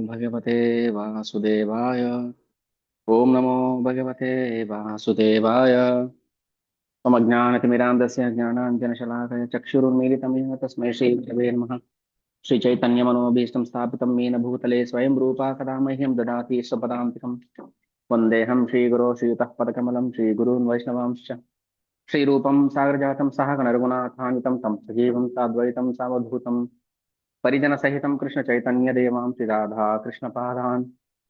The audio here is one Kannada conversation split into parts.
भगवते वासुदेवाय। ओम नमो भगवते वासुदेवाय। मम ज्ञानतिमिरान्धस्य ज्ञानाञ्जनशलाकया चक्षुरुन्मीलितं येन तस्मै श्रीगुरवे नमः। श्रीचैतन्यमनोभीष्टं स्थापितं येन भूतले स्वयं रूपा कदा मह्यं ददाति स्वपदान्तिकम्। वन्देऽहं श्रीगुरो श्रीयुतः पदकमलं श्रीगुरून् वैष्णवांश्च श्रीरूपं सागरजातं सह गणरघुनाथान्वितं तं सजीवं साद्वैतं सावधूतं परिजनसहितं कृष्णचैतन्यदेवां श्रीराधा कृष्णपादान्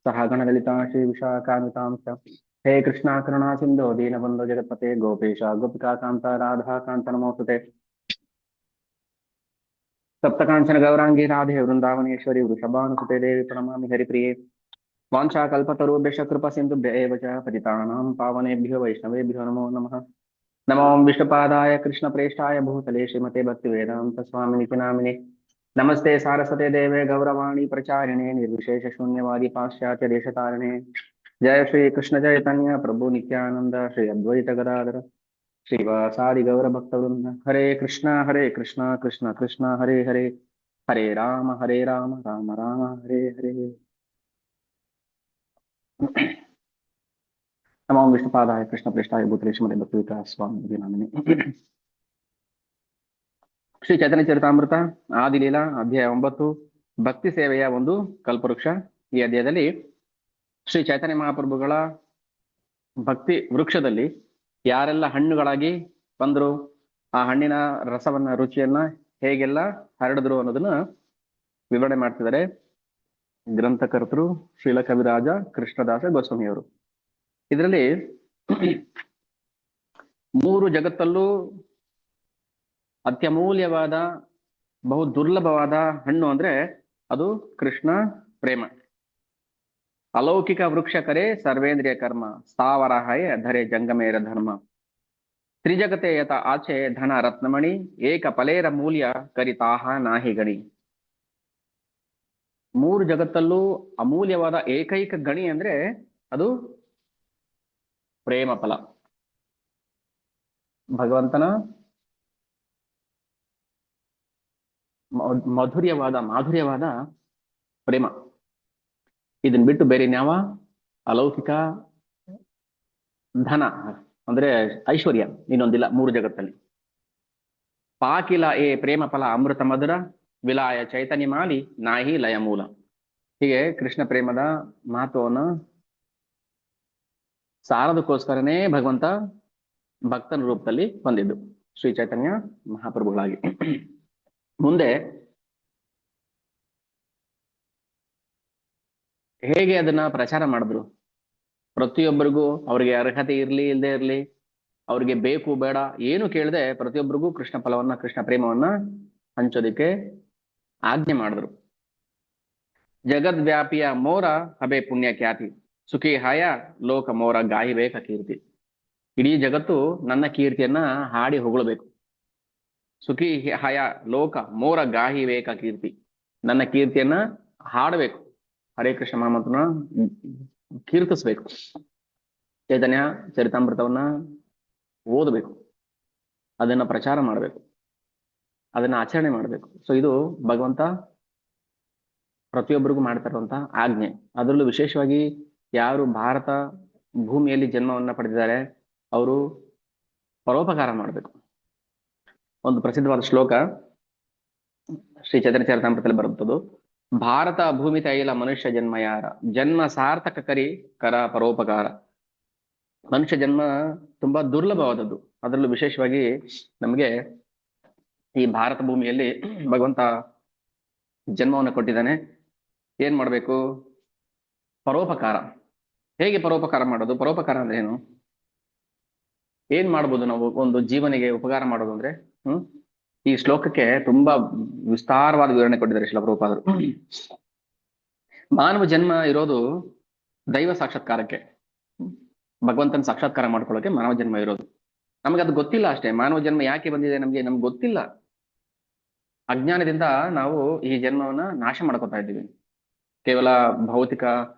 सह गणललिता श्रीविशाखान्वितां च। हे कृष्णा करुणा सिन्धो दीनबन्धो जगत्पते गोपेश गोपिकान्त राधाकान्त नमोऽस्तुते। सप्तकाञ्चन गौराङ्गी राधे वृन्दावनेश्वरी वृषभानुसुते देवी प्रणमामि हरिप्रिये। वाञ्छाकल्पतरुभ्यश्च कृपासिन्धुभ्य एव च पतितानां पावनेभ्यो वैष्णवेभ्यो नमो नमः। नमो विष्णुपादाय कृष्णप्रेष्ठाय भूतले श्रीमते भक्तिवेदान्त स्वामिनिति नामिने। नमस्ते सारस्वते देवे गौरवाणी प्रचारिणे निर्विशेष शून्यवादी पाश्चात्य देशतारिणे। जय श्री कृष्ण चैतन्य प्रभु नित्यानंद श्री अद्वैत गदाधर श्रीवासादि गौर भक्तवृंद। हरे कृष्णा कृष्ण कृष्ण हरे हरे, हरे राम राम राम हरे हरे। नमो विष्णुपादाय कृष्ण प्रेष्ठाय भूतले श्रीमते भक्तिवेदांत स्वामिनिति नामिने। ಶ್ರೀ ಚೈತನ್ಯ ಚರಿತಾಮೃತ ಆದಿಲೀಲಾ ಅಧ್ಯಾಯ 9 ಭಕ್ತಿ ಸೇವೆಯ ಒಂದು ಕಲ್ಪವೃಕ್ಷ. ಈ ಅಧ್ಯಾಯದಲ್ಲಿ ಶ್ರೀ ಚೈತನ್ಯ ಮಹಾಪ್ರಭುಗಳ ಭಕ್ತಿ ವೃಕ್ಷದಲ್ಲಿ ಯಾರೆಲ್ಲ ಹಣ್ಣುಗಳಾಗಿ ಬಂದ್ರು, ಆ ಹಣ್ಣಿನ ರಸವನ್ನ ರುಚಿಯನ್ನ ಹೇಗೆಲ್ಲ ಹರಡಿದ್ರು ಅನ್ನೋದನ್ನ ವಿವರಣೆ ಮಾಡ್ತಿದ್ದಾರೆ ಗ್ರಂಥಕರ್ತರು ಶ್ರೀಲ ಕವಿರಾಜ ಕೃಷ್ಣದಾಸ ಗೋಸ್ವಾಮಿಯವರು. ಇದರಲ್ಲಿ 3 ಜಗತ್ತಲ್ಲೂ ಅತ್ಯಮೂಲ್ಯವಾದ ಬಹು ದುರ್ಲಭವಾದ ಹಣ್ಣು ಅಂದ್ರೆ ಅದು ಕೃಷ್ಣ ಪ್ರೇಮ. ಅಲೌಕಿಕ ವೃಕ್ಷ ಕರೆ ಸರ್ವೇಂದ್ರಿಯ ಕರ್ಮ, ಸ್ಥಾವರ ಹಯ ಧರೆ ಜಂಗಮೇರ ಧರ್ಮ. ತ್ರಿಜಗತೆ ಯತ ಆಚೆ ಧನ ರತ್ನಮಣಿ, ಏಕ ಫಲೇರ ಮೂಲ್ಯ ಕರಿತಾಹ ನಾಹಿ ಗಣಿ. 3 ಜಗತ್ತಲ್ಲೂ ಅಮೂಲ್ಯವಾದ ಏಕೈಕ ಗಣಿ ಅಂದ್ರೆ ಅದು ಪ್ರೇಮ ಫಲ, ಭಗವಂತನ ಮಾಧುರ್ಯವಾದ ಪ್ರೇಮ. ಇದನ್ ಬಿಟ್ಟು ಬೇರೆ ಯಾವ ಅಲೌಕಿಕ ಧನ ಅಂದ್ರೆ ಐಶ್ವರ್ಯ ಇನ್ನೊಂದಿಲ್ಲ 3 ಜಗತ್ತಲ್ಲಿ. ಪಾಕಿಲ ಏ ಪ್ರೇಮ ಫಲ ಅಮೃತ ಮಧುರ, ವಿಲಾಯ ಚೈತನ್ಯ ಮಾಲಿ ನಾಹಿ ಲಯ ಮೂಲ. ಹೀಗೆ ಕೃಷ್ಣ ಪ್ರೇಮದ ಮಹತ್ವವನ್ನು ಸಾರದಕ್ಕೋಸ್ಕರನೇ ಭಗವಂತ ಭಕ್ತನ ರೂಪದಲ್ಲಿ ಬಂದಿದ್ದು ಶ್ರೀ ಚೈತನ್ಯ ಮಹಾಪ್ರಭುಗಳಾಗಿ. ಮುಂದೆ ಹೇಗೆ ಅದನ್ನ ಪ್ರಚಾರ ಮಾಡಿದ್ರು, ಪ್ರತಿಯೊಬ್ಬರಿಗೂ ಅವ್ರಿಗೆ ಅರ್ಹತೆ ಇರ್ಲಿ ಇಲ್ಲದೆ ಇರ್ಲಿ, ಅವ್ರಿಗೆ ಬೇಕು ಬೇಡ ಏನು ಕೇಳದೆ ಪ್ರತಿಯೊಬ್ಬರಿಗೂ ಕೃಷ್ಣ ಫಲವನ್ನ ಕೃಷ್ಣ ಪ್ರೇಮವನ್ನ ಹಂಚೋದಿಕ್ಕೆ ಆಜ್ಞೆ ಮಾಡಿದ್ರು. ಜಗದ್ವ್ಯಾಪಿಯ ಮೋರ ಹಬೆ ಪುಣ್ಯ ಖ್ಯಾತಿ, ಸುಖಿ ಹಾಯ ಲೋಕ ಮೋರ ಗಾಯಿಬೇಕ ಕೀರ್ತಿ. ಇಡೀ ಜಗತ್ತು ನನ್ನ ಕೀರ್ತಿಯನ್ನ ಹಾಡಿ ಹೊಗಳಬೇಕು. ಸುಖಿ ಹಯ ಲೋಕ ಮೋರ ಗಾಹಿವೇಕ ಕೀರ್ತಿ, ನನ್ನ ಕೀರ್ತಿಯನ್ನ ಹಾಡಬೇಕು, ಹರೇ ಕೃಷ್ಣ ಮಹಾಮಂತ್ರನ ಕೀರ್ತಿಸ್ಬೇಕು, ಚೈತನ್ಯ ಚರಿತಾಮೃತವನ್ನ ಓದಬೇಕು, ಅದನ್ನ ಪ್ರಚಾರ ಮಾಡಬೇಕು, ಅದನ್ನ ಆಚರಣೆ ಮಾಡಬೇಕು. ಸೊ ಇದು ಭಗವಂತ ಪ್ರತಿಯೊಬ್ಬರಿಗೂ ಮಾಡ್ತಾ ಇರುವಂತಹ ಆಜ್ಞೆ. ಅದರಲ್ಲೂ ವಿಶೇಷವಾಗಿ ಯಾರು ಭಾರತ ಭೂಮಿಯಲ್ಲಿ ಜನ್ಮವನ್ನ ಪಡೆದಿದ್ದಾರೆ ಅವರು ಪರೋಪಕಾರ ಮಾಡಬೇಕು. ಒಂದು ಪ್ರಸಿದ್ಧವಾದ ಶ್ಲೋಕ ಶ್ರೀ ಚೈತನ್ಯ ಚರಿತಾಮೃತದಲ್ಲಿ ಬರುತ್ತದೆ. ಭಾರತ ಭೂಮಿ ತೈಲ ಮನುಷ್ಯ ಜನ್ಮ ಯಾರ, ಜನ್ಮ ಸಾರ್ಥಕ ಕರಿ ಕರ ಪರೋಪಕಾರ. ಮನುಷ್ಯ ಜನ್ಮ ತುಂಬಾ ದುರ್ಲಭವಾದದ್ದು. ಅದರಲ್ಲೂ ವಿಶೇಷವಾಗಿ ನಮಗೆ ಈ ಭಾರತ ಭೂಮಿಯಲ್ಲಿ ಭಗವಂತ ಜನ್ಮವನ್ನು ಕೊಟ್ಟಿದ್ದಾನೆ. ಏನ್ ಮಾಡ್ಬೇಕು? ಪರೋಪಕಾರ. ಹೇಗೆ ಪರೋಪಕಾರ ಮಾಡೋದು? ಪರೋಪಕಾರ ಅಂದ್ರೆ ಏನು? ಏನ್ ಮಾಡ್ಬೋದು ನಾವು ಒಂದು ಜೀವನಿಗೆ ಉಪಕಾರ ಮಾಡೋದು ಅಂದ್ರೆ? ಈ ಶ್ಲೋಕಕ್ಕೆ ತುಂಬಾ ವಿಸ್ತಾರವಾದ ವಿವರಣೆ ಕೊಟ್ಟಿದ್ದಾರೆ ಶಿಲ ಪ್ರಭುಪಾದರು. ಮಾನವ ಜನ್ಮ ಇರೋದು ದೈವ ಸಾಕ್ಷಾತ್ಕಾರಕ್ಕೆ, ಭಗವಂತನ ಸಾಕ್ಷಾತ್ಕಾರ ಮಾಡ್ಕೊಳ್ಳೋಕೆ ಮಾನವ ಜನ್ಮ ಇರೋದು. ನಮ್ಗೆ ಅದು ಗೊತ್ತಿಲ್ಲ ಅಷ್ಟೇ. ಮಾನವ ಜನ್ಮ ಯಾಕೆ ಬಂದಿದೆ ನಮ್ಗೆ ಗೊತ್ತಿಲ್ಲ. ಅಜ್ಞಾನದಿಂದ ನಾವು ಈ ಜನ್ಮವನ್ನ ನಾಶ ಮಾಡ್ಕೊತಾ ಇದ್ದೀವಿ, ಕೇವಲ ಭೌತಿಕ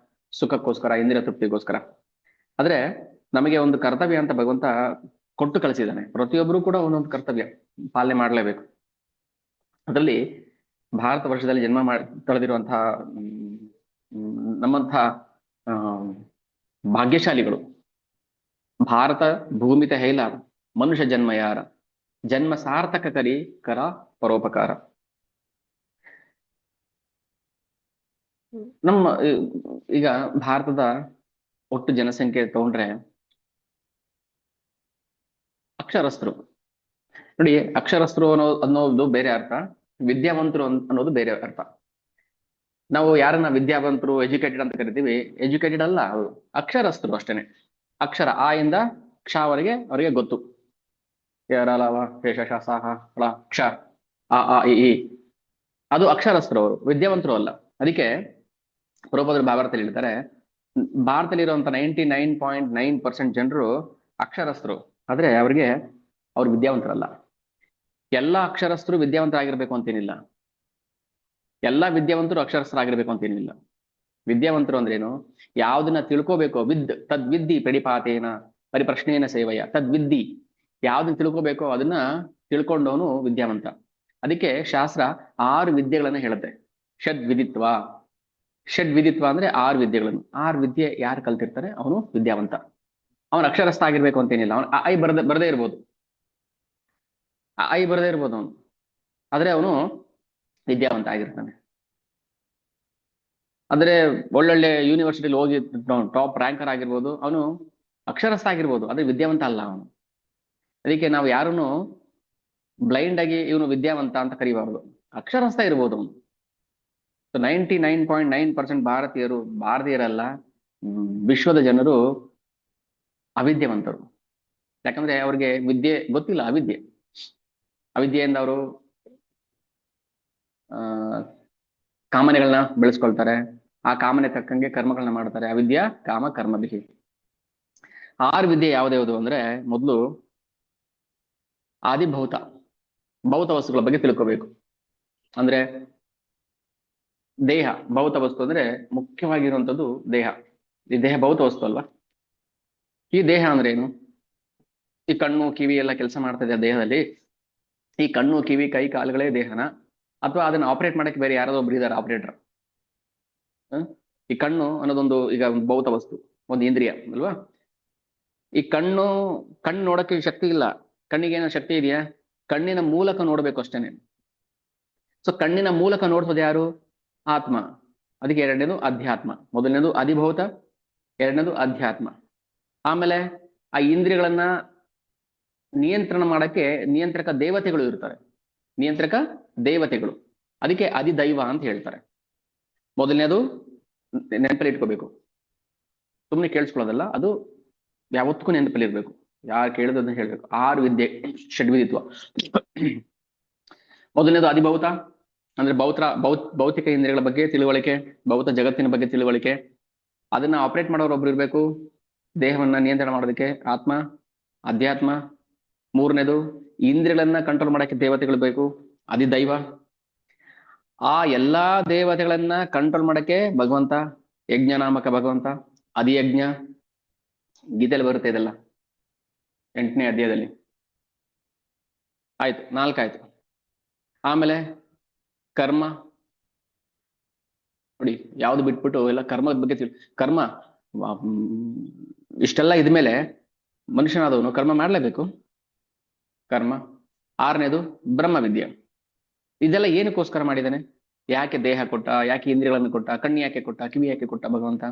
ಸುಖಕ್ಕೋಸ್ಕರ, ಇಂದಿನ ತೃಪ್ತಿಗೋಸ್ಕರ. ಆದ್ರೆ ನಮಗೆ ಒಂದು ಕರ್ತವ್ಯ ಅಂತ ಭಗವಂತ ಕೊಟ್ಟು ಕಳಿಸಿದ್ದಾನೆ. ಪ್ರತಿಯೊಬ್ಬರು ಕೂಡ ಒಂದೊಂದು ಕರ್ತವ್ಯ ಪಾಲನೆ ಮಾಡಲೇಬೇಕು. ಅದರಲ್ಲಿ ಭಾರತ ವರ್ಷದಲ್ಲಿ ಜನ್ಮ ತಳೆದಿರುವಂತಹ ನಮ್ಮಂಥ ಆ, ಭಾಗ್ಯಶಾಲಿಗಳು. ಭಾರತ ಭೂಮಿತ ಹೇಲ ಮನುಷ್ಯ ಜನ್ಮ ಯಾರ, ಜನ್ಮ ಸಾರ್ಥಕ ಕರಿ ಕರ ಪರೋಪಕಾರ. ನಮ್ಮ ಈಗ ಭಾರತದ ಒಟ್ಟು ಜನಸಂಖ್ಯೆ ತಗೊಂಡ್ರೆ ಅಕ್ಷರಸ್ಥರು ನೋಡಿ, ಅಕ್ಷರಸ್ಥರು ಅನ್ನೋದು ಬೇರೆ ಅರ್ಥ, ವಿದ್ಯಾವಂತರು ಅನ್ನೋದು ಬೇರೆ ಅರ್ಥ. ನಾವು ಯಾರನ್ನ ವಿದ್ಯಾವಂತರು ಎಜುಕೇಟೆಡ್ ಅಂತ ಕರಿತೀವಿ, ಎಜುಕೇಟೆಡ್ ಅಲ್ಲ, ಅವರು ಅಕ್ಷರಸ್ಥರು ಅಷ್ಟೇನೆ. ಅಕ್ಷರ ಆ ಇಂದ ಕ್ಷವರೆಗೆ ಅವರಿಗೆ ಗೊತ್ತು. ಯರ ಲವ ಶೇಷ ಶ ಸ ಹ ಳ ಕ್ಷ ಆ ಆ ಇ ಈ. ಅದು ಅಕ್ಷರಸ್ಥರು, ಅವರು ವಿದ್ಯಾವಂತರು ಅಲ್ಲ. ಅದಕ್ಕೆ ಪ್ರಭುಪಾದರು ಭಾರತದಲ್ಲಿ ಹೇಳ್ತಾರೆ, ಭಾರತದಲ್ಲಿರುವಂತ 99.9% ಜನರು ಅಕ್ಷರಸ್ಥರು, ಆದ್ರೆ ಅವ್ರಿಗೆ ಅವ್ರು ವಿದ್ಯಾವಂತರಲ್ಲ. ಎಲ್ಲಾ ಅಕ್ಷರಸ್ಥರು ವಿದ್ಯಾವಂತರಾಗಿರ್ಬೇಕು ಅಂತೇನಿಲ್ಲ, ಎಲ್ಲಾ ವಿದ್ಯಾವಂತರು ಅಕ್ಷರಸ್ಥರಾಗಿರ್ಬೇಕು ಅಂತೇನಿಲ್ಲ. ವಿದ್ಯಾವಂತರು ಅಂದ್ರೇನು, ಯಾವ್ದನ್ನ ತಿಳ್ಕೋಬೇಕು, ತದ್ವಿದ್ದಿ ಪ್ರಣಿಪಾತೇನ ಪರಿಪ್ರಶ್ನೇನ ಸೇವಯ. ತದ್ವಿದ್ದಿ, ಯಾವ್ದನ್ನ ತಿಳ್ಕೋಬೇಕೋ ಅದನ್ನ ತಿಳ್ಕೊಂಡವನು ವಿದ್ಯಾವಂತ. ಅದಕ್ಕೆ ಶಾಸ್ತ್ರ 6 ವಿದ್ಯೆಗಳನ್ನ ಹೇಳುತ್ತೆ. ಷಡ್ವಿದಿತ್ವ. ಷಡ್ವಿದಿತ್ವ ಅಂದ್ರೆ 6 ವಿದ್ಯೆಗಳನ್ನು. 6 ವಿದ್ಯೆ ಯಾರು ಕಲ್ತಿರ್ತಾರೆ ಅವನು ವಿದ್ಯಾವಂತ. ಅವನು ಅಕ್ಷರಸ್ಥ ಆಗಿರ್ಬೇಕು ಅಂತೇನಿಲ್ಲ. ಅವನು ಐ ಬರದೇ ಇರ್ಬೋದು, ಐ ಬರದೇ ಇರ್ಬೋದು ಅವನು, ಆದ್ರೆ ಅವನು ವಿದ್ಯಾವಂತ ಆಗಿರ್ತಾನೆ. ಅಂದ್ರೆ ಒಳ್ಳೊಳ್ಳೆ ಯೂನಿವರ್ಸಿಟಿಲಿ ಹೋಗಿ ಟಾಪ್ ರ್ಯಾಂಕರ್ ಆಗಿರ್ಬೋದು, ಅವನು ಅಕ್ಷರಸ್ಥ ಆಗಿರ್ಬೋದು, ಆದ್ರೆ ವಿದ್ಯಾವಂತ ಅಲ್ಲ ಅವನು. ಅದಕ್ಕೆ ನಾವು ಯಾರನ್ನು ಬ್ಲೈಂಡ್ ಆಗಿ ಇವನು ವಿದ್ಯಾವಂತ ಅಂತ ಕರಿಬಾರ್ದು. ಅಕ್ಷರಸ್ಥ ಇರ್ಬೋದು ಅವನು. 99.9% ಭಾರತೀಯರಲ್ಲ, ವಿಶ್ವದ ಜನರು ಅವಿದ್ಯಾವಂತರು. ಯಾಕಂದ್ರೆ ಅವ್ರಿಗೆ ವಿದ್ಯೆ ಗೊತ್ತಿಲ್ಲ. ಅವಿದ್ಯೆಯಿಂದ ಅವರು ಕಾಮನೆಗಳನ್ನ ಬೆಳೆಸ್ಕೊಳ್ತಾರೆ. ಆ ಕಾಮನೆ ತಕ್ಕಂಗೆ ಕರ್ಮಗಳನ್ನ ಮಾಡ್ತಾರೆ. ಅವಿದ್ಯಾ ಕಾಮ ಕರ್ಮ ಬಿಹಿ. 6 ವಿದ್ಯೆ ಯಾವ್ದ್ಯಾವ್ದು ಅಂದ್ರೆ, ಮೊದಲು ಆದಿಭೌತ, ಭೌತ ವಸ್ತುಗಳ ಬಗ್ಗೆ ತಿಳ್ಕೋಬೇಕು. ಅಂದ್ರೆ ದೇಹ ಭೌತ ವಸ್ತು ಅಂದ್ರೆ ಮುಖ್ಯವಾಗಿರುವಂತದ್ದು ದೇಹ. ಈ ದೇಹ ಭೌತ ವಸ್ತು ಅಲ್ವಾ. ಈ ದೇಹ ಅಂದ್ರೆ ಏನು? ಈ ಕಣ್ಣು ಕಿವಿ ಎಲ್ಲ ಕೆಲಸ ಮಾಡ್ತಾ ಇದೆ ದೇಹದಲ್ಲಿ. ಈ ಕಣ್ಣು ಕಿವಿ ಕೈ ಕಾಲುಗಳೇ ದೇಹನ, ಅಥವಾ ಅದನ್ನ ಆಪರೇಟ್ ಮಾಡಕ್ಕೆ ಬೇರೆ ಯಾರಾದ್ರೂ ಒಬ್ರು ಇದಾರೆ ಆಪರೇಟರ್? ಈ ಕಣ್ಣು ಅನ್ನೋದೊಂದು ಈಗ ಭೌತ ವಸ್ತು, ಒಂದು ಇಂದ್ರಿಯ ಅಲ್ವಾ. ಈ ಕಣ್ಣು ನೋಡಕ್ಕೆ ಶಕ್ತಿ ಇಲ್ಲ. ಕಣ್ಣಿಗೆ ಏನೋ ಶಕ್ತಿ ಇದೆಯಾ? ಕಣ್ಣಿನ ಮೂಲಕ ನೋಡ್ಬೇಕು ಅಷ್ಟೇನೆ. ಸೊ ಕಣ್ಣಿನ ಮೂಲಕ ನೋಡ್ಬೋದು ಯಾರು? ಆತ್ಮ. ಅದಕ್ಕೆ ಎರಡನೇದು ಅಧ್ಯಾತ್ಮ. ಮೊದಲನೇದು ಅಧಿಭೌತ, ಎರಡನೇದು ಅಧ್ಯಾತ್ಮ. ಆಮೇಲೆ ಆ ಇಂದ್ರಿಯಗಳನ್ನ ನಿಯಂತ್ರಣ ಮಾಡಕ್ಕೆ ನಿಯಂತ್ರಕ ದೇವತೆಗಳು ಇರ್ತಾರೆ. ನಿಯಂತ್ರಕ ದೇವತೆಗಳು, ಅದಕ್ಕೆ ಅಧಿದೈವ ಅಂತ ಹೇಳ್ತಾರೆ. ಮೊದಲನೇದು ನೆನಪಲ್ಲಿ ಇಟ್ಕೋಬೇಕು, ಸುಮ್ಮನೆ ಕೇಳಿಸ್ಕೊಳ್ಳೋದಲ್ಲ, ಅದು ಯಾವತ್ತಕ್ಕೂ ನೆನಪಲ್ಲಿ ಇರ್ಬೇಕು. ಯಾರು ಕೇಳಿದನ್ನ ಹೇಳ್ಬೇಕು. 6 ವಿದ್ಯೆ, ಷಡ್ವಿದಿತ್ವ. ಮೊದಲನೇದು ಅಧಿಭೌತ ಅಂದ್ರೆ ಭೌತಿಕ ಇಂದ್ರಿಯಗಳ ಬಗ್ಗೆ ತಿಳುವಳಿಕೆ, ಭೌತ ಜಗತ್ತಿನ ಬಗ್ಗೆ ತಿಳುವಳಿಕೆ. ಅದನ್ನ ಆಪರೇಟ್ ಮಾಡೋರು ಒಬ್ರು ಇರ್ಬೇಕು, ದೇಹವನ್ನ ನಿಯಂತ್ರಣ ಮಾಡೋದಕ್ಕೆ ಆತ್ಮ. ಅಧ್ಯಾತ್ಮ. ಮೂರನೇದು ಇಂದ್ರಿಯಗಳನ್ನ ಕಂಟ್ರೋಲ್ ಮಾಡಕ್ಕೆ ದೇವತೆಗಳು ಬೇಕು, ಅಧಿದೈವ. ಆ ಎಲ್ಲಾ ದೇವತೆಗಳನ್ನ ಕಂಟ್ರೋಲ್ ಮಾಡಕ್ಕೆ ಭಗವಂತ, ಯಜ್ಞ ನಾಮಕ ಭಗವಂತ, ಅಧಿಯಜ್ಞ. ಗೀತೆಯಲ್ಲಿ ಬರುತ್ತೆ ಇದೆಲ್ಲ 8ನೇ ಅಧ್ಯಾಯದಲ್ಲಿ. ಆಯ್ತು, 4 ಆಯ್ತು. ಆಮೇಲೆ ಕರ್ಮ. ನೋಡಿ, ಯಾವ್ದು ಬಿಟ್ಬಿಟ್ಟು ಎಲ್ಲ ಕರ್ಮದ ಬಗ್ಗೆ ಕರ್ಮ. ಇಷ್ಟೆಲ್ಲ ಇದ್ಮೇಲೆ ಮನುಷ್ಯನಾದವನು ಕರ್ಮ ಮಾಡ್ಲೇಬೇಕು. ಕರ್ಮ. 6ನೇದು ಬ್ರಹ್ಮ ವಿದ್ಯೆ. ಇದೆಲ್ಲ ಏನಕ್ಕೋಸ್ಕರ ಮಾಡಿದ್ದಾನೆ? ಯಾಕೆ ದೇಹ ಕೊಟ್ಟ? ಯಾಕೆ ಇಂದ್ರಿಯಗಳನ್ನು ಕೊಟ್ಟ? ಕಣ್ಣು ಯಾಕೆ ಕೊಟ್ಟ? ಕಿವಿ ಯಾಕೆ ಕೊಟ್ಟ ಭಗವಂತ?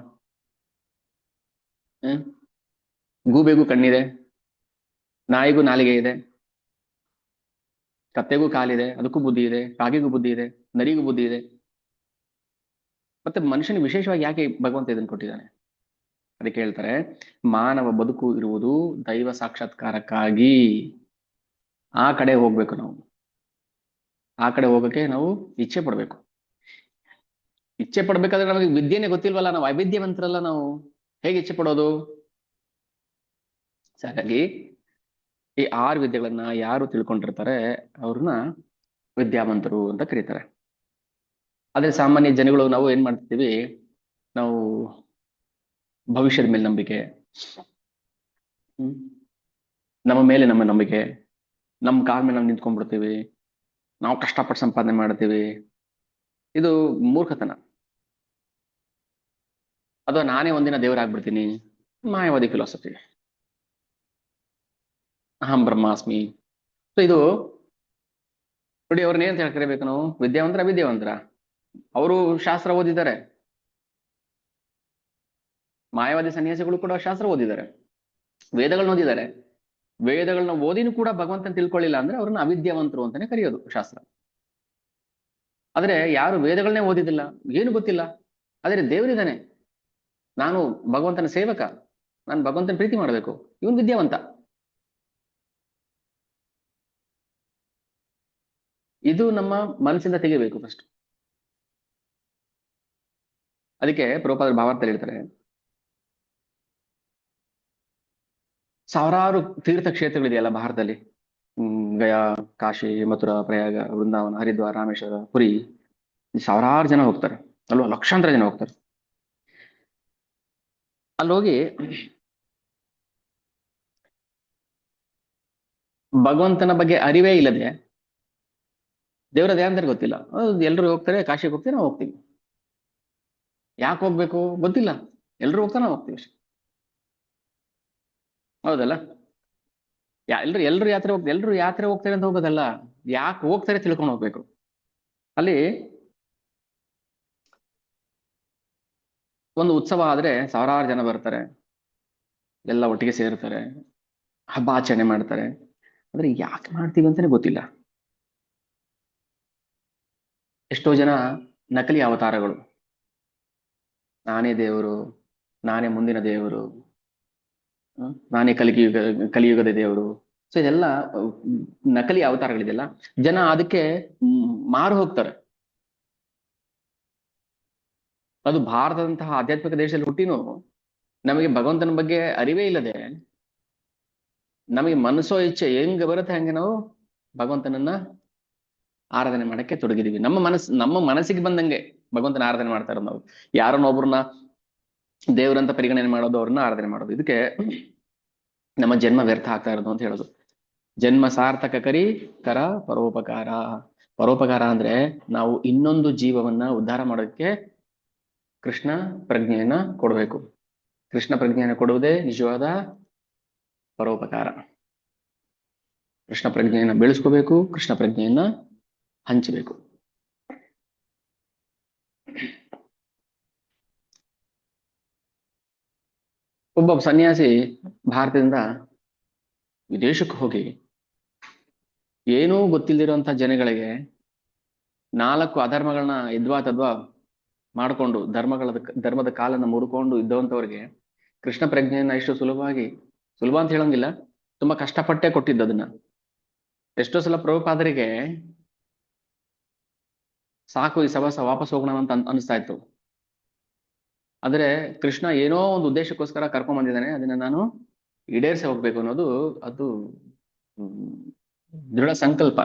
ಗೂಬೆಗೂ ಕಣ್ಣಿದೆ, ನಾಯಿಗೂ ನಾಲಿಗೆ ಇದೆ, ಕತ್ತೆಗೂ ಕಾಲಿದೆ, ಅದಕ್ಕೂ ಬುದ್ಧಿ ಇದೆ, ಕಾಗೆಗೂ ಬುದ್ಧಿ ಇದೆ, ನರಿಗೂ ಬುದ್ಧಿ ಇದೆ. ಮತ್ತೆ ಮನುಷ್ಯನಿಗೆ ವಿಶೇಷವಾಗಿ ಯಾಕೆ ಭಗವಂತ ಇದನ್ನು ಕೊಟ್ಟಿದ್ದಾನೆ? ಅದಕ್ಕೆ ಹೇಳ್ತಾರೆ, ಮಾನವ ಬದುಕು ಇರುವುದು ದೈವ ಸಾಕ್ಷಾತ್ಕಾರಕ್ಕಾಗಿ. ಆ ಕಡೆ ಹೋಗ್ಬೇಕು ನಾವು. ಆ ಕಡೆ ಹೋಗಕ್ಕೆ ನಾವು ಇಚ್ಛೆ ಪಡ್ಬೇಕು. ಇಚ್ಛೆ ಪಡ್ಬೇಕಾದ್ರೆ ನಮಗೆ ವಿದ್ಯೆನೇ ಗೊತ್ತಿಲ್ವಲ್ಲ, ನಾವು ಅವಿದ್ಯಾವಂತರಲ್ಲ. ನಾವು ಹೇಗೆ ಇಚ್ಛೆ ಪಡೋದು? ಹಾಗಾಗಿ ಈ 6 ವಿದ್ಯೆಗಳನ್ನ ಯಾರು ತಿಳ್ಕೊಂಡಿರ್ತಾರೆ ಅವ್ರನ್ನ ವಿದ್ಯಾವಂತರು ಅಂತ ಕರೀತಾರೆ. ಆದ್ರೆ ಸಾಮಾನ್ಯ ಜನಗಳು ನಾವು ಏನ್ ಮಾಡ್ತೀವಿ, ನಾವು ಭವಿಷ್ಯದ ಮೇಲೆ ನಂಬಿಕೆ, ನಮ್ಮ ಮೇಲೆ ನಮ್ಮ ನಂಬಿಕೆ, ನಮ್ಮ ಕಾಲ ಮೇಲೆ ನಾವು ನಿಂತ್ಕೊಂಡ್ಬಿಡ್ತೀವಿ, ನಾವು ಕಷ್ಟಪಟ್ಟು ಸಂಪಾದನೆ ಮಾಡ್ತೀವಿ. ಇದು ಮೂರ್ಖತನ. ಅಥವಾ ನಾನೇ ಒಂದಿನ ದೇವರಾಗ್ಬಿಡ್ತೀನಿ, ಮಾಯಾವಾದಿ ಫಿಲಾಸಫಿ. ಅಹಂ ಬ್ರಹ್ಮಾಸ್ಮಿ. ಸೊ ಇದು ನೋಡಿ, ಅವ್ರನ್ನ ಏನ್ ಕರಿಬೇಕು ನಾವು? ವಿದ್ಯಾವಂತರ ಅವಿದ್ಯಾವಂತರ? ಅವರು ಶಾಸ್ತ್ರ ಓದಿದ್ದಾರೆ. ಮಾಯಾವಾದಿ ಸನ್ಯಾಸಿಗಳು ಕೂಡ ಶಾಸ್ತ್ರ ಓದಿದ್ದಾರೆ, ವೇದಗಳನ್ನ ಓದಿದ್ದಾರೆ. ವೇದಗಳನ್ನ ಓದಿನೂ ಕೂಡ ಭಗವಂತನ ತಿಳ್ಕೊಳ್ಳಿಲ್ಲ ಅಂದ್ರೆ ಅವ್ರನ್ನ ಅವಿದ್ಯಾವಂತರು ಅಂತಾನೆ ಕರೆಯೋದು ಶಾಸ್ತ್ರ. ಆದ್ರೆ ಯಾರು ವೇದಗಳನ್ನೇ ಓದಿದಿಲ್ಲ, ಏನು ಗೊತ್ತಿಲ್ಲ, ಆದ್ರೆ ದೇವರಿದ್ದಾನೆ, ನಾನು ಭಗವಂತನ ಸೇವಕ, ನಾನು ಭಗವಂತನ ಪ್ರೀತಿ ಮಾಡಬೇಕು, ಇವನ್ ವಿದ್ಯಾವಂತ. ಇದು ನಮ್ಮ ಮನಸ್ಸಿಂದ ತೆಗಿಬೇಕು ಫಸ್ಟ್. ಅದಕ್ಕೆ ಪ್ರಭುಪಾದರು ಭಾವಾರ್ಥದಲ್ಲಿ ಹೇಳ್ತಾರೆ, ಸಾವಿರಾರು ತೀರ್ಥ ಕ್ಷೇತ್ರಗಳಿದೆಯಲ್ಲ ಭಾರತದಲ್ಲಿ, ಗಯಾ, ಕಾಶಿ, ಮಥುರಾ, ಪ್ರಯಾಗ, ವೃಂದಾವನ, ಹರಿದ್ವಾರ, ರಾಮೇಶ್ವರ, ಪುರಿ, ಸಾವಿರಾರು ಜನ ಹೋಗ್ತಾರೆ ಅಲ್ವಾ, ಲಕ್ಷಾಂತರ ಜನ ಹೋಗ್ತಾರೆ. ಅಲ್ಲಿ ಹೋಗಿ ಭಗವಂತನ ಬಗ್ಗೆ ಅರಿವೇ ಇಲ್ಲದೆ, ದೇವರ ಧ್ಯಾನದಲ್ಲಿ ಗೊತ್ತಿಲ್ಲ, ಎಲ್ರು ಹೋಗ್ತಾರೆ, ಕಾಶಿಗೆ ಹೋಗ್ತೀವಿ, ನಾವು ಹೋಗ್ತೀವಿ. ಯಾಕೆ ಹೋಗ್ಬೇಕು ಗೊತ್ತಿಲ್ಲ, ಎಲ್ರು ಹೋಗ್ತಾರೆ, ನಾವು ಹೋಗ್ತೀವಿ ಅಷ್ಟೇ. ಹೌದಲ್ಲ? ಎಲ್ರು ಯಾತ್ರೆ ಹೋಗ್ತಾರೆ ಅಂತ ಹೋಗೋದಲ್ಲ, ಯಾಕೆ ಹೋಗ್ತಾರೆ ತಿಳ್ಕೊಂಡು ಹೋಗ್ಬೇಕು. ಅಲ್ಲಿ ಒಂದು ಉತ್ಸವ ಆದ್ರೆ ಸಾವಿರಾರು ಜನ ಬರ್ತಾರೆ, ಎಲ್ಲ ಒಟ್ಟಿಗೆ ಸೇರ್ತಾರೆ, ಹಬ್ಬ ಆಚರಣೆ ಮಾಡ್ತಾರೆ. ಆದ್ರೆ ಯಾಕೆ ಮಾಡ್ತೀವಿ ಅಂತಾನೆ ಗೊತ್ತಿಲ್ಲ. ಎಷ್ಟೋ ಜನ ನಕಲಿ ಅವತಾರಗಳು, ನಾನೇ ದೇವರು, ನಾನೇ ಮುಂದಿನ ದೇವರು, ನಾನೇ ಕಲಿಯುಗದ ದೇವರು. ಸೊ ಇದೆಲ್ಲ ನಕಲಿ ಅವತಾರಗಳಿದೆಯಲ್ಲ, ಜನ ಅದಕ್ಕೆ ಮಾರು ಹೋಗ್ತಾರೆ. ಅದು ಭಾರತದಂತಹ ಆಧ್ಯಾತ್ಮಿಕ ದೇಶದಲ್ಲಿ ಹುಟ್ಟಿನೂ ನಮಗೆ ಭಗವಂತನ ಬಗ್ಗೆ ಅರಿವೇ ಇಲ್ಲದೆ, ನಮಗೆ ಮನಸ್ಸೋ ಇಚ್ಛೆ ಹೆಂಗ ಬರುತ್ತೆ ಹಂಗೆ ನಾವು ಭಗವಂತನನ್ನ ಆರಾಧನೆ ಮಾಡಕ್ಕೆ ತೊಡಗಿದೀವಿ. ನಮ್ಮ ಮನಸ್ಸಿಗೆ ಬಂದಂಗೆ ಭಗವಂತನ ಆರಾಧನೆ ಮಾಡ್ತಾ ಇರೋದು ನಾವು. ಯಾರನ್ನ ಒಬ್ರನ್ನ ದೇವರಂತ ಪರಿಗಣನೆ ಮಾಡೋದು, ಅವ್ರನ್ನ ಆರಾಧನೆ ಮಾಡೋದು. ಇದಕ್ಕೆ ನಮ್ಮ ಜನ್ಮ ವ್ಯರ್ಥ ಆಗ್ತಾ ಇರೋದು ಅಂತ ಹೇಳೋದು. ಜನ್ಮ ಸಾರ್ಥಕ ಕರ ಪರೋಪಕಾರ. ಪರೋಪಕಾರ ಅಂದ್ರೆ ನಾವು ಇನ್ನೊಂದು ಜೀವವನ್ನ ಉದ್ಧಾರ ಮಾಡೋದಕ್ಕೆ ಕೃಷ್ಣ ಪ್ರಜ್ಞೆಯನ್ನ ಕೊಡಬೇಕು. ಕೃಷ್ಣ ಪ್ರಜ್ಞೆಯನ್ನು ಕೊಡುವುದೇ ನಿಜವಾದ ಪರೋಪಕಾರ. ಕೃಷ್ಣ ಪ್ರಜ್ಞೆಯನ್ನ ಬೆಳೆಸ್ಕೋಬೇಕು, ಕೃಷ್ಣ ಪ್ರಜ್ಞೆಯನ್ನ ಹಂಚಬೇಕು. ಒಬ್ಬ ಸನ್ಯಾಸಿ ಭಾರತದಿಂದ ವಿದೇಶಕ್ಕೆ ಹೋಗಿ ಏನೂ ಗೊತ್ತಿಲ್ದಿರುವಂತ ಜನಗಳಿಗೆ 4 ಅಧರ್ಮಗಳನ್ನ ಯದ್ವಾ ತದ್ವಾ ಮಾಡಿಕೊಂಡು ಧರ್ಮದ ಕಾಲನ್ನ ಮುರ್ಕೊಂಡು ಇದ್ದವಂತವ್ರಿಗೆ ಕೃಷ್ಣ ಪ್ರಜ್ಞೆಯನ್ನ ಇಷ್ಟು ಸುಲಭ ಅಂತ ಹೇಳಂಗಿಲ್ಲ, ತುಂಬಾ ಕಷ್ಟಪಟ್ಟೆ ಕೊಟ್ಟಿದ್ದು. ಅದನ್ನ ಎಷ್ಟೋ ಸಲ ಪ್ರಭುಪಾದರಿಗೆ ಸಾಕು ಈ ಸವಾಸ ವಾಪಸ್ ಹೋಗೋಣ ಅಂತ ಅನಿಸ್ತಾ ಇತ್ತು. ಆದ್ರೆ ಕೃಷ್ಣ ಏನೋ ಒಂದು ಉದ್ದೇಶಕ್ಕೋಸ್ಕರ ಕರ್ಕೊಂಡ್ ಬಂದಿದ್ದಾನೆ, ಅದನ್ನ ನಾನು ಈಡೇರಿಸಿ ಹೋಗ್ಬೇಕು ಅನ್ನೋದು ಅದು ದೃಢ ಸಂಕಲ್ಪ.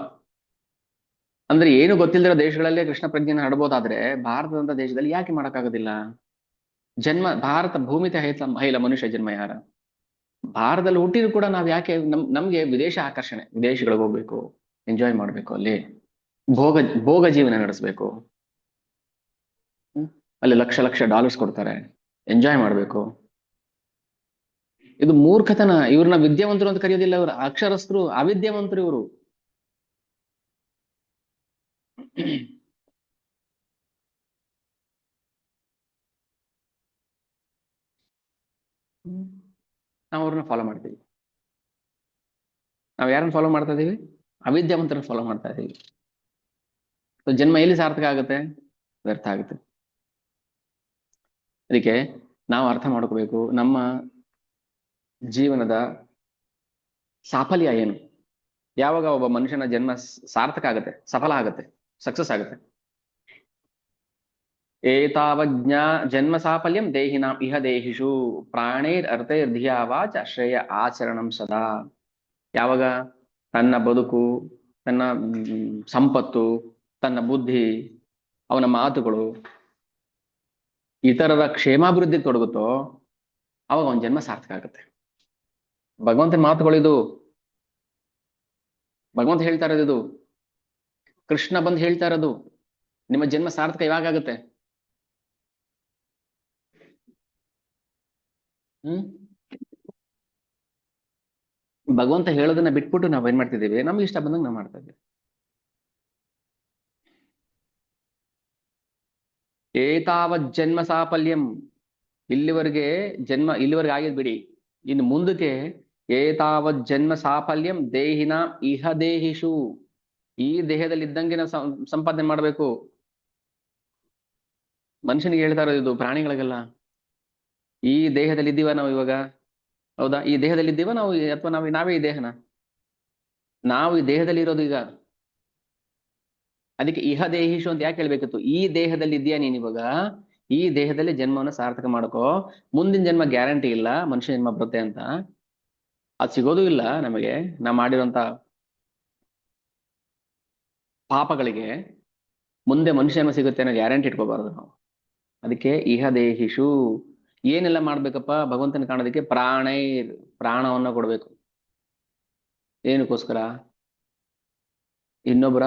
ಅಂದ್ರೆ ಏನು ಗೊತ್ತಿಲ್ದಿರೋ ದೇಶಗಳಲ್ಲೇ ಕೃಷ್ಣ ಪ್ರಜ್ಞೆನ ಹರಡ್ಬೋದಾದ್ರೆ ಭಾರತದಂತ ದೇಶದಲ್ಲಿ ಯಾಕೆ ಮಾಡಕ್ಕಾಗೋದಿಲ್ಲ? ಭಾರತ ಭೂಮಿತ ಹೈಲ ಮನುಷ್ಯ ಜನ್ಮ ಯಾರ? ಭಾರತದಲ್ಲಿ ಹುಟ್ಟಿದ್ರು ಕೂಡ ನಾವ್ ಯಾಕೆ ನಮ್ಗೆ ವಿದೇಶ ಆಕರ್ಷಣೆ, ವಿದೇಶಗಳಿಗೆ ಹೋಗ್ಬೇಕು, ಎಂಜಾಯ್ ಮಾಡ್ಬೇಕು, ಅಲ್ಲಿ ಭೋಗ ಜೀವನ ನಡೆಸ್ಬೇಕು, ಅಲ್ಲಿ ಲಕ್ಷ ಡಾಲರ್ಸ್ ಕೊಡ್ತಾರೆ, ಎಂಜಾಯ್ ಮಾಡ್ಬೇಕು. ಇದು ಮೂರ್ಖತನ. ಇವ್ರನ್ನ ವಿದ್ಯಾವಂತರು ಅಂತ ಕರೆಯೋದಿಲ್ಲ, ಇವರು ಅಕ್ಷರಸ್ಥರು, ಅವಿದ್ಯಾವಂತರು ಇವರು. ನಾವು ಅವ್ರನ್ನ ಫಾಲೋ ಮಾಡ್ತೀವಿ. ನಾವ್ ಯಾರನ್ನ ಫಾಲೋ ಮಾಡ್ತಾ ಇದೀವಿ? ಅವಿದ್ಯಾವಂತರನ್ನ ಫಾಲೋ ಮಾಡ್ತಾ ಇದೀವಿ. ಜನ್ಮ ಎಲ್ಲಿ ಸಾರ್ಥಕ ಆಗುತ್ತೆ? ವ್ಯರ್ಥ ಆಗುತ್ತೆ. ಅದಕ್ಕೆ ನಾವು ಅರ್ಥ ಮಾಡ್ಕೋಬೇಕು, ನಮ್ಮ ಜೀವನದ ಸಾಫಲ್ಯ ಏನು. ಯಾವಾಗ ಒಬ್ಬ ಮನುಷ್ಯನ ಜನ್ಮ ಸಾರ್ಥಕ ಆಗುತ್ತೆ, ಸಫಲ ಆಗುತ್ತೆ, ಸಕ್ಸಸ್ ಆಗುತ್ತೆ? ಏತಾವಜ್ಞ ಜನ್ಮ ಸಾಫಲ್ಯಂ ದೇಹಿನಾಂ ಇಹ ದೇಹಿಷು ಪ್ರಾಣೇರ್ ಅರ್ಥೈರ್ ಧಿಯಾ ವಾಚ ಶ್ರೇಯ ಆಚರಣಂ ಸದಾ. ಯಾವಾಗ ತನ್ನ ಬದುಕು, ತನ್ನ ಸಂಪತ್ತು, ತನ್ನ ಬುದ್ಧಿ, ಅವನ ಮಾತುಗಳು ಇತರರ ಕ್ಷೇಮಾಭಿವೃದ್ಧಿ ತೊಡಗುತ್ತೋ ಅವಾಗ ಅವನ ಜನ್ಮ ಸಾರ್ಥಕ ಆಗುತ್ತೆ. ಭಗವಂತನ ಮಾತುಗಳಿದು, ಭಗವಂತ ಹೇಳ್ತಾ ಇರೋದು, ಕೃಷ್ಣ ಬಂದು ಹೇಳ್ತಾ ಇರೋದು. ನಿಮ್ಮ ಜನ್ಮ ಸಾರ್ಥಕ ಯಾವಾಗ ಆಗುತ್ತೆ? ಹ್ಮ್ ಭಗವಂತ ಹೇಳೋದನ್ನ ಬಿಟ್ಬಿಟ್ಟು ನಾವ್ ಏನ್ ಮಾಡ್ತಿದ್ದೀವಿ, ನಮ್ಗೆ ಇಷ್ಟ ಬಂದಂಗೆ ನಾವ್ ಮಾಡ್ತಾ ಇದ್ದೀವಿ. ಏತಾವತ್ ಜನ್ಮ ಸಾಫಲ್ಯಂ, ಇಲ್ಲಿವರೆಗೆ ಇಲ್ಲಿವರೆಗೆ ಆಗಿದ್ ಬಿಡಿ, ಇನ್ನು ಮುಂದಕ್ಕೆ ಏತಾವತ್ ಜನ್ಮ ಸಾಫಲ್ಯಂ ದೇಹಿನ ಇಹ ದೇಹಿಷು, ಈ ದೇಹದಲ್ಲಿ ಇದ್ದಂಗೆ ನಾವು ಸಂಪಾದನೆ ಮಾಡ್ಬೇಕು. ಮನುಷ್ಯನಿಗೆ ಹೇಳ್ತಾ ಇರೋದು ಇದು, ಪ್ರಾಣಿಗಳಿಗೆಲ್ಲ. ಈ ದೇಹದಲ್ಲಿ ಇದ್ದೀವ ನಾವು ಇವಾಗ? ಹೌದಾ? ಈ ದೇಹದಲ್ಲಿ ಇದ್ದೀವ ನಾವು, ಅಥವಾ ನಾವೇ ಈ ದೇಹನ? ನಾವು ಈ ದೇಹದಲ್ಲಿ ಇರೋದು ಈಗ. ಅದಕ್ಕೆ ಇಹ ದೇಹಿಷು ಅಂತ ಯಾಕೆ ಹೇಳ್ಬೇಕಿತ್ತು? ಈ ದೇಹದಲ್ಲಿ ಇದೆಯಾ ನೀನ್ ಇವಾಗ, ಈ ದೇಹದಲ್ಲಿ ಜನ್ಮವನ್ನು ಸಾರ್ಥಕ ಮಾಡ್ಕೋ. ಮುಂದಿನ ಜನ್ಮ ಗ್ಯಾರಂಟಿ ಇಲ್ಲ, ಮನುಷ್ಯ ಜನ್ಮ ಬರುತ್ತೆ ಅಂತ. ಅದು ಸಿಗೋದು ಇಲ್ಲ ನಮಗೆ, ನಾವು ಮಾಡಿರುವಂತ ಪಾಪಗಳಿಗೆ ಮುಂದೆ ಮನುಷ್ಯ ಜನ್ಮ ಸಿಗುತ್ತೆ ಅನ್ನೋ ಗ್ಯಾರಂಟಿ ಇಟ್ಕೋಬಾರ್ದು ನಾವು. ಅದಕ್ಕೆ ಇಹ ದೇಹಿಷು ಏನೆಲ್ಲ ಮಾಡ್ಬೇಕಪ್ಪ ಭಗವಂತನ ಕಾಣೋದಕ್ಕೆ? ಪ್ರಾಣವನ್ನ ಕೊಡ್ಬೇಕು. ಏನಕ್ಕೋಸ್ಕರ? ಇನ್ನೊಬ್ಬರ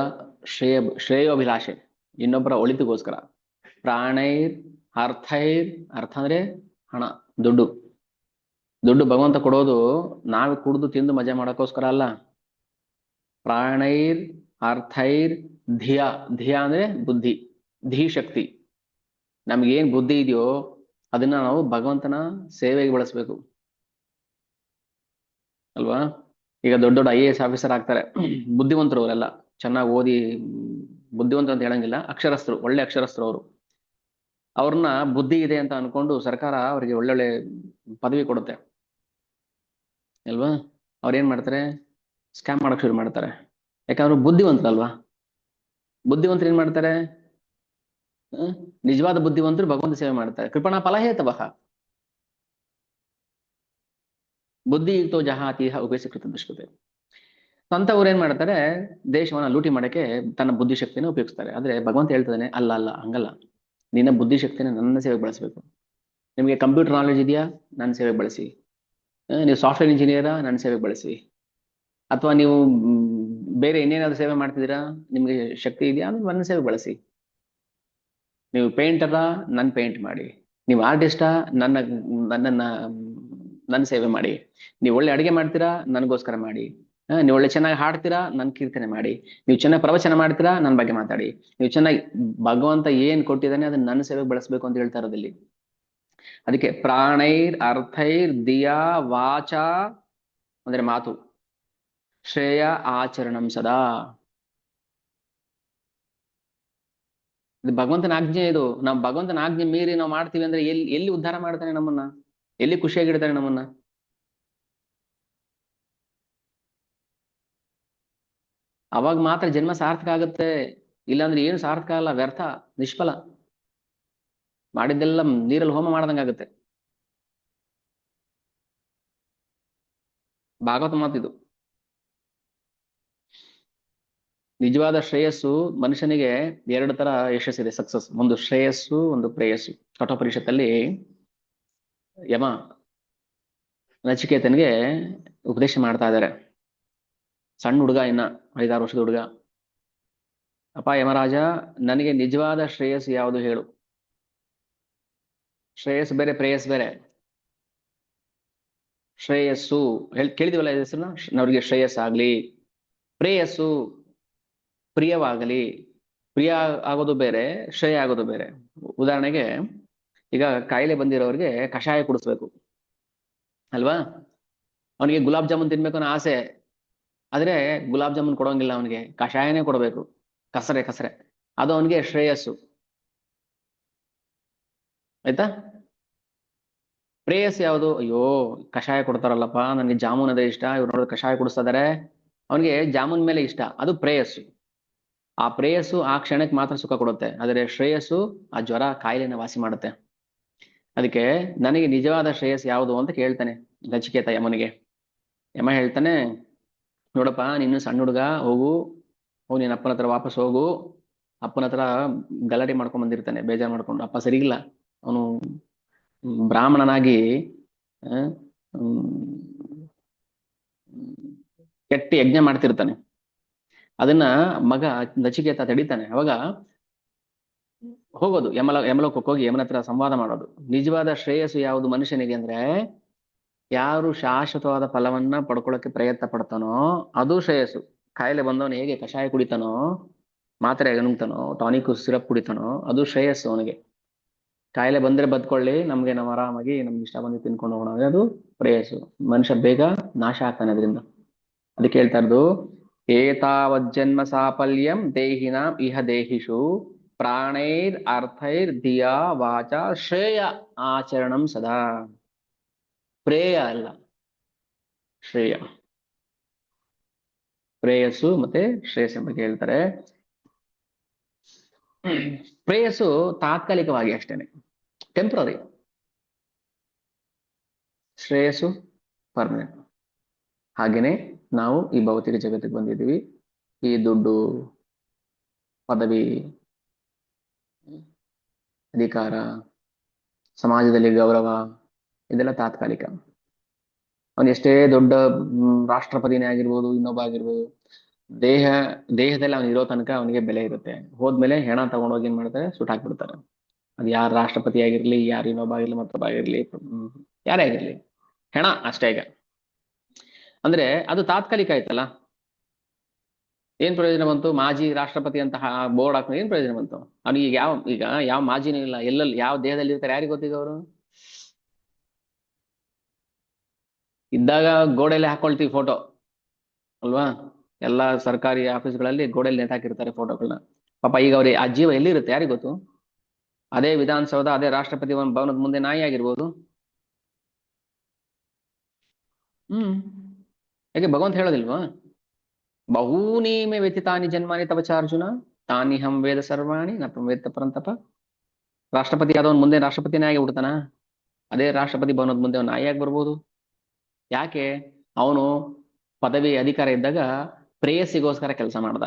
ಶ್ರೇಯೋಭಿಲಾಷೆ, ಇನ್ನೊಬ್ಬರ ಒಳಿತಿಗೋಸ್ಕರ. ಪ್ರಾಣೈರ್ ಅರ್ಥೈರ್, ಅರ್ಥ ಅಂದ್ರೆ ಹಣ, ದುಡ್ಡು. ದುಡ್ಡು ಭಗವಂತ ಕೊಡೋದು ನಾವು ಕುಡಿದು ತಿಂದು ಮಜಾ ಮಾಡೋಕ್ಕೋಸ್ಕರ ಅಲ್ಲ. ಪ್ರಾಣೈರ್ ಅರ್ಥೈರ್ ಧಿಯಾ, ಧಿಯಾ ಅಂದ್ರೆ ಬುದ್ಧಿ, ಧೀ ಶಕ್ತಿ. ನಮ್ಗೇನ್ ಬುದ್ಧಿ ಇದೆಯೋ ಅದನ್ನ ನಾವು ಭಗವಂತನ ಸೇವೆಗೆ ಬಳಸ್ಬೇಕು ಅಲ್ವಾ? ಈಗ ದೊಡ್ಡ ದೊಡ್ಡ IAS ಆಫೀಸರ್ ಆಗ್ತಾರೆ, ಬುದ್ಧಿವಂತರು ಅವರೆಲ್ಲ, ಚೆನ್ನಾಗಿ ಓದಿ, ಬುದ್ಧಿವಂತರು ಅಂತ ಹೇಳಂಗಿಲ್ಲ, ಅಕ್ಷರಸ್ಥರು, ಒಳ್ಳೆ ಅಕ್ಷರಸ್ಥರು ಅವರು. ಅವ್ರನ್ನ ಬುದ್ಧಿ ಇದೆ ಅಂತ ಅನ್ಕೊಂಡು ಸರ್ಕಾರ ಅವರಿಗೆ ಒಳ್ಳೊಳ್ಳೆ ಪದವಿ ಕೊಡುತ್ತೆ ಅಲ್ವಾ? ಅವ್ರೇನ್ ಮಾಡ್ತಾರೆ? ಸ್ಕ್ಯಾಮ್ ಮಾಡಕ್ ಶುರು ಮಾಡ್ತಾರೆ. ಯಾಕಂದ್ರೆ ಬುದ್ಧಿವಂತರಲ್ವಾ? ಬುದ್ಧಿವಂತರು ಏನ್ ಮಾಡ್ತಾರೆ? ನಿಜವಾದ ಬುದ್ಧಿವಂತರು ಭಗವಂತ ಸೇವೆ ಮಾಡ್ತಾರೆ. ಕೃಪಣಾ ಫಲಹೇತವಃ ಬುದ್ಧಿ ಯುಕ್ತೋ ಜಹಾತೀಹ ಉಪೇಕ್ಷಕೃತ ದುಷ್ಕೃತೆ. ಅಂತವ್ರು ಏನ್ ಮಾಡ್ತಾರೆ? ದೇಶವನ್ನ ಲೂಟಿ ಮಾಡಕ್ಕೆ ತನ್ನ ಬುದ್ಧಿಶಕ್ತಿನ ಉಪಯೋಗಿಸ್ತಾರೆ. ಆದ್ರೆ ಭಗವಂತ ಹೇಳ್ತಾನೆ, ಅಲ್ಲ ಅಲ್ಲ, ಹಂಗಲ್ಲ. ನಿನ್ನ ಬುದ್ಧಿಶಕ್ತಿನ ನನ್ನ ಸೇವೆಗೆ ಬಳಸಬೇಕು. ನಿಮಗೆ ಕಂಪ್ಯೂಟರ್ ನಾಲೆಜ್ ಇದೆಯಾ? ನನ್ನ ಸೇವೆಗೆ ಬಳಸಿ. ನೀವು ಸಾಫ್ಟ್ವೇರ್ ಇಂಜಿನಿಯರಾ? ನನ್ನ ಸೇವೆಗೆ ಬಳಸಿ. ಅಥವಾ ನೀವು ಬೇರೆ ಇನ್ನೇನಾದ್ರು ಸೇವೆ ಮಾಡ್ತಿದ್ದೀರಾ, ನಿಮ್ಗೆ ಶಕ್ತಿ ಇದೆಯಾ ಅಂದ್ರೆ ನನ್ನ ಸೇವೆಗೆ ಬಳಸಿ. ನೀವು ಪೇಂಟರಾ? ನನ್ನ ಪೇಂಟ್ ಮಾಡಿ. ನೀವು ಆರ್ಟಿಸ್ಟಾ? ನನ್ನನ್ನ ನನ್ನ ಸೇವೆ ಮಾಡಿ. ನೀವು ಒಳ್ಳೆ ಅಡಿಗೆ ಮಾಡ್ತೀರಾ? ನನಗೋಸ್ಕರ ಮಾಡಿ. ನೀವು ಒಳ್ಳೆ ಚೆನ್ನಾಗಿ ಹಾಡ್ತೀರಾ? ನನ್ನ ಕೀರ್ತನೆ ಮಾಡಿ. ನೀವು ಚೆನ್ನಾಗಿ ಪ್ರವಚನ ಮಾಡ್ತೀರಾ? ನನ್ನ ಬಗ್ಗೆ ಮಾತಾಡಿ. ನೀವು ಚೆನ್ನಾಗಿ, ಭಗವಂತ ಏನ್ ಕೊಟ್ಟಿದ್ದಾನೆ ಅದನ್ನ ನನ್ನ ಸೇವೆಗೆ ಬಳಸಬೇಕು ಅಂತ ಹೇಳ್ತಾ ಇರೋದಿಲ್ಲಿ. ಅದಕ್ಕೆ ಪ್ರಾಣೈರ್ ಅರ್ಥೈರ್ ದಿಯಾ ವಾಚ ಅಂದ್ರೆ ಮಾತು, ಶ್ರೇಯ ಆಚರಣಂ ಸದಾ. ಇದು ಭಗವಂತನ ಆಜ್ಞೆ. ಇದು ನಾವು ಭಗವಂತನ ಆಜ್ಞೆ ಮೀರಿ ನಾವು ಮಾಡ್ತೀವಿ ಅಂದ್ರೆ ಎಲ್ಲಿ ಉದ್ಧಾರ ಮಾಡ್ತಾನೆ ನಮ್ಮನ್ನ? ಎಲ್ಲಿ ಖುಷಿಯಾಗಿಡ್ತಾನೆ ನಮ್ಮನ್ನ? ಅವಾಗ ಮಾತ್ರ ಜನ್ಮ ಸಾರ್ಥಕ ಆಗುತ್ತೆ. ಇಲ್ಲಾಂದ್ರೆ ಏನು ಸಾರ್ಥಕ ಅಲ್ಲ, ವ್ಯರ್ಥ, ನಿಷ್ಫಲ. ಮಾಡಿದ್ದೆಲ್ಲ ನೀರಲ್ಲಿ ಹೋಮ ಮಾಡ್ದಂಗಾಗುತ್ತೆ. ಭಾಗವತ ಮಾತಿದು. ನಿಜವಾದ ಶ್ರೇಯಸ್ಸು ಮನುಷ್ಯನಿಗೆ ಎರಡು ತರ ಯಶಸ್ಸಿದೆ, ಸಕ್ಸಸ್. ಒಂದು ಶ್ರೇಯಸ್ಸು, ಒಂದು ಪ್ರೇಯಸ್ಸು. ಕಠೋಪನಿಷತ್ತಲ್ಲಿ ಯಮ ನಚಿಕೇತನ್ಗೆ ಉಪದೇಶ ಮಾಡ್ತಾ ಇದ್ದಾರೆ. ಸಣ್ಣ ಹುಡುಗ, ಇನ್ನ 5-6 ವರ್ಷದ ಹುಡುಗ. ಅಪ್ಪ ಯಮರಾಜ, ನನಗೆ ನಿಜವಾದ ಶ್ರೇಯಸ್ಸು ಯಾವುದು ಹೇಳು. ಶ್ರೇಯಸ್ಸು ಬೇರೆ, ಪ್ರೇಯಸ್ ಬೇರೆ. ಶ್ರೇಯಸ್ಸು ಕೇಳಿದಿವಲ್ಲ ಹೆಸರನ್ನ, ಅವ್ರಿಗೆ ಶ್ರೇಯಸ್ ಆಗ್ಲಿ. ಪ್ರೇಯಸ್ಸು ಪ್ರಿಯವಾಗಲಿ. ಪ್ರಿಯ ಆಗೋದು ಬೇರೆ, ಶ್ರೇಯ ಆಗೋದು ಬೇರೆ. ಉದಾಹರಣೆಗೆ, ಈಗ ಕಾಯಿಲೆ ಬಂದಿರೋರಿಗೆ ಕಷಾಯ ಕುಡಿಸ್ಬೇಕು ಅಲ್ವಾ? ಅವನಿಗೆ ಗುಲಾಬ್ ಜಾಮೂನ್ ತಿನ್ಬೇಕು ಅನ್ನೋ ಆಸೆ, ಆದ್ರೆ ಗುಲಾಬ್ ಜಾಮೂನ್ ಕೊಡೋಂಗಿಲ್ಲ, ಅವನಿಗೆ ಕಷಾಯನೇ ಕೊಡಬೇಕು. ಕಸರೆ ಕಸರೆ, ಅದು ಅವನಿಗೆ ಶ್ರೇಯಸ್ಸು. ಆಯ್ತಾ? ಪ್ರೇಯಸ್ ಯಾವುದು? ಅಯ್ಯೋ, ಕಷಾಯ ಕೊಡ್ತಾರಲ್ಲಪ್ಪ, ನನಗೆ ಜಾಮೂನ್ ಅದೇ ಇಷ್ಟ, ಇವ್ರು ನೋಡಿದ್ರೆ ಕಷಾಯ ಕುಡಿಸ್ತಾ ಇದಾರೆ, ಅವನಿಗೆ ಜಾಮೂನ್ ಮೇಲೆ ಇಷ್ಟ. ಅದು ಪ್ರೇಯಸ್ಸು. ಆ ಪ್ರೇಯಸ್ಸು ಆ ಕ್ಷಣಕ್ಕೆ ಮಾತ್ರ ಸುಖ ಕೊಡುತ್ತೆ, ಆದರೆ ಶ್ರೇಯಸ್ಸು ಆ ಜ್ವರ ಕಾಯಿಲೆನ ವಾಸಿ ಮಾಡುತ್ತೆ. ಅದಕ್ಕೆ ನನಗೆ ನಿಜವಾದ ಶ್ರೇಯಸ್ ಯಾವುದು ಅಂತ ಕೇಳ್ತಾನೆ ನಚಿಕೇತ ಯಮನಿಗೆ. ಯಮ ಹೇಳ್ತಾನೆ, ನೋಡಪ್ಪ, ನೀನು ಸಣ್ಣ ಹುಡುಗ, ಹೋಗು, ನಿನ್ನ ಅಪ್ಪನ ಹತ್ರ ವಾಪಸ್ ಹೋಗು. ಅಪ್ಪನ ಹತ್ರ ಗಲಾಟೆ ಮಾಡ್ಕೊಂಡ್ ಬಂದಿರ್ತಾನೆ, ಬೇಜಾರು ಮಾಡ್ಕೊಂಡು. ಅಪ್ಪ ಸರಿಗಿಲ್ಲ, ಅವನು ಬ್ರಾಹ್ಮಣನಾಗಿ ಆ, ಹ್ಮ್, ಕೆಟ್ಟ ಯಜ್ಞ ಮಾಡ್ತಿರ್ತಾನೆ. ಅದನ್ನ ಮಗ ನಚಿಕೇತ ತಡಿತಾನೆ. ಅವಾಗ ಹೋಗೋದು ಯಮಲೋಕಕ್ಕೆ ಹೋಗಿ ಯಮನ ಹತ್ರ ಸಂವಾದ ಮಾಡೋದು. ನಿಜವಾದ ಶ್ರೇಯಸ್ಸು ಯಾವುದು ಮನುಷ್ಯನಿಗೆ ಅಂದ್ರೆ ಯಾರು ಶಾಶ್ವತವಾದ ಫಲವನ್ನ ಪಡ್ಕೊಳ್ಳೋಕೆ ಪ್ರಯತ್ನ ಪಡ್ತಾನೋ ಅದು ಶ್ರೇಯಸ್ಸು. ಕಾಯಿಲೆ ಬಂದವನು ಹೇಗೆ ಕಷಾಯ ಕುಡಿತಾನೋ, ಮಾತ್ರೆ ನುಂಗ್ತಾನೋ, ಟಾನಿಕ್ ಸಿರಪ್ ಕುಡಿತಾನೋ, ಅದು ಶ್ರೇಯಸ್ಸು ಅವನಿಗೆ. ಕಾಯಿಲೆ ಬಂದ್ರೆ ಬದ್ಕೊಳ್ಳಿ, ನಮ್ಗೆ ನಾವು ಆರಾಮಾಗಿ ನಮ್ಗೆ ಇಷ್ಟ ಬಂದು ತಿನ್ಕೊಂಡು ಹೋಗೋಣ ಅಂದ್ರೆ ಅದು ಪ್ರೇಯಸ್ಸು. ಮನುಷ್ಯ ಬೇಗ ನಾಶ ಆಗ್ತಾನೆ ಅದರಿಂದ. ಅದಕ್ಕೆ ಹೇಳ್ತಾ ಇರೋದು, ಏತಾವಜ್ಜನ್ಮ ಸಾಫಲ್ಯಂ ದೇಹಿನಾಂ ಇಹ ದೇಹಿಷು ಪ್ರಾಣೈರ್ ಅರ್ಥೈರ್ ಧಿಯಾ ವಾಚ ಶ್ರೇಯ ಆಚರಣಂ ಸದಾ. ಪ್ರೇಯ ಅಲ್ಲ, ಶ್ರೇಯ. ಪ್ರೇಯಸ್ಸು ಮತ್ತೆ ಶ್ರೇಯಸ್ಸು ಬಗ್ಗೆ ಹೇಳ್ತಾರೆ. ಪ್ರೇಯಸ್ಸು ತಾತ್ಕಾಲಿಕವಾಗಿ ಅಷ್ಟೇನೆ, ಟೆಂಪ್ರರಿ. ಶ್ರೇಯಸ್ಸು ಪರ್ಮನೆಂಟ್. ಹಾಗೇನೆ ನಾವು ಈ ಭೌತಿಕ ಜಗತ್ತಿಗೆ ಬಂದಿದ್ದೀವಿ. ಈ ದುಡ್ಡು, ಪದವಿ, ಅಧಿಕಾರ, ಸಮಾಜದಲ್ಲಿ ಗೌರವ, ಇದೆಲ್ಲ ತಾತ್ಕಾಲಿಕ. ಅವನು ಎಷ್ಟೇ ದೊಡ್ಡ ರಾಷ್ಟ್ರಪತಿನೇ ಆಗಿರ್ಬೋದು, ಇನ್ನೊಬ್ಬ ಆಗಿರ್ಬೋದು, ದೇಹ ದೇಹದಲ್ಲಿ ಅವನು ಇರೋ ತನಕ ಅವನಿಗೆ ಬೆಲೆ ಇರುತ್ತೆ. ಹೋದ್ಮೇಲೆ ಹೆಣ ತಗೊಂಡೋಗಿ ಏನ್ ಮಾಡ್ತಾರೆ, ಸುಟ್ಟಾಕ್ಬಿಡ್ತಾರೆ. ಅದು ಯಾರು ರಾಷ್ಟ್ರಪತಿ ಆಗಿರ್ಲಿ, ಯಾರು ಇನ್ನೊಬ್ಬ ಆಗಿರ್ಲಿ, ಮತ್ತೊಬ್ಬ ಆಗಿರ್ಲಿ, ಯಾರೇ ಆಗಿರ್ಲಿ, ಹೆಣ ಅಷ್ಟೇ. ಈಗ ಅಂದ್ರೆ ಅದು ತಾತ್ಕಾಲಿಕ ಆಯ್ತಲ್ಲ. ಏನ್ ಪ್ರಯೋಜನ ಬಂತು ಮಾಜಿ ರಾಷ್ಟ್ರಪತಿ ಅಂತ ಬೋರ್ಡ್ ಹಾಕೊಂಡು ಏನ್ ಪ್ರಯೋಜನ ಬಂತು? ಅವ್ನಿಗೆ ಈಗ ಯಾವ ಮಾಜಿನೂ ಇಲ್ಲ, ಎಲ್ಲೆಲ್ಲಿ ಯಾವ ದೇಹದಲ್ಲಿ ಇರ್ತಾರೆ ಯಾರಿಗೆ ಗೊತ್ತೀಗ? ಅವರು ಇದ್ದಾಗ ಗೋಡೆಯಲ್ಲಿ ಹಾಕೊಳ್ತೀವಿ ಫೋಟೋ ಅಲ್ವಾ? ಎಲ್ಲಾ ಸರ್ಕಾರಿ ಆಫೀಸ್ಗಳಲ್ಲಿ ಗೋಡೆಯಲ್ಲಿ ನೇತಾಕಿರ್ತಾರೆ ಫೋಟೋಗಳನ್ನ. ಪಾಪ ಈಗ ಅವ್ರಿಗೆ ಆ ಜೀವ ಎಲ್ಲಿರುತ್ತೆ ಯಾರಿಗೆ ಗೊತ್ತು? ಅದೇ ವಿಧಾನಸೌಧ, ಅದೇ ರಾಷ್ಟ್ರಪತಿ ಭವನದ ಮುಂದೆ ನಾಯಿ ಆಗಿರ್ಬೋದು. ಹ್ಮ್ ಯಾಕೆ ಭಗವಂತ ಹೇಳೋದಿಲ್ವಾ? ಬಹೂನಿ ಮೇ ವ್ಯತಿತಾನಿ ಜನ್ಮಾನಿ ತಪಚ ಅರ್ಜುನ ತಾನಿ ಹಂ ವೇದ ಸರ್ವಾಣಿ ನ ವೇದ ಪರಂತಪ. ರಾಷ್ಟ್ರಪತಿ ಆದವನ್ ಮುಂದೆ ರಾಷ್ಟ್ರಪತಿನೇ ಆಗಿ ಬಿಡ್ತಾನ? ಅದೇ ರಾಷ್ಟ್ರಪತಿ ಭವನದ ಮುಂದೆ ಅವನು ನಾಯಿಯಾಗಿ ಬರ್ಬೋದು. ಯಾಕೆ? ಅವನು ಪದವಿ ಅಧಿಕಾರ ಇದ್ದಾಗ ಪ್ರೇಯಸ್ಸಿಗೋಸ್ಕರ ಕೆಲಸ ಮಾಡ್ದ,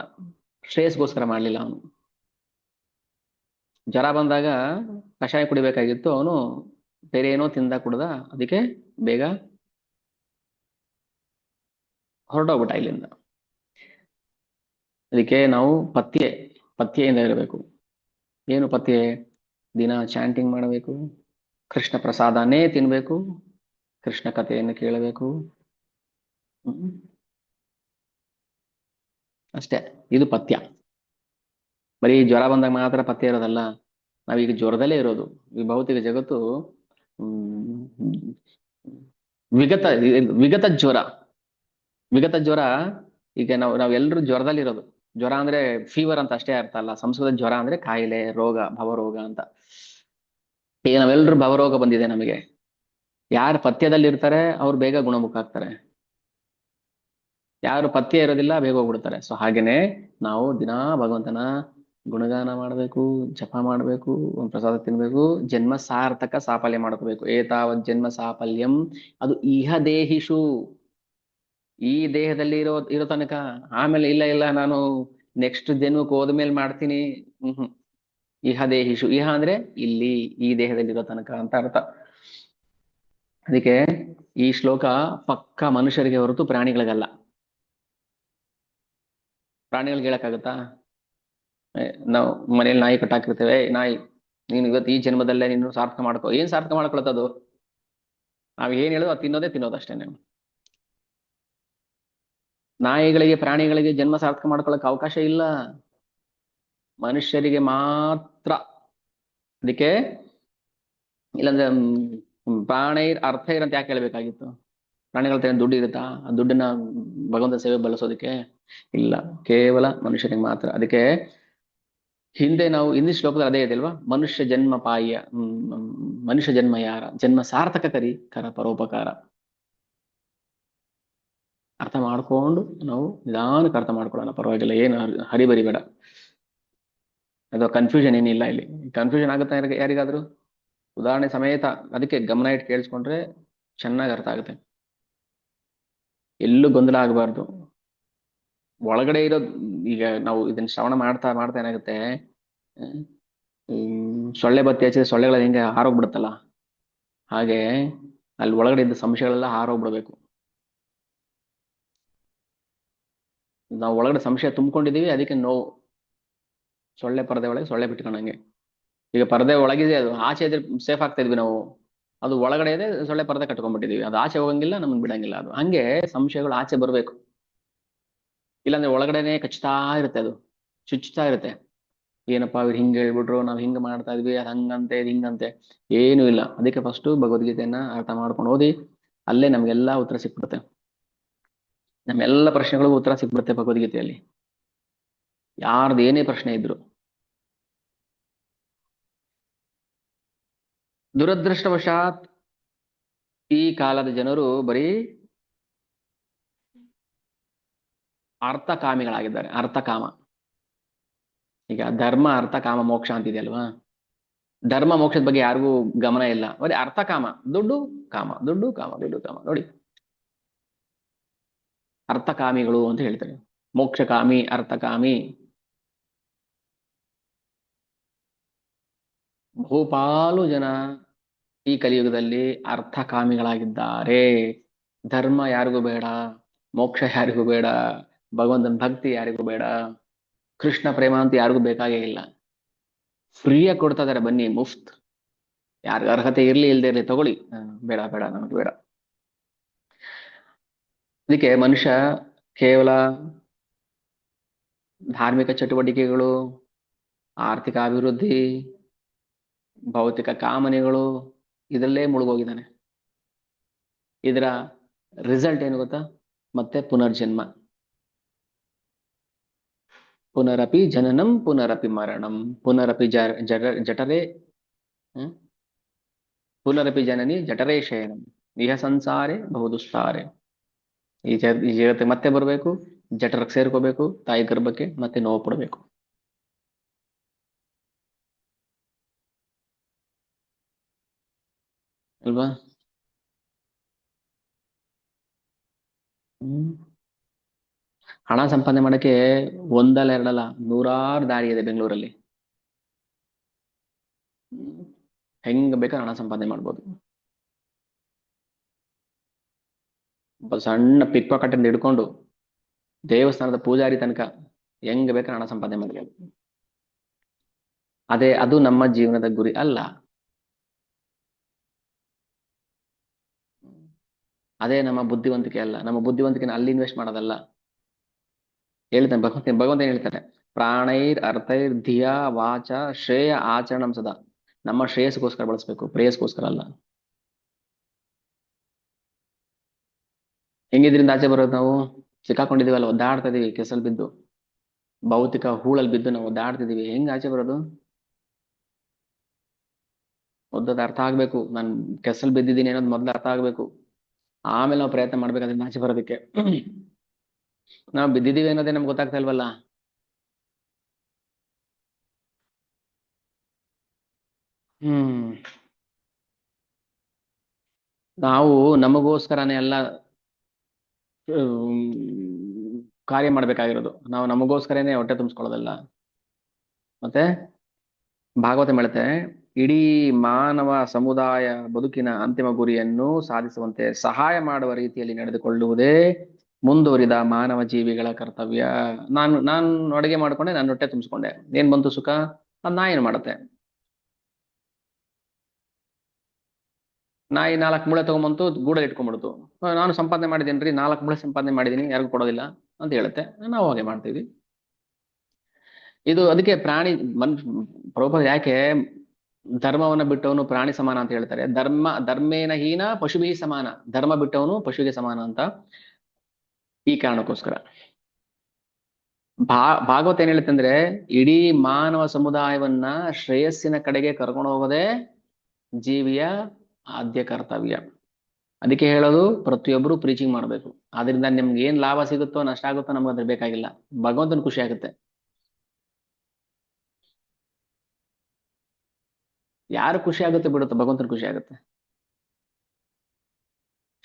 ಶ್ರೇಯಸ್ಗೋಸ್ಕರ ಮಾಡ್ಲಿಲ್ಲ. ಅವನು ಜ್ವರ ಬಂದಾಗ ಕಷಾಯ ಕುಡಿಬೇಕಾಗಿತ್ತು, ಅವನು ಬೇರೆ ಏನೋ ತಿಂದ ಕುಡ್ದ, ಅದಕ್ಕೆ ಬೇಗ ಹೊರಟೋಗ್ಬಿಟ್ಟ ಇಲ್ಲಿಂದ. ಅದಕ್ಕೆ ನಾವು ಪಥ್ಯೆಯಿಂದ ಇರಬೇಕು. ಏನು ಪಥ್ಯೆ? ದಿನ ಚಾಂಟಿಂಗ್ ಮಾಡಬೇಕು, ಕೃಷ್ಣ ಪ್ರಸಾದನೇ ತಿನ್ಬೇಕು, ಕೃಷ್ಣ ಕಥೆಯನ್ನು ಕೇಳಬೇಕು. ಅಷ್ಟೇ, ಇದು ಪಥ್ಯ. ಬರೀ ಜ್ವರ ಬಂದಾಗ ಮಾತ್ರ ಪಥ್ಯ ಇರೋದಲ್ಲ. ನಾವೀಗ ಜ್ವರದಲ್ಲೇ ಇರೋದು. ಈ ಭೌತಿಕ ಜಗತ್ತು ವಿಗತ ವಿಗತ ಜ್ವರ. ವಿಗತ ಜ್ವರ. ಈಗ ನಾವೆಲ್ಲರೂ ಜ್ವರದಲ್ಲಿ ಇರೋದು. ಜ್ವರ ಅಂದ್ರೆ ಫೀವರ್ ಅಂತ ಅಷ್ಟೇ ಅರ್ಥ ಅಲ್ಲ. ಸಂಸ್ಕೃತ ಜ್ವರ ಅಂದ್ರೆ ಕಾಯಿಲೆ, ರೋಗ, ಭವರೋಗ ಅಂತ. ಈಗ ನಾವೆಲ್ಲರೂ ಭವರೋಗ ಬಂದಿದೆ ನಮಗೆ. ಯಾರು ಪಥ್ಯದಲ್ಲಿ ಇರ್ತಾರೆ ಅವ್ರು ಬೇಗ ಗುಣಮುಖ ಆಗ್ತಾರೆ. ಯಾರು ಪಥ್ಯ ಇರೋದಿಲ್ಲ ಬೇಗ ಹೋಗ್ಬಿಡ್ತಾರೆ. ಸೊ ಹಾಗೇನೆ ನಾವು ದಿನಾ ಭಗವಂತನ ಗುಣಗಾನ ಮಾಡಬೇಕು, ಜಪ ಮಾಡಬೇಕು, ಒಂದು ಪ್ರಸಾದ ತಿನ್ಬೇಕು, ಜನ್ಮ ಸಾರ್ಥಕ ಸಾಫಲ್ಯ ಮಾಡ್ಕೋಬೇಕು. ಏತಾವತ್ ಜನ್ಮ ಸಾಫಲ್ಯಂ, ಅದು ಇಹ ದೇಹಿಷು, ಈ ದೇಹದಲ್ಲಿ ಇರೋ ತನಕ. ಆಮೇಲೆ ಇಲ್ಲ ಇಲ್ಲ ನಾನು ನೆಕ್ಸ್ಟ್ ಜನ್ಮಕ್ಕೆ ಹೋದ್ಮೇಲೆ ಮಾಡ್ತೀನಿ. ಹ್ಮ್ ಇಹ ದೇಹಿಷು, ಇಹ ಅಂದ್ರೆ ಇಲ್ಲಿ, ಈ ದೇಹದಲ್ಲಿ ಇರೋ ತನಕ ಅಂತ ಅರ್ಥ. ಅದಕ್ಕೆ ಈ ಶ್ಲೋಕ ಪಕ್ಕ ಮನುಷ್ಯರಿಗೆ ಹೊರತು ಪ್ರಾಣಿಗಳಿಗಲ್ಲ. ಪ್ರಾಣಿಗಳಿಗೆ ಹೇಳಕ್ಕಾಗತ್ತಾ? ನಾವು ಮನೇಲಿ ನಾಯಿ ಕಟ್ಟಾಕಿರ್ತೇವೆ, ನಾಯಿ ನೀನು ಇವತ್ತು ಈ ಜನ್ಮದಲ್ಲೇ ನೀನು ಸಾರ್ಥಕ ಮಾಡ್ಕೋ. ಏನ್ ಸಾರ್ಥಕ ಮಾಡ್ಕೊಳತ್ತದು? ನಾವ್ ಏನ್ ಹೇಳೋದು ಅದು ತಿನ್ನೋದು ಅಷ್ಟೇನೆ. ನಾಯಿಗಳಿಗೆ, ಪ್ರಾಣಿಗಳಿಗೆ ಜನ್ಮ ಸಾರ್ಥಕ ಮಾಡ್ಕೊಳಕ್ ಅವಕಾಶ ಇಲ್ಲ, ಮನುಷ್ಯರಿಗೆ ಮಾತ್ರ. ಅದಕ್ಕೆ ಇಲ್ಲಾಂದ್ರೆ ಪ್ರಾಣೈರ್ ಅರ್ಥೈರ್ ಅಂತ ಯಾಕೆ ಹೇಳ್ಬೇಕಾಗಿತ್ತು? ಪ್ರಾಣಿಗಳ ಹತ್ರ ದುಡ್ಡು ಇರುತ್ತಾ? ಆ ದುಡ್ಡನ್ನ ಭಗವಂತ ಸೇವೆ ಬಳಸೋದಕ್ಕೆ ಇಲ್ಲ, ಕೇವಲ ಮನುಷ್ಯನಿಗೆ ಮಾತ್ರ. ಅದಕ್ಕೆ ಹಿಂದೆ ನಾವು ಹಿಂದಿ ಶ್ಲೋಕದಲ್ಲಿ ಅದೇ ಇದೆ ಅಲ್ವಾ, ಮನುಷ್ಯ ಜನ್ಮ ಪಾಯ, ಮನುಷ್ಯ ಜನ್ಮ ಯಾರ ಜನ್ಮ ಸಾರ್ಥಕ ಕರ ಪರೋಪಕಾರ. ಅರ್ಥ ಮಾಡ್ಕೊಂಡು ನಾವು ನಿಧಾನಕ್ಕೆ ಅರ್ಥ ಮಾಡ್ಕೊಳ್ಳೋಣ, ಪರವಾಗಿಲ್ಲ, ಏನು ಹರಿಬರಿ ಬೇಡ. ಅದು ಕನ್ಫ್ಯೂಷನ್ ಏನಿಲ್ಲ ಇಲ್ಲಿ. ಕನ್ಫ್ಯೂಷನ್ ಆಗುತ್ತಾ ಯಾರಿಗಾದ್ರೂ? ಉದಾಹರಣೆ ಸಮೇತ ಅದಕ್ಕೆ ಗಮನ ಇಟ್ಟು ಕೇಳಿಸ್ಕೊಂಡ್ರೆ ಚೆನ್ನಾಗಿ ಅರ್ಥ ಆಗುತ್ತೆ. ಎಲ್ಲೂ ಗೊಂದಲ ಆಗಬಾರ್ದು. ಒಳಗಡೆ ಇರೋದು, ಈಗ ನಾವು ಇದನ್ನ ಶ್ರವಣ ಮಾಡ್ತಾ ಮಾಡ್ತಾ ಏನಾಗುತ್ತೆ, ಸೊಳ್ಳೆ ಬತ್ತಿ ಹಚ್ಚಿದ್ರೆ ಸೊಳ್ಳೆಗಳ ಹೆಂಗೆ ಹಾರೋಗ್ಬಿಡುತ್ತಲ್ಲ, ಹಾಗೆ ಅಲ್ಲಿ ಒಳಗಡೆ ಇದ್ದ ಸಂಶಯಗಳೆಲ್ಲ ಹಾರೋಗ್ಬಿಡ್ಬೇಕು. ನಾವು ಒಳಗಡೆ ಸಂಶಯ ತುಂಬಿಕೊಂಡಿದೀವಿ, ಅದಕ್ಕೆ ನೋವು. ಸೊಳ್ಳೆ ಪರದೆ ಒಳಗೆ ಸೊಳ್ಳೆ ಬಿಟ್ಕೊಂಡಂಗೆ. ಈಗ ಪರದೆ ಒಳಗಿದೆ, ಅದು ಆಚೆ ಇದ್ರೆ ಸೇಫ್ ಆಗ್ತಾ ಇದ್ವಿ ನಾವು. ಅದು ಒಳಗಡೆ ಇದೆ, ಸೊಳ್ಳೆ ಪರದೆ ಕಟ್ಕೊಂಡ್ಬಿಟ್ಟಿದೀವಿ, ಅದು ಆಚೆ ಹೋಗಂಗಿಲ್ಲ, ನಮ್ಮನ್ ಬಿಡಂಗಿಲ್ಲ. ಅದು ಹಂಗೆ ಸಂಶಯಗಳು ಆಚೆ ಬರ್ಬೇಕು. ಇಲ್ಲಾಂದ್ರೆ ಒಳಗಡೆನೆ ಕಚ್ತಾ ಇರುತ್ತೆ, ಅದು ಚುಚ್ತಾ ಇರುತ್ತೆ. ಏನಪ್ಪಾ ಇವ್ರು ಹಿಂಗ್ ಹೇಳ್ಬಿಟ್ರು, ನಾವ್ ಹಿಂಗ್ ಮಾಡ್ತಾ ಇದ್ವಿ, ಅದ್ ಹಂಗಂತೆ ಇದ್ ಹಿಂಗಂತೆ. ಏನು ಇಲ್ಲ. ಅದಕ್ಕೆ ಫಸ್ಟ್ ಭಗವದ್ಗೀತೆಯನ್ನ ಅರ್ಥ ಮಾಡ್ಕೊಂಡು ಓದಿ, ಅಲ್ಲೇ ನಮ್ಗೆಲ್ಲಾ ಉತ್ತರ ಸಿಕ್ಬಿಡುತ್ತೆ. ನಮ್ಮೆಲ್ಲ ಪ್ರಶ್ನೆಗಳಿಗೂ ಉತ್ತರ ಸಿಕ್ಬಿಡುತ್ತೆ ಭಗವದ್ಗೀತೆಯಲ್ಲಿ, ಯಾರ್ದು ಏನೇ ಪ್ರಶ್ನೆ ಇದ್ರು. ದುರದೃಷ್ಟವಶಾತ್ ಈ ಕಾಲದ ಜನರು ಬರೀ ಅರ್ಥಕಾಮಿಗಳಾಗಿದ್ದಾರೆ. ಅರ್ಥಕಾಮ. ಈಗ ಧರ್ಮ ಅರ್ಥ ಕಾಮ ಮೋಕ್ಷ ಅಂತಿದೆಯಲ್ವಾ, ಧರ್ಮ ಮೋಕ್ಷದ ಬಗ್ಗೆ ಯಾರಿಗೂ ಗಮನ ಇಲ್ಲ, ಬರೀ ಅರ್ಥಕಾಮ, ದುಡ್ಡು ಕಾಮ, ದುಡ್ಡು ಕಾಮ, ದುಡ್ಡು ಕಾಮ. ನೋಡಿ, ಅರ್ಥಕಾಮಿಗಳು ಅಂತ ಹೇಳ್ತಾರೆ. ಮೋಕ್ಷಕಾಮಿ, ಅರ್ಥಕಾಮಿ. ಬಹುಪಾಲು ಜನ ಈ ಕಲಿಯುಗದಲ್ಲಿ ಅರ್ಥಕಾಮಿಗಳಾಗಿದ್ದಾರೆ. ಧರ್ಮ ಯಾರಿಗೂ ಬೇಡ, ಮೋಕ್ಷ ಯಾರಿಗೂ ಬೇಡ, ಭಗವಂತನ ಭಕ್ತಿ ಯಾರಿಗೂ ಬೇಡ, ಕೃಷ್ಣ ಪ್ರೇಮ ಅಂತ ಯಾರಿಗೂ ಬೇಕಾಗೇ ಇಲ್ಲ. ಫ್ರೀಯಾಗಿ ಕೊಡ್ತಾ ಇದಾರೆ, ಬನ್ನಿ ಮುಫ್ತ್. ಯಾರಿಗ ಅರ್ಹತೆ ಇರ್ಲಿ ಇಲ್ದೇ ಇರ್ಲಿ ತಗೊಳ್ಳಿ, ಬೇಡ ಬೇಡ ನಮಗೆ ಬೇಡ. ಅದಕ್ಕೆ ಮನುಷ್ಯ ಕೇವಲ ಧಾರ್ಮಿಕ ಚಟುವಟಿಕೆಗಳು, ಆರ್ಥಿಕ ಅಭಿವೃದ್ಧಿ, ಭೌತಿಕ ಕಾಮನೆಗಳು, ಇದರಲ್ಲೇ ಮುಳುಗೋಗಿದ್ದಾನೆ. ಇದರ ರಿಸಲ್ಟ್ ಏನು ಗೊತ್ತಾ? ಮತ್ತೆ ಪುನರ್ಜನ್ಮ. ಪುನರಪಿ ಜನನಂ ಪುನರಪಿ ಮರಣಂ ಪುನರಪಿ ಜಠರೇ ಪುನರಪಿ ಜನನಿ ಜಠರೇ ಶಯನಂ ಇಹ ಸಂಸಾರೆ ಬಹುದುಸ್ತಾರೆ. ಈ ಜಗತ್ತಿಗೆ ಮತ್ತೆ ಬರಬೇಕು, ಜಠರಕ್ಕೆ ಸೇರ್ಕೋಬೇಕು, ತಾಯಿ ಗರ್ಭಕ್ಕೆ, ಮತ್ತೆ ನೋವು ಪಡಬೇಕು. ಅಲ್ವಾ? ಹ್ಮ್. ಹಣ ಸಂಪಾದನೆ ಮಾಡಕ್ಕೆ ಒಂದಲ್ಲ ಎರಡಲ್ಲ, ನೂರಾರು ದಾರಿ ಇದೆ ಬೆಂಗಳೂರಲ್ಲಿ. ಹೆಂಗ್ ಬೇಕಾದ್ರೆ ಹಣ ಸಂಪಾದನೆ ಮಾಡ್ಬೋದು. ಒಬ್ಬ ಸಣ್ಣ ಪಿಕ್ ಪಾಕೆಟ್ ಹಿಡ್ಕೊಂಡು ದೇವಸ್ಥಾನದ ಪೂಜಾರಿ ತನಕ ಹೆಂಗ್ ಬೇಕಾದ್ರೆ ಹಣ ಸಂಪಾದನೆ ಮಾಡಬಹುದು. ಅದು ನಮ್ಮ ಜೀವನದ ಗುರಿ ಅಲ್ಲ. ಅದೇ ನಮ್ಮ ಬುದ್ಧಿವಂತಿಕೆ ಅಲ್ಲ. ನಮ್ಮ ಬುದ್ಧಿವಂತಿಕೆ ಅಲ್ಲಿ ಇನ್ವೆಸ್ಟ್ ಮಾಡೋದಲ್ಲ. ಹೇಳ್ತಾನೆ ಭಗವಂತ ಏನ್ ಹೇಳ್ತಾನೆ? ಪ್ರಾಣೈರ್ ಅರ್ಥೈರ್ ಧಿಯಾ ವಾಚ ಶ್ರೇಯ ಆಚರಣಂ ಸದಾ. ನಮ್ಮ ಶ್ರೇಯಸ್ಗೋಸ್ಕರ ಬಳಸ್ಬೇಕು, ಪ್ರೇಯಸ್ಗೋಸ್ಕರ ಅಲ್ಲ. ಹೆಂಗಿದ್ರಿಂದ ಆಚೆ ಬರೋದು? ನಾವು ಸಿಕ್ಕಾಕೊಂಡಿದೀವಲ್ಲ, ಒದ್ದಾಡ್ತಾ ಇದೀವಿ, ಕೆಸಲ್ ಬಿದ್ದು, ಭೌತಿಕ ಹೂಳಲ್ಲಿ ಬಿದ್ದು ನಾವು ಒದ್ದಾಡ್ತಿದೀವಿ. ಹೆಂಗ್ ಆಚೆ ಬರೋದು? ಮೊದಲು ಅರ್ಥ ಆಗ್ಬೇಕು, ನಾನು ಕೆಸಲ್ ಬಿದ್ದಿದ್ದೀನಿ ಅನ್ನೋದು ಮೊದ್ಲು ಅರ್ಥ ಆಗ್ಬೇಕು. ಆಮೇಲೆ ನಾವು ಪ್ರಯತ್ನ ಮಾಡ್ಬೇಕು ಅದನ್ನ ಆಚೆ ಬರೋದಕ್ಕೆ. ನಾವು ಬಿದ್ದಿದ್ದೀವಿ ಅನ್ನೋದೇ ನಮ್ಗೆ ಗೊತ್ತಾಗ್ತಾ ಇಲ್ವಲ್ಲ. ನಾವು ನಮಗೋಸ್ಕರನೇ ಎಲ್ಲ ಕಾರ್ಯ ಮಾಡ್ಬೇಕಾಗಿರೋದು. ನಾವು ನಮಗೋಸ್ಕರನೇ ಹೊಟ್ಟೆ ತುಂಬಿಸ್ಕೊಳ್ಳೋದಲ್ಲ. ಮತ್ತೆ ಭಾಗವತ ಹೇಳುತ್ತೆ, ಇಡೀ ಮಾನವ ಸಮುದಾಯ ಬದುಕಿನ ಅಂತಿಮ ಗುರಿಯನ್ನು ಸಾಧಿಸುವಂತೆ ಸಹಾಯ ಮಾಡುವ ರೀತಿಯಲ್ಲಿ ನಡೆದುಕೊಳ್ಳುವುದೇ ಮುಂದುವರಿದ ಮಾನವ ಜೀವಿಗಳ ಕರ್ತವ್ಯ. ನಾನು ಅಡುಗೆ ಮಾಡ್ಕೊಂಡೆ, ನಾನು ಹೊಟ್ಟೆ ತುಂಬಿಸ್ಕೊಂಡೆ, ಏನ್ ಬಂತು ಸುಖ? ಅದ್ ನಾ ಏನ್ ಮಾಡುತ್ತೆ? ನಾಯಿ 4 ಮೂಳೆ ತಗೊಂಬಂತು, ಗೂಡಲ್ಲಿ ಇಟ್ಕೊಂಡ್ಬಿಡ್ತು. ನಾನು ಸಂಪಾದನೆ ಮಾಡಿದೇನ್ರಿ, 4 ಮೂಳೆ ಸಂಪಾದನೆ ಮಾಡಿದೀನಿ, ಯಾರಿಗೂ ಕೊಡೋದಿಲ್ಲ ಅಂತ ಹೇಳುತ್ತೆ. ನಾವು ಹಾಗೆ ಮಾಡ್ತೀವಿ. ಇದು ಅದಕ್ಕೆ ಪ್ರಾಣಿ ಪ್ರಭುಪಾದ ಯಾಕೆ ಧರ್ಮವನ್ನ ಬಿಟ್ಟವನು ಪ್ರಾಣಿ ಸಮಾನ ಅಂತ ಹೇಳ್ತಾರೆ? ಧರ್ಮೇನ ಹೀನ ಪಶುಭಿ ಸಮಾನ. ಧರ್ಮ ಬಿಟ್ಟವನು ಪಶುವಿಗೆ ಸಮಾನ ಅಂತ ಈ ಕಾರಣಕ್ಕೋಸ್ಕರ. ಭಾಗವತ ಏನ್ ಹೇಳುತ್ತೆ ಅಂದ್ರೆ, ಇಡೀ ಮಾನವ ಸಮುದಾಯವನ್ನ ಶ್ರೇಯಸ್ಸಿನ ಕಡೆಗೆ ಕರ್ಕೊಂಡು ಹೋಗೋದೇ ಜೀವಿಯ ಆದ್ಯ ಕರ್ತವ್ಯ. ಅದಕ್ಕೆ ಹೇಳೋದು, ಪ್ರತಿಯೊಬ್ಬರು ಪ್ರೀಚಿಂಗ್ ಮಾಡ್ಬೇಕು. ಆದ್ರಿಂದ ನಿಮ್ಗೆ ಏನ್ ಲಾಭ ಸಿಗುತ್ತೋ ನಷ್ಟ ಆಗುತ್ತೋ ನಮ್ಗೆ ಅದ್ರ ಬೇಕಾಗಿಲ್ಲ, ಭಗವಂತನ ಖುಷಿ ಆಗುತ್ತೆ. ಯಾರು ಖುಷಿ ಆಗುತ್ತೆ ಬಿಡುತ್ತೆ, ಭಗವಂತನ ಖುಷಿ ಆಗುತ್ತೆ.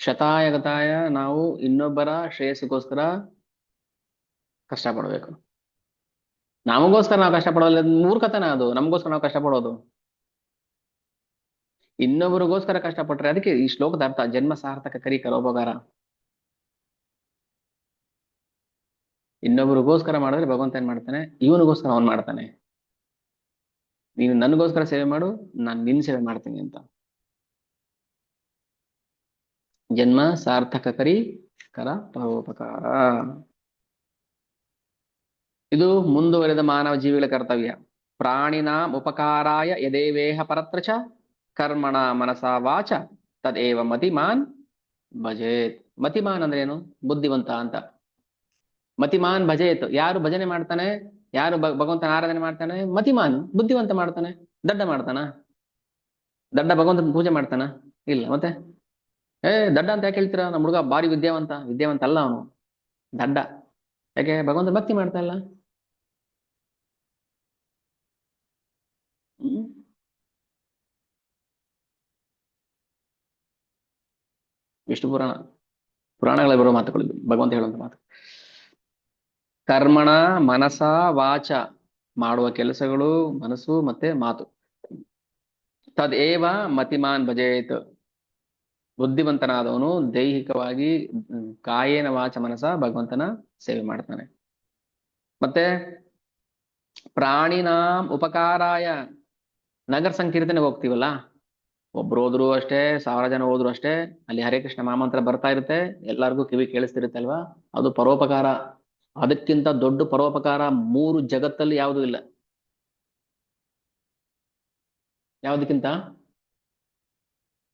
ಶತಾಯ ಗತಾಯ ನಾವು ಇನ್ನೊಬ್ಬರ ಶ್ರೇಯಸ್ಸಿಗೋಸ್ಕರ ಕಷ್ಟಪಡ್ಬೇಕು. ನಮಗೋಸ್ಕರ ನಾವು ಕಷ್ಟಪಡೋಲ್ಲ, ಮೂರ್ಖತನ ಅದು. ನಮಗೋಸ್ಕರ ನಾವು ಕಷ್ಟಪಡೋದು, ಇನ್ನೊಬ್ಬರಿಗೋಸ್ಕರ ಕಷ್ಟಪಟ್ರೆ. ಅದಕ್ಕೆ ಈ ಶ್ಲೋಕದ ಅರ್ಥ ಜನ್ಮ ಸಾರ್ಥಕ ಕರಿ ಕರೋಪಕಾರ. ಇನ್ನೊಬ್ಬರಿಗೋಸ್ಕರ ಮಾಡಿದ್ರೆ ಭಗವಂತ ಏನ್ ಮಾಡ್ತಾನೆ? ಇವನಿಗೋಸ್ಕರ ಅವನ್ ಮಾಡ್ತಾನೆ. ನೀನು ನನಗೋಸ್ಕರ ಸೇವೆ ಮಾಡು, ನಾನು ನಿನ್ ಸೇವೆ ಮಾಡ್ತೀನಿ ಅಂತ. ಜನ್ಮ ಸಾರ್ಥಕ ಕರ ಪರೋಪಕಾರ. ಇದು ಮುಂದುವರೆದ ಮಾನವ ಜೀವಿಗಳ ಕರ್ತವ್ಯ. ಪ್ರಾಣಿನಾಂ ಉಪಕಾರಾಯ ಯದೇವೇಹ ಪರತ್ರ ಚ ಕರ್ಮಣ ಮನಸಾ ವಾಚ ತದೇವ ಮತಿಮಾನ್ ಭಜೇತ್. ಮತಿಮಾನ್ ಅಂದ್ರೆ ಏನು? ಬುದ್ಧಿವಂತ ಅಂತ. ಮತಿಮಾನ್ ಭಜೇತ್, ಯಾರು ಭಜನೆ ಮಾಡ್ತಾನೆ, ಯಾರು ಭಗವಂತನ ಆರಾಧನೆ ಮಾಡ್ತಾನೆ, ಮತಿಮಾನ್ ಬುದ್ಧಿವಂತ ಮಾಡ್ತಾನೆ. ದಡ್ಡ ಮಾಡ್ತಾನ? ದಡ್ಡ ಭಗವಂತನ ಪೂಜೆ ಮಾಡ್ತಾನ? ಇಲ್ಲ. ಮತ್ತೆ ದಡ್ಡ ಅಂತ ಯಾಕೆ ಹೇಳ್ತೀರಾ? ನಮ್ಮ ಹುಡುಗ ಭಾರಿ ವಿದ್ಯಾವಂತ. ವಿದ್ಯಾವಂತ ಅಲ್ಲ ಅವನು, ದಡ್ಡ. ಯಾಕೆ? ಭಗವಂತ ಭಕ್ತಿ ಮಾಡ್ತಾ ಇಲ್ಲ. ಹ್ಮ್ ವಿಷ್ಣು ಪುರಾಣ, ಪುರಾಣಗಳಲ್ಲಿ ಬರುವ ಮಾತುಗಳು ಭಗವಂತ ಹೇಳುವಂತ ಮಾತು. ಕರ್ಮಣ ಮನಸ ವಾಚ, ಮಾಡುವ ಕೆಲಸಗಳು ಮನಸ್ಸು ಮತ್ತೆ ಮಾತು. ತದೇವ ಮತಿಮಾನ್ ಭಜೇತ್, ಬುದ್ಧಿವಂತನಾದವನು ದೈಹಿಕವಾಗಿ ಕಾಯೇನ ವಾಚ ಮನಸ ಭಗವಂತನ ಸೇವೆ ಮಾಡ್ತಾನೆ. ಮತ್ತೆ ಪ್ರಾಣಿನಾಂ ಉಪಕಾರಾಯ, ನಗರ ಸಂಕೀರ್ತನೆಗೆ ಹೋಗ್ತೀವಲ್ಲ, ಒಬ್ರು ಹೋದ್ರು ಅಷ್ಟೇ, 1000 ಜನ ಹೋದ್ರು ಅಷ್ಟೇ, ಅಲ್ಲಿ ಹರೇ ಕೃಷ್ಣ ಮಹಾಮಂತ್ರ ಬರ್ತಾ ಇರುತ್ತೆ, ಎಲ್ಲರಿಗೂ ಕಿವಿ ಕೇಳಿಸ್ತಿರುತ್ತೆ ಅಲ್ವಾ, ಅದು ಪರೋಪಕಾರ. ಅದಕ್ಕಿಂತ ದೊಡ್ಡ ಪರೋಪಕಾರ 3 ಜಗತ್ತಲ್ಲಿ ಯಾವುದೂ ಇಲ್ಲ. ಯಾವುದಕ್ಕಿಂತ?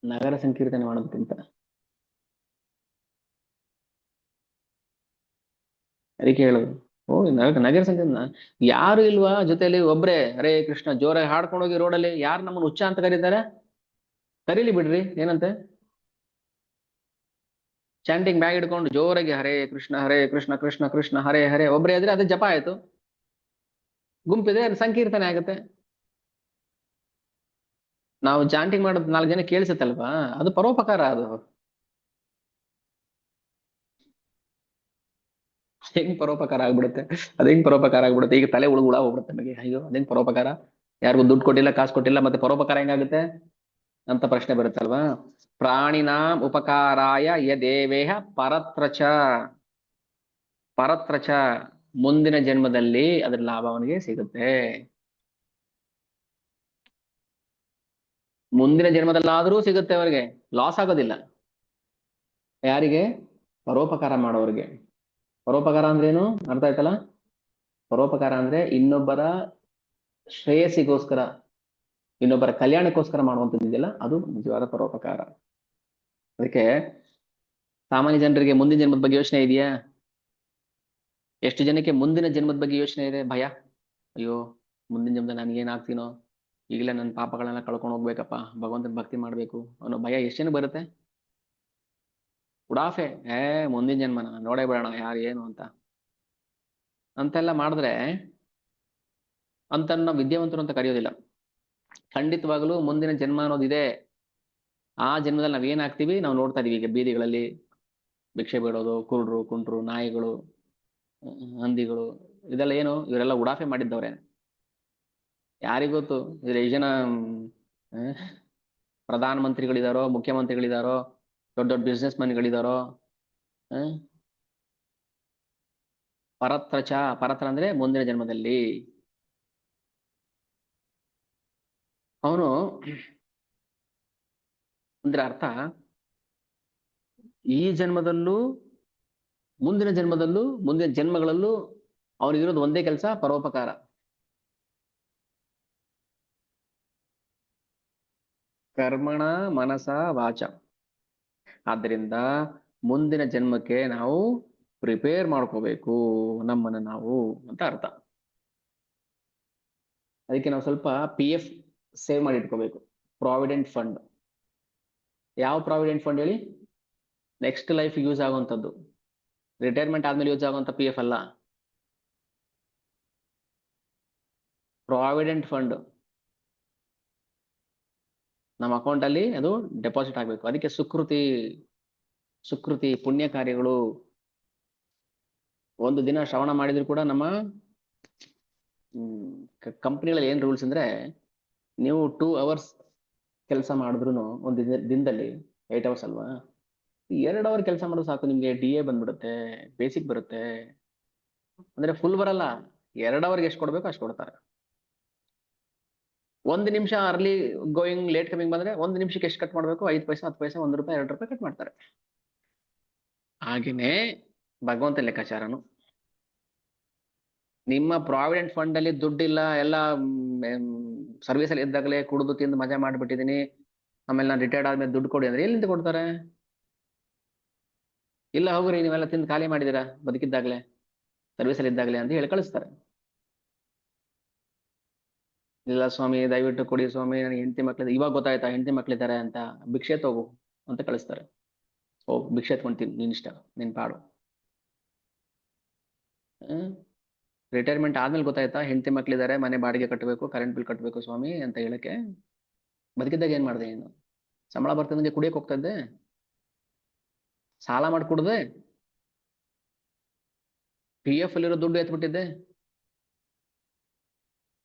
ನಗರ ಸಂಕೀರ್ತನೆ ಮಾಡೋದಕ್ಕಿಂತ. ಅದಕ್ಕೆ ಹೇಳುದು, ಓ ನಗರ ಸಂಕೀರ್ತನ. ಯಾರು ಇಲ್ವಾ ಜೊತೆಲಿ? ಒಬ್ರೇ ಹರೇ ಕೃಷ್ಣ ಜೋರಾಗಿ ಹಾಡ್ಕೊಂಡು ಹೋಗಿ ರೋಡಲ್ಲಿ, ಯಾರು ನಮ್ಮನ್ನು ಹುಚ್ಚ ಅಂತ ಕರೀತಾರೆ? ಕರೀಲಿ ಬಿಡ್ರಿ, ಏನಂತೆ? ಚಾಂಟಿಂಗ್ ಬ್ಯಾಗ್ ಹಿಡ್ಕೊಂಡು ಜೋರಾಗಿ ಹರೇ ಕೃಷ್ಣ ಕೃಷ್ಣ ಕೃಷ್ಣ ಹರೇ ಹರೇ, ಒಬ್ರೇ ಇದ್ರೆ ಅದು ಜಪ ಆಯ್ತು, ಗುಂಪಿದ್ರೆ ಅದು ಸಂಕೀರ್ತನೆ ಆಗುತ್ತೆ. ನಾವು ಚಾಂಟಿಂಗ್ ಮಾಡೋದು 4 ಜನ ಕೇಳಿಸುತ್ತಲ್ವಾ, ಅದು ಪರೋಪಕಾರ. ಅದು ಹೆಂಗ್ ಪರೋಪಕಾರ ಆಗ್ಬಿಡುತ್ತೆ? ಅದ್ ಹೆಂಗ್ ಪರೋಪಕಾರ ಆಗ್ಬಿಡುತ್ತೆ? ಈಗ ತಲೆ ಹುಳ ಹೋಗ್ಬಿಡುತ್ತೆ ನಮಗೆ. ಅಯ್ಯೋ ಅದೇಂಗ್ ಪರೋಪಕಾರ? ಯಾರಿಗೂ ದುಡ್ಡು ಕೊಟ್ಟಿಲ್ಲ, ಕಾಸು ಕೊಟ್ಟಿಲ್ಲ, ಮತ್ತೆ ಪರೋಪಕಾರ ಹೆಂಗಾಗುತ್ತೆ ಅಂತ ಪ್ರಶ್ನೆ ಬರುತ್ತಲ್ವಾ. ಪ್ರಾಣಿನಾಂ ಉಪಕಾರಾಯ ಯದೇವೇಹ ಪರತ್ರಚ, ಪರತ್ರಚ ಮುಂದಿನ ಜನ್ಮದಲ್ಲಿ ಅದ್ರ ಲಾಭ ಅವನಿಗೆ ಸಿಗುತ್ತೆ. ಮುಂದಿನ ಜನ್ಮದಲ್ಲಾದ್ರೂ ಸಿಗುತ್ತೆ ಅವರಿಗೆ, ಲಾಸ್ ಆಗೋದಿಲ್ಲ. ಯಾರಿಗೆ? ಪರೋಪಕಾರ ಮಾಡೋರಿಗೆ. ಪರೋಪಕಾರ ಅಂದ್ರೆ ಏನು? ಅರ್ಥ ಆಯ್ತಲ್ಲ? ಪರೋಪಕಾರ ಅಂದ್ರೆ ಇನ್ನೊಬ್ಬರ ಶ್ರೇಯಸ್ಸಿಗೋಸ್ಕರ, ಇನ್ನೊಬ್ಬರ ಕಲ್ಯಾಣಕ್ಕೋಸ್ಕರ ಮಾಡುವಂಥದ್ದಿದೆಯಲ್ಲ, ಅದು ನಿಜವಾದ ಪರೋಪಕಾರ. ಅದಕ್ಕೆ ಸಾಮಾನ್ಯ ಜನರಿಗೆ ಮುಂದಿನ ಜನ್ಮದ ಬಗ್ಗೆ ಯೋಚನೆ ಇದೆಯಾ? ಎಷ್ಟು ಜನಕ್ಕೆ ಮುಂದಿನ ಜನ್ಮದ ಬಗ್ಗೆ ಯೋಚನೆ ಇದೆ? ಭಯ. ಅಯ್ಯೋ ಮುಂದಿನ ಜನ್ಮದಲ್ಲಿ ನಾನು ಏನಾಗ್ತೀನೋ, ಈಗಲೇ ನನ್ನ ಪಾಪಗಳನ್ನ ಕಳ್ಕೊಂಡು ಹೋಗ್ಬೇಕಪ್ಪ, ಭಗವಂತನ ಭಕ್ತಿ ಮಾಡ್ಬೇಕು ಅನ್ನೋ ಭಯ ಎಷ್ಟು ಜನ ಬರುತ್ತೆ? ಉಡಾಫೆ, ಮುಂದಿನ ಜನ್ಮನ ನೋಡೇ ಬಿಡೋಣ ಯಾರು ಏನು ಅಂತ, ಅಂತೆಲ್ಲ ಮಾಡಿದ್ರೆ ಅಂತ ನಾವು ವಿದ್ಯಾವಂತರು ಅಂತ ಕರೆಯೋದಿಲ್ಲ. ಖಂಡಿತವಾಗಲೂ ಮುಂದಿನ ಜನ್ಮ ಅನ್ನೋದಿದೆ. ಆ ಜನ್ಮದಲ್ಲಿ ನಾವ್ ಏನಾಗ್ತೀವಿ ನಾವು ನೋಡ್ತಾ ಇದೀವಿ. ಈಗ ಬೀದಿಗಳಲ್ಲಿ ಭಿಕ್ಷೆ ಬೇಡೋದು, ಕುರುಡ್ರು, ಕುಂಟ್ರು, ನಾಯಿಗಳು, ಹಂದಿಗಳು, ಇದೆಲ್ಲ ಏನು? ಇವರೆಲ್ಲ ಉಡಾಫೆ ಮಾಡಿದ್ದವ್ರೆ. ಯಾರಿಗೊತ್ತು? ಇದ್ರ ಎಷ್ಟು ಜನ ಪ್ರಧಾನ ಮಂತ್ರಿಗಳಿದಾರೋ, ಮುಖ್ಯಮಂತ್ರಿಗಳಿದಾರೋ, ದೊಡ್ಡ ದೊಡ್ಡ ಬಿಸ್ನೆಸ್ ಮನ್ಗಳಿದಾರೋ? ಪರತ್ರಚ, ಪರತ್ರ ಅಂದ್ರೆ ಮುಂದಿನ ಜನ್ಮದಲ್ಲಿ ಅವನು, ಅಂದ್ರೆ ಅರ್ಥ ಈ ಜನ್ಮದಲ್ಲೂ ಮುಂದಿನ ಜನ್ಮದಲ್ಲೂ ಮುಂದಿನ ಜನ್ಮಗಳಲ್ಲೂ ಅವನಿಗಿರೋದು ಒಂದೇ ಕೆಲಸ, ಪರೋಪಕಾರ. ಕರ್ಮಣ ಮನಸ ವಾಚ. ಆದ್ದರಿಂದ ಮುಂದಿನ ಜನ್ಮಕ್ಕೆ ನಾವು ಪ್ರಿಪೇರ್ ಮಾಡ್ಕೋಬೇಕು ನಮ್ಮನ್ನು ನಾವು ಅಂತ ಅರ್ಥ. ಅದಕ್ಕೆ ನಾವು ಸ್ವಲ್ಪ PF ಸೇವ್ ಮಾಡಿ ಇಟ್ಕೋಬೇಕು, ಪ್ರಾವಿಡೆಂಟ್ ಫಂಡ್. ಯಾವ ಪ್ರಾವಿಡೆಂಟ್ ಫಂಡ್ ಹೇಳಿ? ನೆಕ್ಸ್ಟ್ ಲೈಫ್ ಯೂಸ್ ಆಗುವಂಥದ್ದು, ರಿಟೈರ್ಮೆಂಟ್ ಆದ್ಮೇಲೆ ಯೂಸ್ ಆಗುವಂತ PF ಅಲ್ಲ, ಪ್ರಾವಿಡೆಂಟ್ ಫಂಡ್. ನಮ್ಮ ಅಕೌಂಟ್ ಅಲ್ಲಿ ಅದು ಡೆಪಾಸಿಟ್ ಆಗ್ಬೇಕು. ಅದಕ್ಕೆ ಸುಕೃತಿ ಪುಣ್ಯ ಕಾರ್ಯಗಳು. ಒಂದು ದಿನ ಶ್ರವಣ ಮಾಡಿದ್ರು ಕೂಡ ನಮ್ಮ ಕಂಪ್ನಿಗಳಲ್ಲಿ ಏನ್ ರೂಲ್ಸ್ ಅಂದ್ರೆ, ನೀವು 2 ಅವರ್ಸ್ ಕೆಲಸ ಮಾಡಿದ್ರು ಒಂದು ದಿನದಲ್ಲಿ 8 ಅವರ್ಸ್ ಅಲ್ವಾ, 2 ಅವರ್ ಕೆಲಸ ಮಾಡೋದು ಸಾಕು, ನಿಮ್ಗೆ DA ಬಂದ್ಬಿಡುತ್ತೆ, ಬೇಸಿಕ್ ಬರುತ್ತೆ. ಅಂದ್ರೆ ಫುಲ್ ಬರಲ್ಲ, 2 ಅವರ್ಗೆ ಎಷ್ಟು ಕೊಡ್ಬೇಕು ಅಷ್ಟು ಕೊಡ್ತಾರೆ. ಒಂದು ನಿಮಿಷ ಅರ್ಲಿ ಗೋಯಿಂಗ್ ಲೇಟ್ ಕಮಿಂಗ್ ಬಂದ್ರೆ ಒಂದು ನಿಮಿಷಕ್ಕೆ ಎಷ್ಟು ಕಟ್ ಮಾಡ್ಬೇಕು? 5 ಪೈಸೆ, 10 ಪೈಸೆ, 1 ರೂಪಾಯಿ, 2 ರೂಪಾಯಿ ಕಟ್ ಮಾಡ್ತಾರೆ. ಹಾಗೇನೆ ಭಗವಂತ ಲೆಕ್ಕಾಚಾರನು. ನಿಮ್ಮ ಪ್ರಾವಿಡೆಂಟ್ ಫಂಡ್ ಅಲ್ಲಿ ದುಡ್ಡಿಲ್ಲ, ಎಲ್ಲ ಸರ್ವಿಸ್ ಅಲ್ಲಿ ಇದ್ದಾಗಲೇ ಕುಡಿದು ತಿಂದು ಮಜಾ ಮಾಡ್ಬಿಟ್ಟಿದೀನಿ, ಆಮೇಲೆ ನಾನು ರಿಟೈರ್ಡ್ ಆದ್ಮೇಲೆ ದುಡ್ಡು ಕೊಡಿ ಅಂದ್ರೆ ಎಲ್ಲಿಂದ ಕೊಡ್ತಾರೆ? ಇಲ್ಲ ಹೋಗ್ರಿ, ನೀವೆಲ್ಲ ತಿಂದು ಖಾಲಿ ಮಾಡಿದೀರಾ ಬದುಕಿದ್ದಾಗಲೇ, ಸರ್ವಿಸ್ ಅಲ್ಲಿ ಇದ್ದಾಗಲೇ ಅಂತ ಹೇಳಿ ಕಳಿಸ್ತಾರೆ. ಇಲ್ಲ ಸ್ವಾಮಿ ದಯವಿಟ್ಟು ಕೊಡಿ ಸ್ವಾಮಿ, ನನಗೆ ಹೆಂಡತಿ ಮಕ್ಳಿದೆ, ಇವಾಗ ಗೊತ್ತಾಯ್ತಾ ಹೆಂಡತಿ ಮಕ್ಳಿದ್ದಾರೆ ಅಂತ, ಭಿಕ್ಷೆ ತಗೋ ಅಂತ ಕಳಿಸ್ತಾರೆ. ಹೋಗ್ ಭಿಕ್ಷೆ ಎತ್ಕೊಂತೀನಿ, ನಿನ್ ಇಷ್ಟ, ನಿನ್ ಪಾಡು. ರಿಟೈರ್ಮೆಂಟ್ ಆದ್ಮೇಲೆ ಗೊತ್ತಾಯ್ತಾ ಹೆಂಡತಿ ಮಕ್ಳಿದ್ದಾರೆ, ಮನೆ ಬಾಡಿಗೆ ಕಟ್ಟಬೇಕು, ಕರೆಂಟ್ ಬಿಲ್ ಕಟ್ಟಬೇಕು ಸ್ವಾಮಿ ಅಂತ ಹೇಳಕ್ಕೆ? ಬದುಕಿದ್ದಾಗ ಏನ್ ಮಾಡಿದೆ ನೀನು? ಸಂಬಳ ಬರ್ತಿದ್ದಂಗೆ ಕುಡಿಯಕ್ ಹೋಗ್ತಾ ಇದ್ದೆ, ಸಾಲ ಮಾಡಿ ಕುಡ್ದೆ, PF ಅಲ್ಲಿರೋ ದುಡ್ಡು ಎತ್ಬಿಟ್ಟಿದ್ದೆ.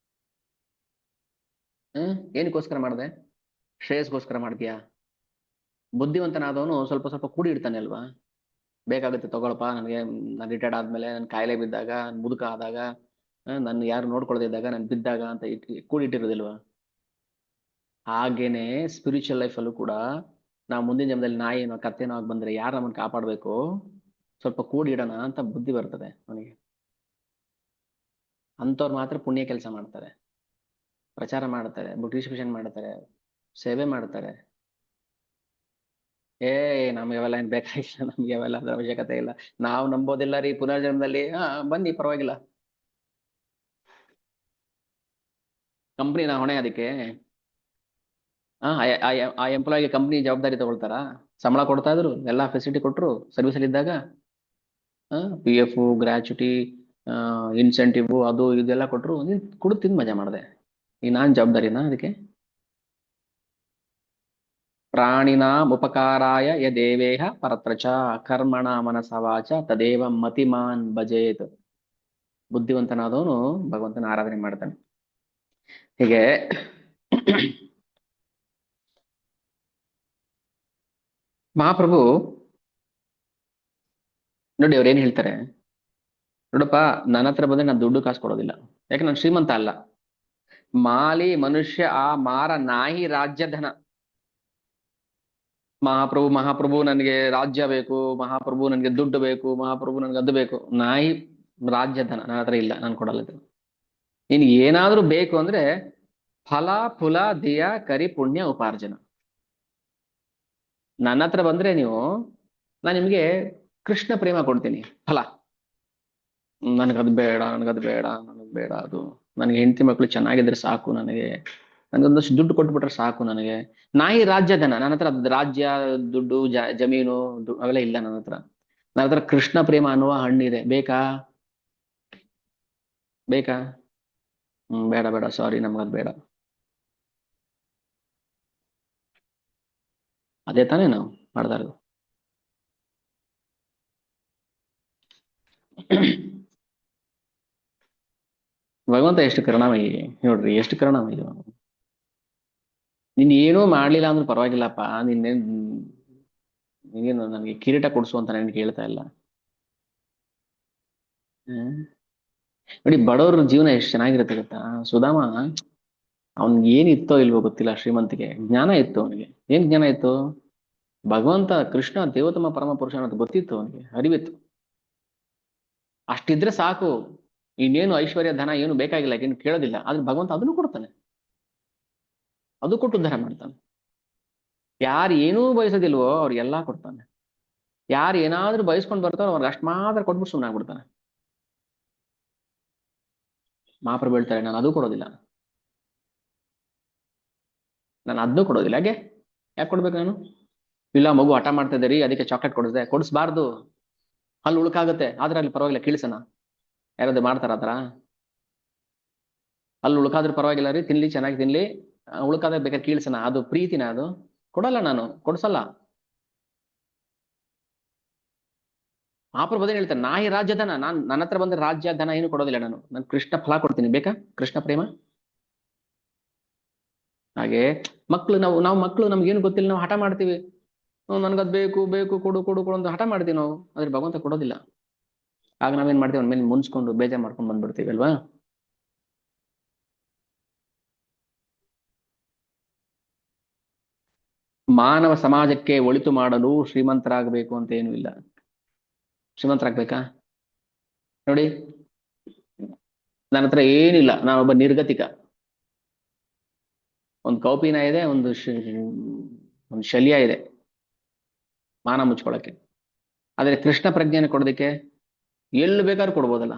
ಏನಕ್ಕೋಸ್ಕರ ಮಾಡಿದೆ? ಶ್ರೇಯಸ್ಗೋಸ್ಕರ ಮಾಡ್ತೀಯಾ? ಬುದ್ಧಿವಂತನಾದವನು ಸ್ವಲ್ಪ ಸ್ವಲ್ಪ ಕೂಡಿ ಇಡ್ತಾನೆ ಅಲ್ವಾ? ಬೇಕಾಗುತ್ತೆ ತಗೊಳಪ್ಪ, ನನಗೆ ನಾನು ರಿಟೈರ್ಡ್ ಆದ್ಮೇಲೆ, ನನ್ನ ಕಾಯಿಲೆ ಬಿದ್ದಾಗ, ಮುದುಕ ಆದಾಗ, ನನ್ನ ಯಾರು ನೋಡ್ಕೊಳ್ದೇ ಇದ್ದಾಗ, ನಾನು ಬಿದ್ದಾಗ ಅಂತ ಕೂಡಿಟ್ಟಿರೋದಿಲ್ವಾ? ಹಾಗೇನೆ ಸ್ಪಿರಿಚುವಲ್ ಲೈಫ್ ಅಲ್ಲೂ ಕೂಡ ನಾವು ಮುಂದಿನ ಜನ್ಮದಲ್ಲಿ ನಾಯಿನೋ ಕತ್ತೆನೋ ಆಗಿ ಬಂದ್ರೆ ಯಾರು ನಮ್ಮನ್ನು ಕಾಪಾಡಬೇಕು, ಸ್ವಲ್ಪ ಕೂಡಿ ಇಡೋಣ ಅಂತ ಬುದ್ಧಿ ಬರ್ತದೆ ಅವನಿಗೆ. ಅಂಥವ್ರು ಮಾತ್ರ ಪುಣ್ಯ ಕೆಲಸ ಮಾಡ್ತಾರೆ, ಪ್ರಚಾರ ಮಾಡ್ತಾರೆ, ಬುಕ್ ಡಿಸ್ಟ್ರಿಬ್ಯೂಷನ್ ಮಾಡ್ತಾರೆ, ಸೇವೆ ಮಾಡ್ತಾರೆ. ನಮ್ಗೆ ಅವೆಲ್ಲ ಏನ್ ಬೇಕಾಗಿಲ್ಲ, ನಮ್ಗೆ ಅವೆಲ್ಲ ಅದ್ರ ಅವಶ್ಯಕತೆ ಇಲ್ಲ, ನಾವು ನಂಬೋದಿಲ್ಲ ರೀ ಪುನರ್ಜನ್ಮದಲ್ಲಿ. ಬನ್ನಿ ಪರವಾಗಿಲ್ಲ, ಕಂಪ್ನಿನ ಹೊಣೆ ಅದಕ್ಕೆ. ಆ ಎಂಪ್ಲಾಯಿಗೆ ಕಂಪ್ನಿ ಜವಾಬ್ದಾರಿ ತಗೊಳ್ತಾರ? ಸಂಬಳ ಕೊಡ್ತಾ ಇದ್ರು, ಎಲ್ಲಾ ಫೆಸಿಲಿಟಿ ಕೊಟ್ರು ಸರ್ವಿಸ್ ಅಲ್ಲಿ ಇದ್ದಾಗ, PF, ಗ್ರಾಚ್ಯುಟಿ, ಇನ್ಸೆಂಟಿವ್, ಅದು ಇದೆಲ್ಲ ಕೊಟ್ರು, ನೀನ್ ಕುಡಿದು ತಿಂದು ಮಜಾ ಮಾಡಿದೆ. ಈಗ ನಾನ್ ಜವಾಬ್ದಾರಿನಾ ಅದಕ್ಕೆ? ಪ್ರಾಣಿನಾಂ ಉಪಕಾರಾಯ ಯದೇವೇಹ ಪರತ್ರಚ ಕರ್ಮಣ ಮನಸ ವಾಚ ತದೇವ ಮತಿಮಾನ್ ಭಜೇತ್. ಬುದ್ಧಿವಂತನಾದವನು ಭಗವಂತನ ಆರಾಧನೆ ಮಾಡ್ತಾನೆ. ಹೀಗೆ ಮಹಾಪ್ರಭು ನೋಡಿ ಅವ್ರು ಏನ್ ಹೇಳ್ತಾರೆ ನೋಡಪ್ಪ, ನನ್ನ ಹತ್ರ ಬಂದ್ರೆ ನಾನು ದುಡ್ಡು ಕಾಸು ಕೊಡೋದಿಲ್ಲ, ಯಾಕೆ ನಾನು ಶ್ರೀಮಂತ ಅಲ್ಲ. ಮಾಲಿ ಮನುಷ್ಯ ಆ ಮಾರ ನಾಹಿ ರಾಜ್ಯ ಧನ. ಮಹಾಪ್ರಭು ಮಹಾಪ್ರಭು ನನಗೆ ರಾಜ್ಯ ಬೇಕು, ಮಹಾಪ್ರಭು ನನಗೆ ದುಡ್ಡು ಬೇಕು, ಮಹಾಪ್ರಭು ನನಗೆ ಅದು ಬೇಕು. ನಾಯಿ ರಾಜ್ಯ ಧನ ನನ್ನ ಹತ್ರ ಇಲ್ಲ, ನಾನು ಕೊಡಲ್ಲ. ನಿನ್ಗೆ ಏನಾದ್ರೂ ಬೇಕು ಅಂದ್ರೆ ಫಲ ಫುಲ ದಿಯ ಕರಿ ಪುಣ್ಯ ಉಪಾರ್ಜನ. ನನ್ನ ಹತ್ರ ಬಂದ್ರೆ ನೀವು, ನಾನು ನಿಮ್ಗೆ ಕೃಷ್ಣ ಪ್ರೇಮ ಕೊಡ್ತೀನಿ. ಫಲ ನನಗದು ಬೇಡ, ನನಗದು ಬೇಡ, ನನಗ್ ಬೇಡ ಅದು, ನನಗೆ ಹೆಂಡತಿ ಮಕ್ಳು ಚೆನ್ನಾಗಿದ್ರೆ ಸಾಕು, ನನಗೊಂದಷ್ಟು ದುಡ್ಡು ಕೊಟ್ಬಿಟ್ರೆ ಸಾಕು ನನಗೆ. ನಾಯಿ ರಾಜ್ಯ ಧನ, ನನ್ನ ಹತ್ರ ರಾಜ್ಯ, ದುಡ್ಡು, ಜಮೀನು ಅವೆಲ್ಲ ಇಲ್ಲ ನನ್ನ ಹತ್ರ. ನನ್ನ ಹತ್ರ ಕೃಷ್ಣ ಪ್ರೇಮ ಅನ್ನುವ ಹಣ್ಣಿದೆ, ಬೇಕಾ? ಬೇಕಾ? ಬೇಡ ಬೇಡ, ಸಾರಿ, ನಮ್ಗದ್ ಬೇಡ. ಅದೇ ತಾನೇ ನಾವು ಮಾಡ್ತಾ ಇರೋದು. ಭಗವಂತ ಎಷ್ಟು ಕರುಣಾಮಯಿ ನೋಡ್ರಿ, ಎಷ್ಟು ಕರುಣಾಮಯಿ. ನೀನ್ ಏನೂ ಮಾಡ್ಲಿಲ್ಲ ಅಂದ್ರೂ ಪರವಾಗಿಲ್ಲಪ್ಪ, ನೀನೇನು ನನಗೆ ಕಿರೀಟ ಕೊಡ್ಸು ಅಂತ ನನಗೆ ಕೇಳ್ತಾ ಇಲ್ಲ. ನೋಡಿ ಬಡವ್ರ ಜೀವನ ಎಷ್ಟು ಚೆನ್ನಾಗಿರುತ್ತೆ ಗೊತ್ತಾ? ಸುಧಾಮ ಅವ್ನ್ಗೆ ಏನಿತ್ತೋ ಇಲ್ವೋ ಗೊತ್ತಿಲ್ಲ, ಶ್ರೀಮಂತಿಗೆ ಜ್ಞಾನ ಇತ್ತು ಅವನಿಗೆ. ಏನ್ ಜ್ಞಾನ ಇತ್ತು? ಭಗವಂತ ಕೃಷ್ಣ ದೇವತಮ ಪರಮ ಪುರುಷ ಅನ್ನೋದು ಗೊತ್ತಿತ್ತು ಅವನಿಗೆ, ಅರಿವಿತ್ತು. ಅಷ್ಟಿದ್ರೆ ಸಾಕು, ಇನ್ನೇನು ಐಶ್ವರ್ಯ ಧನ ಏನು ಬೇಕಾಗಿಲ್ಲ, ಏನು ಕೇಳೋದಿಲ್ಲ. ಆದ್ರೆ ಭಗವಂತ ಅದನ್ನು ಕೊಡ್ತಾನೆ, ಅದು ಕೊಟ್ಟು ಉದ್ಧಾರ ಮಾಡ್ತಾನೆ. ಯಾರು ಏನೂ ಬಯಸೋದಿಲ್ವೋ ಅವ್ರಿಗೆಲ್ಲಾ ಕೊಡ್ತಾನೆ. ಯಾರು ಏನಾದ್ರೂ ಬಯಸ್ಕೊಂಡು ಬರ್ತಾರೋ ಅವ್ರಿಗೆ ಅಷ್ಟು ಮಾತ್ರ ಕೊಟ್ಬಿಟ್ಟು ಸುಮ್ಮನಾಗ್ಬಿಡ್ತಾನೆ. ಮಹಾಪ್ರಭು ಹೇಳ್ತಾರೆ, ನಾನು ಅದು ಕೊಡೋದಿಲ್ಲ, ನಾನು ಅದನ್ನೂ ಕೊಡೋದಿಲ್ಲ. ಯಾಕೆ ಕೊಡ್ಬೇಕು ನಾನು? ಇಲ್ಲ ಮಗು ಹಠ ಮಾಡ್ತಾ ಇದ್ದೀರಿ ಅದಕ್ಕೆ ಚಾಕ್ಲೇಟ್ ಕೊಡಿಸ್ದೆ, ಕೊಡಿಸ್ಬಾರ್ದು, ಅಲ್ಲಿ ಉಳ್ಕಾಗುತ್ತೆ. ಆದ್ರೆ ಅಲ್ಲಿ ಪರವಾಗಿಲ್ಲ, ಕೀಳ್ಸನ. ಯಾರಾದ್ರು ಮಾಡ್ತಾರ ಆತರ? ಅಲ್ಲಿ ಉಳ್ಕಾದ್ರೂ ಪರವಾಗಿಲ್ಲ ರೀ, ತಿನ್ಲಿ, ಚೆನ್ನಾಗಿ ತಿನ್ಲಿ, ಉಳ್ಕಾದ್ರೆ ಬೇಕಾದ್ರೆ ಕೀಳ್ಸನ, ಅದು ಪ್ರೀತಿನ? ಅದು ಕೊಡಲ್ಲ, ನಾನು ಕೊಡ್ಸಲ್ಲ. ಮಹಾಪ್ರಭು ಅದೇ ಹೇಳ್ತಾರೆ, ನಾಯಿ ರಾಜ್ಯ ಧನ, ನನ್ನ ಹತ್ರ ಬಂದ್ರೆ ರಾಜ್ಯ ಧನ ಏನು ಕೊಡೋದಿಲ್ಲ, ನಾನು ಕೃಷ್ಣ ಫಲ ಕೊಡ್ತೀನಿ, ಬೇಕಾ ಕೃಷ್ಣ ಪ್ರೇಮ? ಹಾಗೆ ಮಕ್ಳು, ನಾವು ಮಕ್ಳು, ನಮ್ಗೇನು ಗೊತ್ತಿಲ್ಲ, ನಾವು ಹಠ ಮಾಡ್ತೀವಿ, ನನ್ಗದ್ ಬೇಕು ಬೇಕು, ಕೊಡು ಕೊಡು ಕೊಡು ಅಂತ ಹಠ ಮಾಡ್ತೀವಿ ನಾವು, ಆದ್ರೆ ಭಗವಂತ ಕೊಡೋದಿಲ್ಲ. ಆಗ ನಾವೇನ್ ಮಾಡ್ತೀವಿ, ಅವ್ನ ಮೇಲೆ ಮುನ್ಸ್ಕೊಂಡು ಬೇಜಾರ್ ಮಾಡ್ಕೊಂಡು ಬಂದ್ಬಿಡ್ತೀವಿ ಅಲ್ವಾ? ಮಾನವ ಸಮಾಜಕ್ಕೆ ಒಳಿತು ಮಾಡಲು ಶ್ರೀಮಂತರಾಗಬೇಕು ಅಂತ ಏನೂ ಇಲ್ಲ. ಶ್ರೀಮಂತರಾಗ್ಬೇಕಾ? ನೋಡಿ, ನನ್ನ ಹತ್ರ ಏನಿಲ್ಲ, ನಾನೊಬ್ಬ ನಿರ್ಗತಿಕ. ಒಂದು ಕೌಪಿನ ಇದೆ, ಒಂದು ಶಲ್ಯ ಇದೆ ಮಾನ ಮುಚ್ಕೊಳಕ್ಕೆ. ಆದ್ರೆ ಕೃಷ್ಣ ಪ್ರಜ್ಞೆನ ಕೊಡೋದಕ್ಕೆ ಎಲ್ಲಿ ಬೇಕಾದ್ರೂ ಕೊಡ್ಬೋದಲ್ಲ,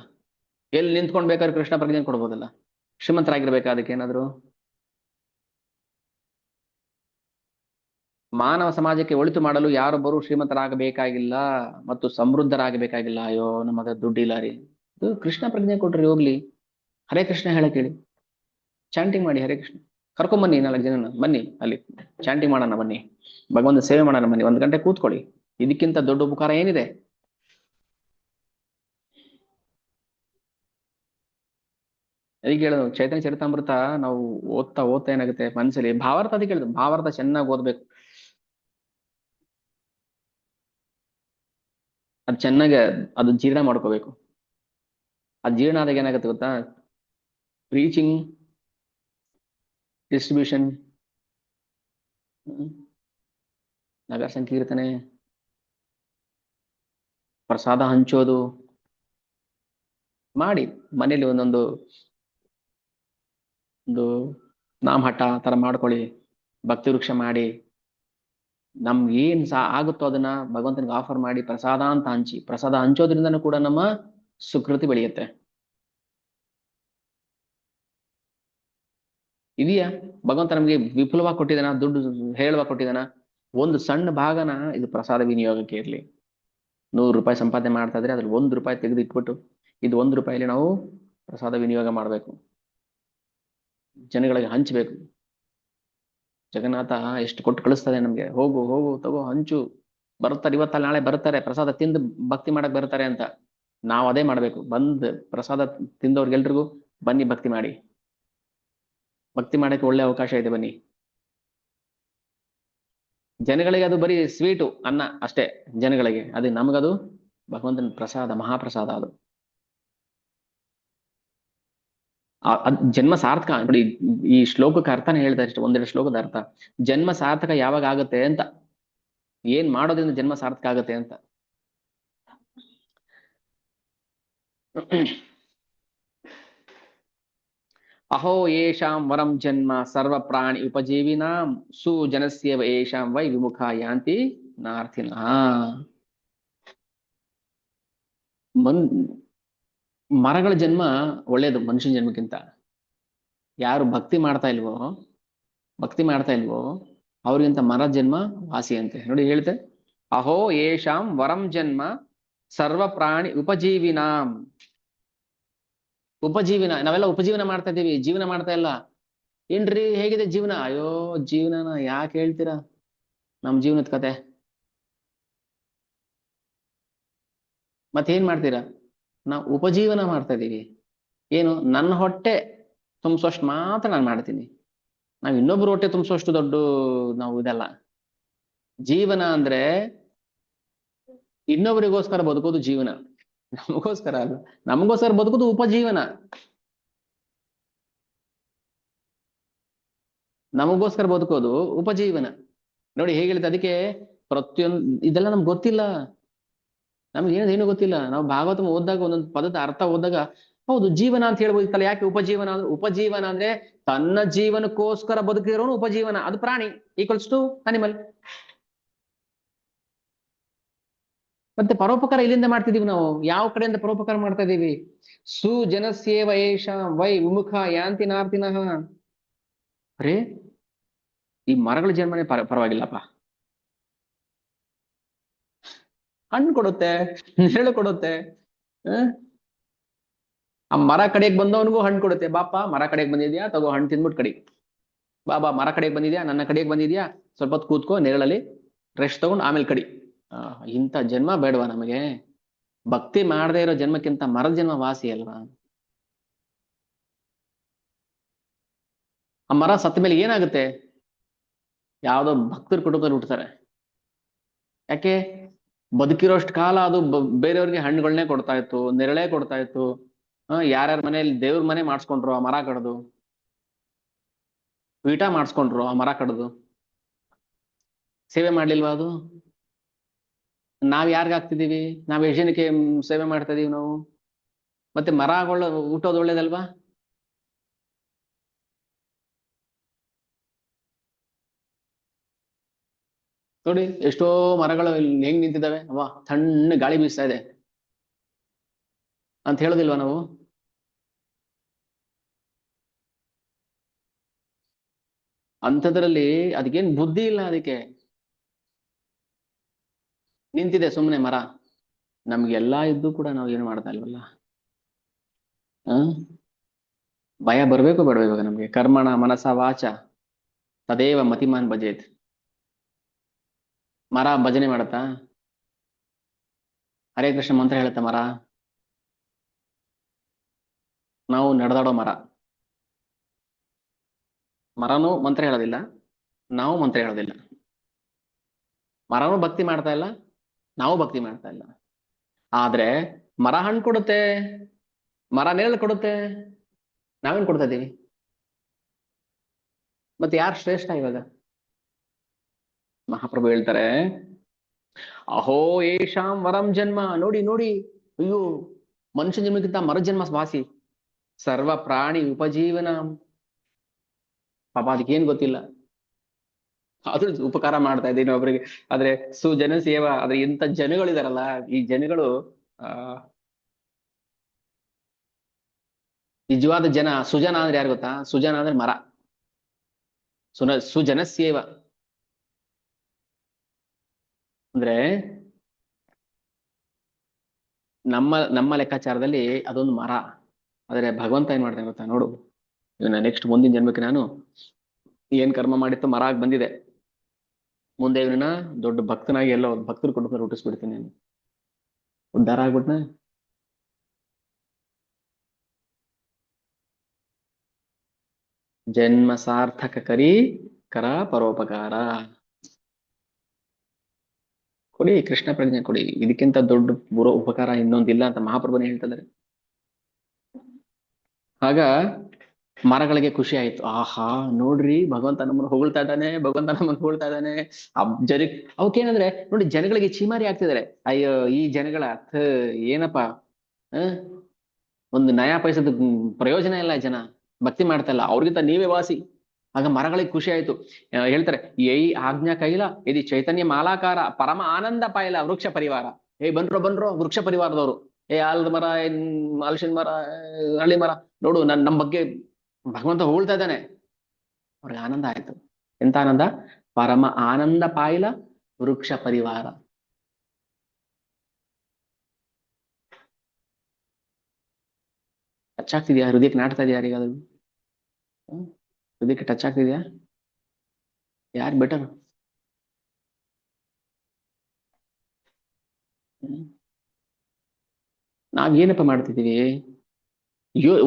ಎಲ್ಲಿ ನಿಂತ್ಕೊಂಡ್ ಬೇಕಾದ್ರೂ ಕೃಷ್ಣ ಪ್ರಜ್ಞೆ ಕೊಡ್ಬೋದಲ್ಲ. ಶ್ರೀಮಂತರಾಗಿರ್ಬೇಕಾ ಅದಕ್ಕೆ ಏನಾದ್ರು? ಮಾನವ ಸಮಾಜಕ್ಕೆ ಒಳಿತು ಮಾಡಲು ಯಾರೊಬ್ಬರು ಶ್ರೀಮಂತರಾಗಬೇಕಾಗಿಲ್ಲ ಮತ್ತು ಸಮೃದ್ಧರಾಗಬೇಕಾಗಿಲ್ಲ. ಅಯ್ಯೋ ನಮಗ ದುಡ್ಡಿಲ್ಲ ರೀ, ಇದು ಕೃಷ್ಣ ಪ್ರಜ್ಞೆ ಕೊಟ್ರಿ ಹೋಗ್ಲಿ, ಹರೇ ಕೃಷ್ಣ ಹೇಳಕ್ ಹೇಳಿ, ಚಾಂಟಿಂಗ್ ಮಾಡಿ ಹರೇ ಕೃಷ್ಣ. ಕರ್ಕೊಂಬನ್ನಿ 4 ಜನ, ಬನ್ನಿ ಅಲ್ಲಿ ಚಾಂಟಿಂಗ್ ಮಾಡೋಣ, ಬನ್ನಿ ಭಗವಂತ ಸೇವೆ ಮಾಡೋಣ, ಬನ್ನಿ 1 ಗಂಟೆ ಕೂತ್ಕೊಳ್ಳಿ. ಇದಕ್ಕಿಂತ ದೊಡ್ಡ ಉಪಕಾರ ಏನಿದೆ? ಅದಕ್ಕೆ ಹೇಳೋದು ಚೈತನ್ಯ ಚರಿತಾಮೃತ ನಾವು ಓದ್ತಾ ಓದ್ತಾ ಏನಾಗುತ್ತೆ ಮನಸ್ಸಲ್ಲಿ ಭಾವಾರ್ಥ. ಅದಕ್ಕೆ ಹೇಳುದು ಭಾವಾರ್ಥ ಚೆನ್ನಾಗಿ ಓದ್ಬೇಕು. ಅದು ಚೆನ್ನಾಗಿ ಅದು ಜೀರ್ಣ ಮಾಡ್ಕೋಬೇಕು. ಅದು ಜೀರ್ಣ ಆದಾಗ ಏನಾಗುತ್ತೆ ಗೊತ್ತಾ? ರೀಚಿಂಗ್, ಡಿಸ್ಟ್ರಿಬ್ಯೂಷನ್, ನಗರ ಸಂಕೀರ್ತನೆ, ಪ್ರಸಾದ ಹಂಚೋದು ಮಾಡಿ ಮನೇಲಿ ಒಂದು ನಾಮಹಟ್ಟ ತರ ಮಾಡ್ಕೊಳ್ಳಿ, ಭಕ್ತಿ ವೃಕ್ಷ ಮಾಡಿ, ನಮ್ಗೆ ಏನ್ ಆಗುತ್ತೋ ಅದನ್ನ ಭಗವಂತನಿಗೆ ಆಫರ್ ಮಾಡಿ ಪ್ರಸಾದ ಅಂತ ಹಂಚಿ. ಪ್ರಸಾದ ಹಂಚೋದ್ರಿಂದನೂ ಕೂಡ ನಮ್ಮ ಸುಕೃತಿ ಬೆಳೆಯುತ್ತೆ. ಇದೆಯಾ? ಭಗವಂತ ನಮ್ಗೆ ವಿಪುಲವಾಗಿ ಕೊಟ್ಟಿದ್ದಾನ, ದುಡ್ಡು ಹೇಳುವಾಗ ಕೊಟ್ಟಿದ್ದಾನ. ಒಂದು ಸಣ್ಣ ಭಾಗನ ಇದು ಪ್ರಸಾದ ವಿನಿಯೋಗಕ್ಕೆ ಇರ್ಲಿ. 100 ರೂಪಾಯಿ ಸಂಪಾದನೆ ಮಾಡ್ತಾ ಇದ್ರೆ ಅದ್ರಲ್ಲಿ 1 ರೂಪಾಯಿ ತೆಗೆದು ಇಟ್ಬಿಟ್ಟು ಇದು 1 ರೂಪಾಯಿಲಿ ನಾವು ಪ್ರಸಾದ ವಿನಿಯೋಗ ಮಾಡ್ಬೇಕು, ಜನಗಳಿಗೆ ಹಂಚಬೇಕು. ಜಗನ್ನಾಥ ಎಷ್ಟು ಕೊಟ್ಟು ಕಳಿಸ್ತದೆ ನಮ್ಗೆ, ಹೋಗು ಹೋಗು ತಗೋ ಹಂಚು, ಬರ್ತಾರೆ ಇವತ್ತಲ್ಲಿ ನಾಳೆ ಬರ್ತಾರೆ ಪ್ರಸಾದ ತಿಂದು ಭಕ್ತಿ ಮಾಡಕ್ ಬರ್ತಾರೆ ಅಂತ. ನಾವು ಅದೇ ಮಾಡ್ಬೇಕು. ಬಂದ್ ಪ್ರಸಾದ ತಿಂದವ್ರಿಗೆಲ್ರಿಗೂ ಬನ್ನಿ ಭಕ್ತಿ ಮಾಡಿ, ಭಕ್ತಿ ಮಾಡಕ್ಕೆ ಒಳ್ಳೆ ಅವಕಾಶ ಇದೆ, ಬನ್ನಿ. ಜನಗಳಿಗೆ ಅದು ಬರೀ ಸ್ವೀಟು ಅನ್ನ ಅಷ್ಟೇ, ಜನಗಳಿಗೆ. ಅದು ನಮಗದು ಭಗವಂತನ ಪ್ರಸಾದ, ಮಹಾಪ್ರಸಾದ ಅದು. ಜನ್ಮ ಸಾರ್ಥಕ ನೋಡಿ. ಈ ಶ್ಲೋಕಕ್ಕೆ ಅರ್ಥನೇ ಹೇಳ್ತಾರೆ ಇಷ್ಟು, 1-2 ಶ್ಲೋಕದ ಅರ್ಥ. ಜನ್ಮ ಸಾರ್ಥಕ ಯಾವಾಗ ಆಗತ್ತೆ ಅಂತ, ಏನ್ ಮಾಡೋದ್ರಿಂದ ಜನ್ಮ ಸಾರ್ಥಕ ಆಗತ್ತೆ ಅಂತ. ಅಹೋ ಯೇಷಾಂ ವರಂ ಜನ್ಮ ಸರ್ವ ಪ್ರಾಣಿ ಉಪಜೀವಿನಾಂ ಸುಜನಸ್ಯವ ಯೇಷಾಂ ವೈ ವಿಮುಖ ಯಾಂತಿ ನಾರ್ಥಿನಃ. ಮರಗಳ ಜನ್ಮ ಒಳ್ಳೇದು ಮನುಷ್ಯನ ಜನ್ಮಕ್ಕಿಂತ. ಯಾರು ಭಕ್ತಿ ಮಾಡ್ತಾ ಇಲ್ವೋ ಅವ್ರಿಗಿಂತ ಮರ ಜನ್ಮ ವಾಸಿ ಅಂತೆ. ನೋಡಿ ಹೇಳ್ತೆ, ಅಹೋ ಯೇಷಾಂ ವರಂ ಜನ್ಮ ಸರ್ವ ಪ್ರಾಣಿ ಉಪಜೀವಿನಾಂ. ಉಪಜೀವನ, ನಾವೆಲ್ಲ ಉಪಜೀವನ ಮಾಡ್ತಾ ಇದ್ದೀವಿ, ಜೀವನ ಮಾಡ್ತಾ ಇಲ್ಲ. ಏನ್ರಿ ಹೇಗಿದೆ ಜೀವನ? ಅಯ್ಯೋ ಜೀವನನ ಯಾಕೆ ಹೇಳ್ತೀರಾ, ನಮ್ ಜೀವನದ ಕತೆ. ಮತ್ತೇನ್ ಮಾಡ್ತೀರಾ? ನಾವು ಉಪಜೀವನ ಮಾಡ್ತಾ ಇದೀವಿ. ಏನು? ನನ್ನ ಹೊಟ್ಟೆ ತುಂಬಿಸೋಷ್ಟು ಮಾತ್ರ ನಾನು ಮಾಡ್ತೀನಿ. ನಾವು ಇನ್ನೊಬ್ರು ಹೊಟ್ಟೆ ತುಂಬಿಸೋಷ್ಟು ದೊಡ್ಡ ನಾವು ಇದಲ್ಲ. ಜೀವನ ಅಂದ್ರೆ ಇನ್ನೊಬ್ಬರಿಗೋಸ್ಕರ ಬದುಕೋದು ಜೀವನ, ನಮಗೋಸ್ಕರ ಅಲ್ಲ. ನಮಗೋಸ್ಕರ ಬದುಕೋದು ಉಪಜೀವನ. ನಮಗೋಸ್ಕರ ಬದುಕೋದು ಉಪಜೀವನ. ನೋಡಿ ಹೇಗೆ ಹೇಳ್ತಾ. ಅದಕ್ಕೆ ಪ್ರತಿಯೊಂದು ಇದೆಲ್ಲ ನಮ್ಗೆ ಗೊತ್ತಿಲ್ಲ, ನಮ್ಗೆ ಏನು ಗೊತ್ತಿಲ್ಲ. ನಾವು ಭಾಗವತ ಓದಿದಾಗ ಒಂದೊಂದು ಪದದ ಅರ್ಥ ಓದಿದಾಗ ಹೌದು ಜೀವನ ಅಂತ ಹೇಳ್ಬೋದಿತ್ತಲ್ಲ, ಯಾಕೆ ಉಪಜೀವನ ಅಂದ್ರೆ? ಉಪಜೀವನ ಅಂದ್ರೆ ತನ್ನ ಜೀವನಕ್ಕೋಸ್ಕರ ಬದುಕಿರೋನು ಉಪಜೀವನ. ಅದು ಪ್ರಾಣಿ ಈಕ್ವಲ್ಸ್ ಟು ಅನಿಮಲ್. ಮತ್ತೆ ಪರೋಪಕಾರ ಇಲ್ಲಿಂದ ಮಾಡ್ತಿದೀವಿ ನಾವು. ಯಾವ ಕಡೆಯಿಂದ ಪರೋಪಕಾರ ಮಾಡ್ತಾ ಇದೀವಿ? ಸುಜನಸ್ಯೇವ ಯೇಷಾಂ ವೈ ವಿಮುಖ ಯಾಂತಿ ನಾರ್ಥಿನಃ. ಅರೇ ಈ ಮರಗಳ ಜನ್ಮನೇ ಪರವಾಗಿಲ್ಲಪ್ಪ, ಹಣ್ಣು ಕೊಡುತ್ತೆ, ನೆರಳು ಕೊಡುತ್ತೆ. ಆ ಮರ ಕಡೆಗೆ ಬಂದವನಿಗೂ ಹಣ್ಣು ಕೊಡುತ್ತೆ. ಬಾಪ ಮರ ಕಡೆಗೆ ಬಂದಿದ್ಯಾ, ತಗೋ ಹಣ್ಣು ತಿಂದ್ಬಿಟ್ಟು ಕಡಿ. ಬಾಬಾ ಮರ ಕಡೆಗೆ ಬಂದಿದ್ಯಾ, ನನ್ನ ಕಡೆಗೆ ಬಂದಿದ್ಯಾ, ಸ್ವಲ್ಪ ಹೊತ್ತು ಕೂತ್ಕೋ ನೆರಳಲ್ಲಿ ರೆಸ್ಟ್ ತಗೊಂಡು ಆಮೇಲೆ ಕಡಿ. ಇಂಥ ಜನ್ಮ ಬೇಡವಾ ನಮಗೆ? ಭಕ್ತಿ ಮಾಡದೇ ಇರೋ ಜನ್ಮಕ್ಕಿಂತ ಮರದ ಜನ್ಮ ವಾಸಿ ಅಲ್ವಾ? ಆ ಮರ ಸತ್ತ ಮೇಲೆ ಏನಾಗುತ್ತೆ? ಯಾವ್ದೋ ಭಕ್ತರ ಕುಟುಂಬದಲ್ಲಿ ಹುಟ್ಟುತ್ತಾರೆ. ಯಾಕೆ? ಬದುಕಿರೋಷ್ಟು ಕಾಲ ಅದು ಬೇರೆಯವ್ರಿಗೆ ಹಣ್ಣುಗಳನ್ನೇ ಕೊಡ್ತಾ ಇತ್ತು, ನೆರಳೇ ಕೊಡ್ತಾ ಇತ್ತು. ಯಾರ್ಯಾರ ಮನೆಯಲ್ಲಿ ದೇವ್ರ ಮನೆ ಮಾಡಿಸ್ಕೊಂಡ್ರು ಆ ಮರ ಕಡ್ದು, ಪೀಠ ಮಾಡಿಸ್ಕೊಂಡ್ರು ಆ ಮರ ಕಡ್ದು. ಸೇವೆ ಮಾಡ್ಲಿಲ್ವಾ ಅದು? ನಾವ್ ಯಾರ್ಗ್ ಆಗ್ತಿದೀವಿ? ನಾವ್ ಎಷ್ಟು ಜನಕ್ಕೆ ಸೇವೆ ಮಾಡ್ತಾ ಇದೀವಿ ನಾವು? ಮತ್ತೆ ಮರಗಳ ಹುಟ್ಟೋದು ಒಳ್ಳೇದಲ್ವಾ? ನೋಡಿ ಎಷ್ಟೋ ಮರಗಳು ಇಲ್ಲಿ ಹೆಂಗ್ ನಿಂತಿದ್ದಾವೆ, ವಾ ತಣ್ಣ ಗಾಳಿ ಬೀಸ್ತಾ ಇದೆ ಅಂತ ಹೇಳೋದಿಲ್ವಾ ನಾವು? ಅಂಥದ್ರಲ್ಲಿ ಅದಕ್ಕೇನ್ ಬುದ್ಧಿ ಇಲ್ಲ, ಅದಕ್ಕೆ ನಿಂತಿದೆ ಸುಮ್ಮನೆ ಮರ. ನಮ್ಗೆಲ್ಲಾ ಇದ್ದು ಕೂಡ ನಾವ್ ಏನು ಮಾಡ್ತಾ ಇಲ್ವಲ್ಲ. ಹ ಭಯ ಬರ್ಬೇಕು ಬೇಡಬೇಕು ನಮ್ಗೆ? ಕರ್ಮಣ ಮನಸ ವಾಚ ತದೇವ ಮತಿಮಾನ್ ಭಜೇತ್. ಮರ ಭಜನೆ ಮಾಡತ್ತಾ? ಹರೇ ಕೃಷ್ಣ ಮಂತ್ರ ಹೇಳುತ್ತ ಮರ? ನಾವು ನಡೆದಾಡೋ ಮರ. ಮರನೂ ಮಂತ್ರ ಹೇಳೋದಿಲ್ಲ, ನಾವು ಮಂತ್ರ ಹೇಳೋದಿಲ್ಲ. ಮರನೂ ಭಕ್ತಿ ಮಾಡ್ತಾ ಇಲ್ಲ, ನಾವು ಭಕ್ತಿ ಮಾಡ್ತಾ ಇಲ್ಲ. ಆದ್ರೆ ಮರ ಹಣ್ಣು ಕೊಡುತ್ತೆ, ಮರ ನೆರಳು ಕೊಡುತ್ತೆ, ನಾವೇನ್ ಕೊಡ್ತಾ ಇದೀವಿ? ಮತ್ತೆ ಯಾರು ಶ್ರೇಷ್ಠ ಇವಾಗ? ಮಹಾಪ್ರಭು ಹೇಳ್ತಾರೆ, ಅಹೋ ಯೇಷಾಂ ವರಂ ಜನ್ಮ. ನೋಡಿ ನೋಡಿ, ಅಯ್ಯೋ, ಮನುಷ್ಯ ಜನ್ಮಕ್ಕಿಂತ ಮರ ಜನ್ಮ ವಾಸಿ. ಸರ್ವ ಪ್ರಾಣಿ ಉಪಜೀವನ. ಪಾಪ ಅದಕ್ಕೇನ್ ಗೊತ್ತಿಲ್ಲ, ಆದ್ರೂ ಉಪಕಾರ ಮಾಡ್ತಾ ಇದ್ದೀನಿ ಒಬ್ರಿಗೆ. ಆದ್ರೆ ಸುಜನ ಸೇವಾ, ಆದ್ರೆ ಇಂಥ ಜನಗಳಿದಾರಲ್ಲ, ಈ ಜನಗಳು ಆ ನಿಜವಾದ ಜನ. ಸುಜನ ಅಂದ್ರೆ ಯಾರು ಗೊತ್ತಾ? ಸುಜನ ಅಂದ್ರೆ ಮರ. ಸುಜನ ಸೇವ ಅಂದ್ರೆ ನಮ್ಮ ಲೆಕ್ಕಾಚಾರದಲ್ಲಿ ಅದೊಂದು ಮರ. ಆದ್ರೆ ಭಗವಂತ ಏನ್ ಮಾಡ್ತಾನೆ ಗೊತ್ತಾ? ನೋಡು, ಇವನ್ನ ನೆಕ್ಸ್ಟ್ ಮುಂದಿನ ಜನ್ಮಕ್ಕೆ ನಾನು ಏನ್ ಕರ್ಮ ಮಾಡಿತ್ತು ಮರ ಆಗಿ ಬಂದಿದೆ, ಮುಂದೆ ಇವನನ್ನ ದೊಡ್ಡ ಭಕ್ತನಾಗಿ ಎಲ್ಲೋ ಭಕ್ತರು ಕುಟುಂಬ ರೂಪಿಸ್ಬಿಡ್ತೀನಿ, ಉದ್ಧಾರ ಆಗ್ಬಿಟ್ನ. ಜನ್ಮ ಸಾರ್ಥಕ ಕರಿ ಕರ ಪರೋಪಕಾರ. ಕೊಡಿ ಕೃಷ್ಣ ಪ್ರಜ್ಞೆ ಕೊಡಿ, ಇದಕ್ಕಿಂತ ದೊಡ್ಡ ಉಪಕಾರ ಇನ್ನೊಂದಿಲ್ಲ ಅಂತ ಮಹಾಪ್ರಭುನೇ ಹೇಳ್ತಾ ಇದ್ದಾರೆ. ಆಗ ಮರಗಳಿಗೆ ಖುಷಿ ಆಯ್ತು, ಆಹಾ ನೋಡ್ರಿ ಭಗವಂತ ನಮ್ಮನ್ನು ಹೊಗಳ್ತಾ ಇದ್ದಾನೆ, ಭಗವಂತ ನಮ್ಮನ್ನು ಹೊಗಳ್ತಾ ಇದ್ದಾನೆ. ಜನ ಅವಕ್ಕೇನಂದ್ರೆ ನೋಡಿ, ಜನಗಳಿಗೆ ಚೀಮಾರಿ ಆಗ್ತಿದ್ದಾರೆ. ಅಯ್ಯೋ ಈ ಜನಗಳ ಏನಪ್ಪಾ, ಆ ಒಂದು ನಯಾ ಪೈಸದ ಪ್ರಯೋಜನ ಇಲ್ಲ, ಜನ ಭಕ್ತಿ ಮಾಡ್ತಾ ಇಲ್ಲ, ಅವ್ರಿಗಿಂತ ನೀವೇ ವಾಸಿ. ಆಗ ಮರಗಳಿಗೆ ಖುಷಿ ಆಯ್ತು. ಹೇಳ್ತಾರೆ, ಏಯ್ ಆಜ್ಞಾ ಕೈಲ ಇದು ಚೈತನ್ಯ ಮಾಲಾಕಾರ ಪರಮ ಆನಂದ ಪಾಯಲ ವೃಕ್ಷ ಪರಿವಾರ. ಬನ್ರೋ ವೃಕ್ಷ ಪರಿವಾರದವರು, ಆಲದ ಮರ, ಹಲಸಿನ ಮರ, ಹಳ್ಳಿ ಮರ, ನೋಡು ನಮ್ ಬಗ್ಗೆ ಭಗವಂತ ಹೊಗಳ್ತಾ ಇದ್ದಾನೆ. ಅವ್ರಿಗೆ ಆನಂದ ಆಯ್ತು. ಎಂತ ಆನಂದ? ಪರಮ ಆನಂದ ಪಾಯಲ ವೃಕ್ಷ ಪರಿವಾರ. ಟಚ್ ಆಗ್ತಿದ್ಯಾ ಹೃದಯಕ್ಕೆ? ನಾಟ್ತಾ ಇದೆಯಾ ಯಾರಿಗಾದ್ರು? ಹೃದಯಕ್ಕೆ ಟಚ್ ಆಗ್ತಿದ್ಯಾ? ಯಾರು ಬೆಟರ್? ನಾವ್ ಏನಪ್ಪ ಮಾಡ್ತಿದೀವಿ?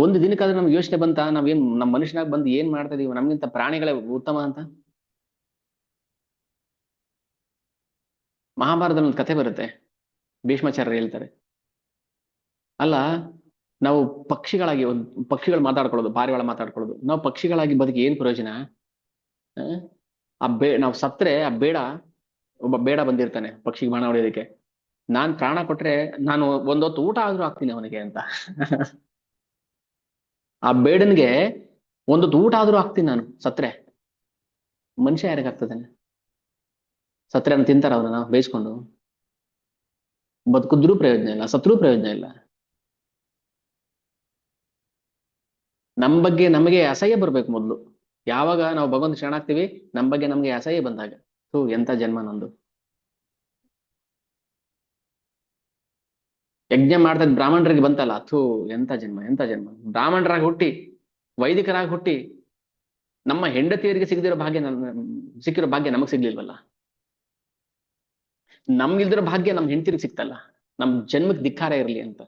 ಒಂದು ದಿನಕ್ಕಾದ್ರೆ ನಮ್ಗೆ ಯೋಚನೆ ಬಂತ, ನಾವೇನ್ ನಮ್ ಮನುಷ್ಯನಾಗ ಬಂದು ಏನ್ ಮಾಡ್ತಾ ಇದೀವಿ, ನಮ್ಗಿಂತ ಪ್ರಾಣಿಗಳೇ ಉತ್ತಮ ಅಂತ? ಮಹಾಭಾರತದಲ್ಲಿ ಒಂದು ಕಥೆ ಬರುತ್ತೆ, ಭೀಷ್ಮಾಚಾರ್ಯರು ಹೇಳ್ತಾರೆ, ಅಲ್ಲ ನಾವು ಪಕ್ಷಿಗಳಾಗಿ, ಒಂದು ಪಕ್ಷಿಗಳು ಮಾತಾಡ್ಕೊಳ್ಳೋದು, ಪಾರಿವಾಳ ಮಾತಾಡ್ಕೊಳ್ಳೋದು, ನಾವು ಪಕ್ಷಿಗಳಾಗಿ ಬದುಕಿ ಏನ್ ಪ್ರಯೋಜನ? ಆ? ನಾವು ಸತ್ರೆ ಆ ಬೇಡ, ಒಬ್ಬ ಬೇಡ ಬಂದಿರ್ತಾನೆ ಪಕ್ಷಿಗೆ ಬಾಣ ಹೊಡೆಯೋದಕ್ಕೆ, ನಾನ್ ಪ್ರಾಣ ಕೊಟ್ರೆ ನಾನು ಒಂದೊತ್ತು ಊಟ ಆದ್ರೂ ಹಾಕ್ತೀನಿ ಅವನಿಗೆ ಅಂತ. ಆ ಬೇಡನ್ಗೆ ಒಂದೊತ್ತು ಊಟ ಆದ್ರೂ ಹಾಕ್ತೀನಿ ನಾನು ಸತ್ರೆ. ಮನುಷ್ಯ ಯಾರಿಗ ಆಗ್ತದಾನೆ? ಸತ್ರೆ ಅವ್ನು ತಿಂತಾರ ಅವ್ರನ್ನ ಬೇಯಿಸ್ಕೊಂಡು? ಬದುಕಿದ್ರೂ ಪ್ರಯೋಜನ ಇಲ್ಲ, ಸತ್ರೂ ಪ್ರಯೋಜನ ಇಲ್ಲ. ನಮ್ ಬಗ್ಗೆ ನಮಗೆ ಅಸಹ್ಯ ಬರ್ಬೇಕು ಮೊದ್ಲು. ಯಾವಾಗ ನಾವು ಭಗವಂತ ಶರಣಾಗ್ತೀವಿ, ನಮ್ ಬಗ್ಗೆ ನಮ್ಗೆ ಅಸಹ್ಯ ಬಂದಾಗ, ಎಂತ ಜನ್ಮ ನಂದು. ಯಜ್ಞ ಮಾಡ್ತಾ ಬ್ರಾಹ್ಮಣರಿಗೆ ಬಂತಲ್ಲ, ಎಂತ ಜನ್ಮ, ಎಂತ ಜನ್ಮ. ಬ್ರಾಹ್ಮಣರಾಗಿ ಹುಟ್ಟಿ, ವೈದಿಕರಾಗಿ ಹುಟ್ಟಿ, ನಮ್ಮ ಹೆಂಡತಿಯರಿಗೆ ಸಿಗದಿರೋ ಭಾಗ್ಯ, ಸಿಕ್ಕಿರೋ ಭಾಗ್ಯ ನಮಗ್ ಸಿಗ್ಲಿಲ್ವಲ್ಲ. ನಮ್ಗಿಲ್ದಿರೋ ಭಾಗ್ಯ ನಮ್ ಹೆಂಡತಿರಿಗೆ ಸಿಕ್ತಲ್ಲ, ನಮ್ ಜನ್ಮಕ್ ಧಿಕ್ಕಾರ ಇರ್ಲಿ ಅಂತ.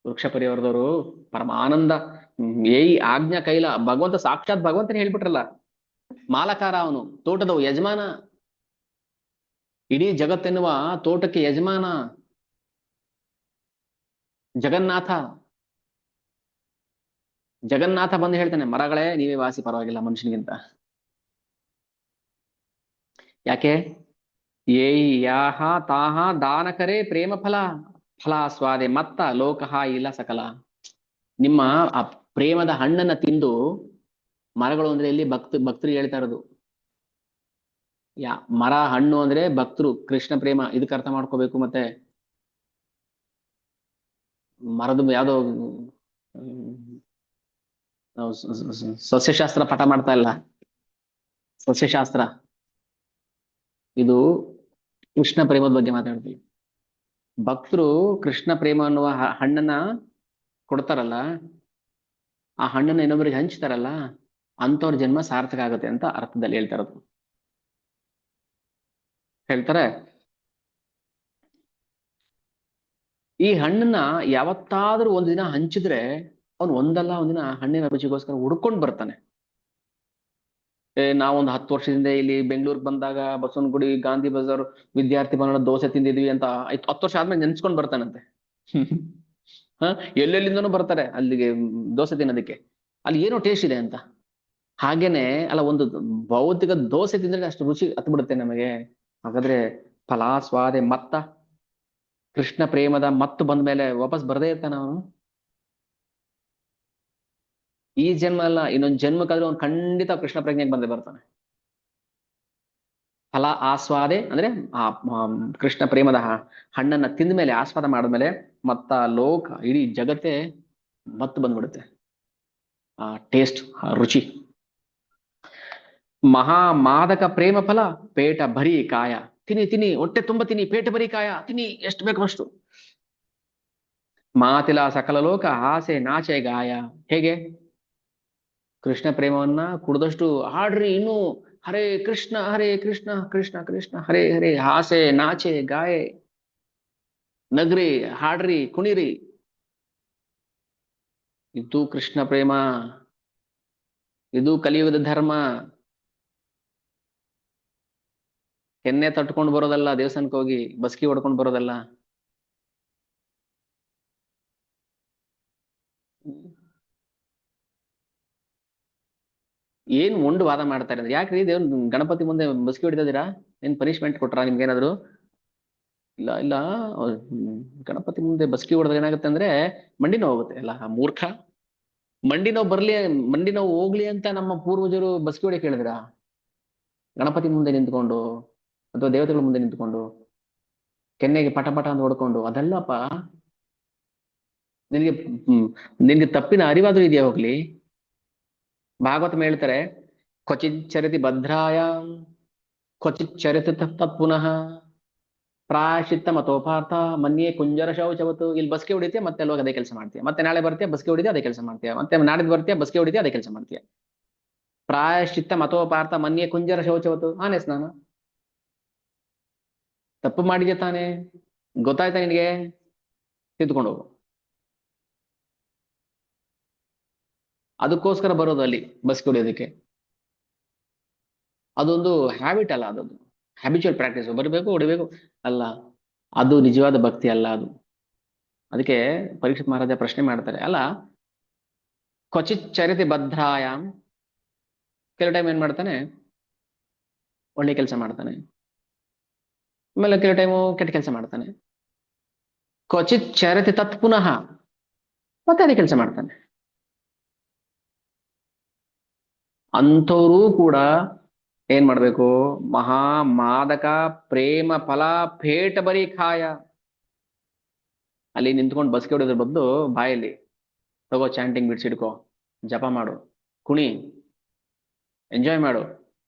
ವೃಕ್ಷ ಪರಿವಾರದವರು ಪರಮ ಆನಂದ. ಏಯ್ ಆಜ್ಞಾ ಕೈಲ, ಭಗವಂತ ಸಾಕ್ಷಾತ್ ಭಗವಂತನೇ ಹೇಳ್ಬಿಟ್ರಲ್ಲ, ಮಾಲಕಾರ ಅವನು, ತೋಟದ ಯಜಮಾನ, ಇಡೀ ಜಗತ್ತೆನ್ನುವ ತೋಟಕ್ಕೆ ಯಜಮಾನ ಜಗನ್ನಾಥ. ಜಗನ್ನಾಥ ಬಂದು ಹೇಳ್ತಾನೆ, ಮರಗಳೇ ನೀವೇ ವಾಸಿ, ಪರವಾಗಿಲ್ಲ ಮನುಷ್ಯನಿಗಿಂತ. ಯಾಕೆ? ಏಯ್ ಯಾಹ ತಾಹ ದಾನಕರೇ ಪ್ರೇಮ ಫಲ ಫಲ ಸ್ವಾದೆ ಮತ್ತ ಲೋಕಃ ಇಲ್ಲ ಸಕಲ. ನಿಮ್ಮ ಆ ಪ್ರೇಮದ ಹಣ್ಣನ್ನ ತಿಂದು ಮರಗಳು ಅಂದ್ರೆ ಇಲ್ಲಿ ಭಕ್ತರಿಗೆ ಹೇಳ್ತಾ ಇರೋದು. ಮರ ಹಣ್ಣು ಅಂದ್ರೆ ಭಕ್ತರು, ಕೃಷ್ಣ ಪ್ರೇಮ ಇದಕ್ಕೆ ಅರ್ಥ ಮಾಡ್ಕೋಬೇಕು. ಮತ್ತೆ ಮರದ ಯಾವ್ದೋ ನಾವು ಸಸ್ಯಶಾಸ್ತ್ರ ಪಾಠ ಮಾಡ್ತಾ ಇಲ್ಲ, ಸಸ್ಯಶಾಸ್ತ್ರ. ಇದು ಕೃಷ್ಣ ಪ್ರೇಮದ ಬಗ್ಗೆ ಮಾತಾಡ್ತೀವಿ. ಭಕ್ತರು ಕೃಷ್ಣ ಪ್ರೇಮ ಅನ್ನುವ ಹಣ್ಣನ್ನ ಕೊಡ್ತಾರಲ್ಲ, ಆ ಹಣ್ಣನ್ನ ಇನ್ನೊಬ್ಬರಿಗೆ ಹಂಚ್ತಾರಲ್ಲ, ಅಂತವ್ರ ಜನ್ಮ ಸಾರ್ಥಕ ಆಗುತ್ತೆ ಅಂತ ಅರ್ಥದಲ್ಲಿ ಹೇಳ್ತಾ ಇರೋದು. ಹೇಳ್ತಾರೆ, ಈ ಹಣ್ಣನ್ನ ಯಾವತ್ತಾದ್ರೂ ಒಂದು ದಿನ ಹಂಚಿದ್ರೆ ಅವನು ಒಂದಲ್ಲ ಒಂದಿನ ಹಣ್ಣಿನ ರುಚಿಗೋಸ್ಕರ ಹುಡ್ಕೊಂಡು ಬರ್ತಾನೆ. ನಾವೊಂದು 10 ವರ್ಷದಿಂದ ಇಲ್ಲಿ ಬೆಂಗಳೂರಿಗೆ ಬಂದಾಗ ಬಸವನಗುಡಿ, ಗಾಂಧಿ ಬಜಾರ್, ವಿದ್ಯಾರ್ಥಿ ಭವನ ದೋಸೆ ತಿಂದಿದ್ವಿ ಅಂತ 10 ವರ್ಷ ಆದ್ಮೇಲೆ ನೆನ್ಸ್ಕೊಂಡ್ ಬರ್ತಾನಂತೆ. ಹ ಎಲ್ಲೆಲ್ಲಿಂದನೂ ಬರ್ತಾರೆ ಅಲ್ಲಿಗೆ ದೋಸೆ ತಿನ್ನೋದಕ್ಕೆ, ಅಲ್ಲಿ ಏನೋ ಟೇಸ್ಟ್ ಇದೆ ಅಂತ. ಹಾಗೇನೆ ಅಲ್ಲ, ಒಂದು ಭೌತಿಕ ದೋಸೆ ತಿಂದ್ರೆ ಅಷ್ಟು ರುಚಿ ಹತ್ಬಿಡುತ್ತೆ ನಮಗೆ. ಹಾಗಾದ್ರೆ ಫಲಾಸ್ವಾದೆ ಮತ್ತ ಕೃಷ್ಣ ಪ್ರೇಮದ ಮತ್ತು ಬಂದ ಮೇಲೆ ವಾಪಸ್ ಬರದೇ ಇರ್ತಾನ ಅವನು. ಈ ಜನ್ಮ ಅಲ್ಲ, ಇನ್ನೊಂದು ಜನ್ಮಕ್ಕಾದ್ರೂ ಅವ್ನು ಖಂಡಿತ ಕೃಷ್ಣ ಪ್ರಜ್ಞೆಗೆ ಬಂದೇ ಬರ್ತಾನೆ. ಫಲ ಆಸ್ವಾದೆ ಅಂದ್ರೆ ಆ ಕೃಷ್ಣ ಪ್ರೇಮದ ಹಣ್ಣನ್ನ ತಿಂದ ಮೇಲೆ, ಆಸ್ವಾದ ಮಾಡಿದ್ಮೇಲೆ ಮತ್ತ ಲೋಕ ಇಡೀ ಜಗತ್ತೇ ಮತ್ತು ಬಂದ್ಬಿಡುತ್ತೆ ಆ ಟೇಸ್ಟ್, ಆ ರುಚಿ. ಮಹಾ ಮಾದಕ ಪ್ರೇಮ ಫಲ ಪೇಟ ಭರಿ ಕಾಯ. ತಿನ್ನಿ ತಿನ್ನಿ, ಹೊಟ್ಟೆ ತುಂಬ ತಿನ್ನಿ, ಪೇಟ ಭರಿ ಕಾಯ ತಿನ್ನಿ, ಎಷ್ಟು ಬೇಕು ಅಷ್ಟು. ಮಾತಿಲ ಸಕಲ ಲೋಕ ಆಸೆ ನಾಚೆ ಗಾಯ. ಹೇಗೆ? ಕೃಷ್ಣ ಪ್ರೇಮವನ್ನ ಕುಡಿದಷ್ಟು ಹಾಡ್ರಿ ಇನ್ನು, ಹರೇ ಕೃಷ್ಣ ಕೃಷ್ಣ ಕೃಷ್ಣ ಹರೇ ಹರೇ, ಹಾಸೆ ನಾಚೆ ಗಾಯೆ, ನಗ್ರಿ, ಹಾಡ್ರಿ, ಕುಣಿರಿ. ಇದು ಕೃಷ್ಣ ಪ್ರೇಮ, ಇದು ಕಲಿಯುಗದ ಧರ್ಮ. ಕೆನ್ನೆ ತಟ್ಕೊಂಡು ಬರೋದಲ್ಲ, ದೇವಸ್ಥಾನಕ್ಕೆ ಹೋಗಿ ಬಸ್ಕಿ ಹೊಡ್ಕೊಂಡು ಬರೋದಲ್ಲ. ಏನ್ ಉಂಡು ವಾದ ಮಾಡ್ತಾರೆ ಅಂದ್ರೆ, ಯಾಕ್ರಿ ದೇವ್ ಗಣಪತಿ ಮುಂದೆ ಬಸ್ಕಿ ಹೊಡಿತಿದ್ದೀರಾ? ಏನ್ ಪನಿಷ್ಮೆಂಟ್ ಕೊಟ್ರಾ ನಿಮ್ಗೇನಾದ್ರು? ಇಲ್ಲ ಇಲ್ಲ, ಗಣಪತಿ ಮುಂದೆ ಬಸ್ಕಿ ಹೊಡೆದ್ರೆ ಏನಾಗುತ್ತೆ ಅಂದ್ರೆ ಮಂಡಿ ನೋವು ಹೋಗುತ್ತೆ. ಎಲ್ಲ ಮೂರ್ಖ, ಮಂಡಿ ನೋವು ಬರ್ಲಿ, ಮಂಡಿ ನೋವು ಹೋಗ್ಲಿ ಅಂತ ನಮ್ಮ ಪೂರ್ವಜರು ಬಸ್ಕಿ ಹೊಡಿಯಕ್ಕೆ ಹೇಳಿದ್ರ? ಗಣಪತಿ ಮುಂದೆ ನಿಂತ್ಕೊಂಡು ಅಥವಾ ದೇವತೆಗಳ ಮುಂದೆ ನಿಂತ್ಕೊಂಡು ಕೆನ್ನೆಗೆ ಪಟ ಪಟ ಅಂತ ಹೊಡ್ಕೊಂಡು ಅದಲ್ಲಪ್ಪ. ನಿನಗೆ ನಿನ್ಗೆ ತಪ್ಪಿನ ಅರಿವಾದ್ರೂ ಇದೆಯಾ? ಹೋಗ್ಲಿ. ಭಾಗವತ ಹೇಳ್ತಾರೆ, ಕ್ವಚಿತ್ ಚರಿತಿ ಭದ್ರಾಯ ಕ್ವಚಿತ್ ಚರಿತಿ ತತ್ ಪುನಃ ಪ್ರಾಯಶ್ಚಿತ್ತ ಮತೋಪಾರ್ಥ ಮನ್ಯೇ ಕುಂಜರ ಶೌಚವತ್ತು. ಇಲ್ಲಿ ಬಸ್ಕೆ ಹೊಡಿತೀಯ, ಮತ್ತೆ ಅಲ್ವಾಗ ಅದೇ ಕೆಲಸ ಮಾಡ್ತೀಯ, ಮತ್ತೆ ನಾಳೆ ಬರ್ತೀಯ ಬಸ್ಕೆ ಹೊಡಿತೀಯ ಅದೇ ಕೆಲಸ ಮಾಡ್ತೀಯ, ಮತ್ತೆ ನಾಡಿದ್ದು ಬರ್ತೀಯ ಬಸ್ಕೆ ಹೊಡಿತೀಯ ಅದೇ ಕೆಲಸ ಮಾಡ್ತೀಯ. ಪ್ರಾಯಶ್ಚಿತ್ತ ಮತೋಪಾರ್ಥ ಮನ್ಯೇ ಕುಂಜರ ಶೌಚವತ್ತು. ಆನೆ ಸ್ನಾನ. ತಪ್ಪು ಮಾಡಿದ್ಯಾ ತಾನೆ, ಗೊತ್ತಾಯ್ತಾ ನಿನಗೆ? ತಿದ್ದುಕೊಂಡು ಹೋಗು. ಅದಕ್ಕೋಸ್ಕರ ಬರೋದು ಅಲ್ಲಿ ಬಸ್ಕೆ ಹೊಡಿಯೋದಕ್ಕೆ. ಅದೊಂದು ಹ್ಯಾಬಿಟ್ ಅಲ್ಲ, ಅದೊಂದು ಹ್ಯಾಬಿಚುವಲ್ ಪ್ರಾಕ್ಟೀಸ್. ಬರಬೇಕು ಹೊಡಿಬೇಕು ಅಲ್ಲ, ಅದು ನಿಜವಾದ ಭಕ್ತಿ ಅಲ್ಲ ಅದು. ಅದಕ್ಕೆ ಪರೀಕ್ಷಿತ್ ಮಹಾರಾಜ ಪ್ರಶ್ನೆ ಮಾಡ್ತಾರೆ, ಅಲ್ಲ ಕ್ವಚಿತ್ ಚರಿತಿ ಭದ್ರಾಯಾಮ್, ಕೆಲವು ಟೈಮ್ ಏನ್ ಮಾಡ್ತಾನೆ ಒಳ್ಳೆ ಕೆಲಸ ಮಾಡ್ತಾನೆ, ಆಮೇಲೆ ಕೆಲವು ಟೈಮು ಕೆಟ್ಟ ಕೆಲಸ ಮಾಡ್ತಾನೆ. ಕ್ವಚಿತ್ ಚರಿತಿ ತತ್ ಪುನಃ, ಮತ್ತೆ ಅದೇ ಕೆಲಸ ಮಾಡ್ತಾನೆ. ಅಂಥವ್ರೂ ಕೂಡ ಏನ್ ಮಾಡ್ಬೇಕು? ಮಹಾ ಮಾದಕ ಪ್ರೇಮ ಫಲ ಪೇಟ ಬರಿ ಖಾಯ. ಅಲ್ಲಿ ನಿಂತ್ಕೊಂಡು ಬಸ್ಗೆ ಹೊಡೋದ್ರ ಬದಲು ಬಾಯಲ್ಲಿ ತಗೋ ಚಾಂಟಿಂಗ್ ಬಿಡ್ಸಿಡ್ಕೋ, ಜಪ ಮಾಡು, ಕುಣಿ, ಎಂಜಾಯ್ ಮಾಡು.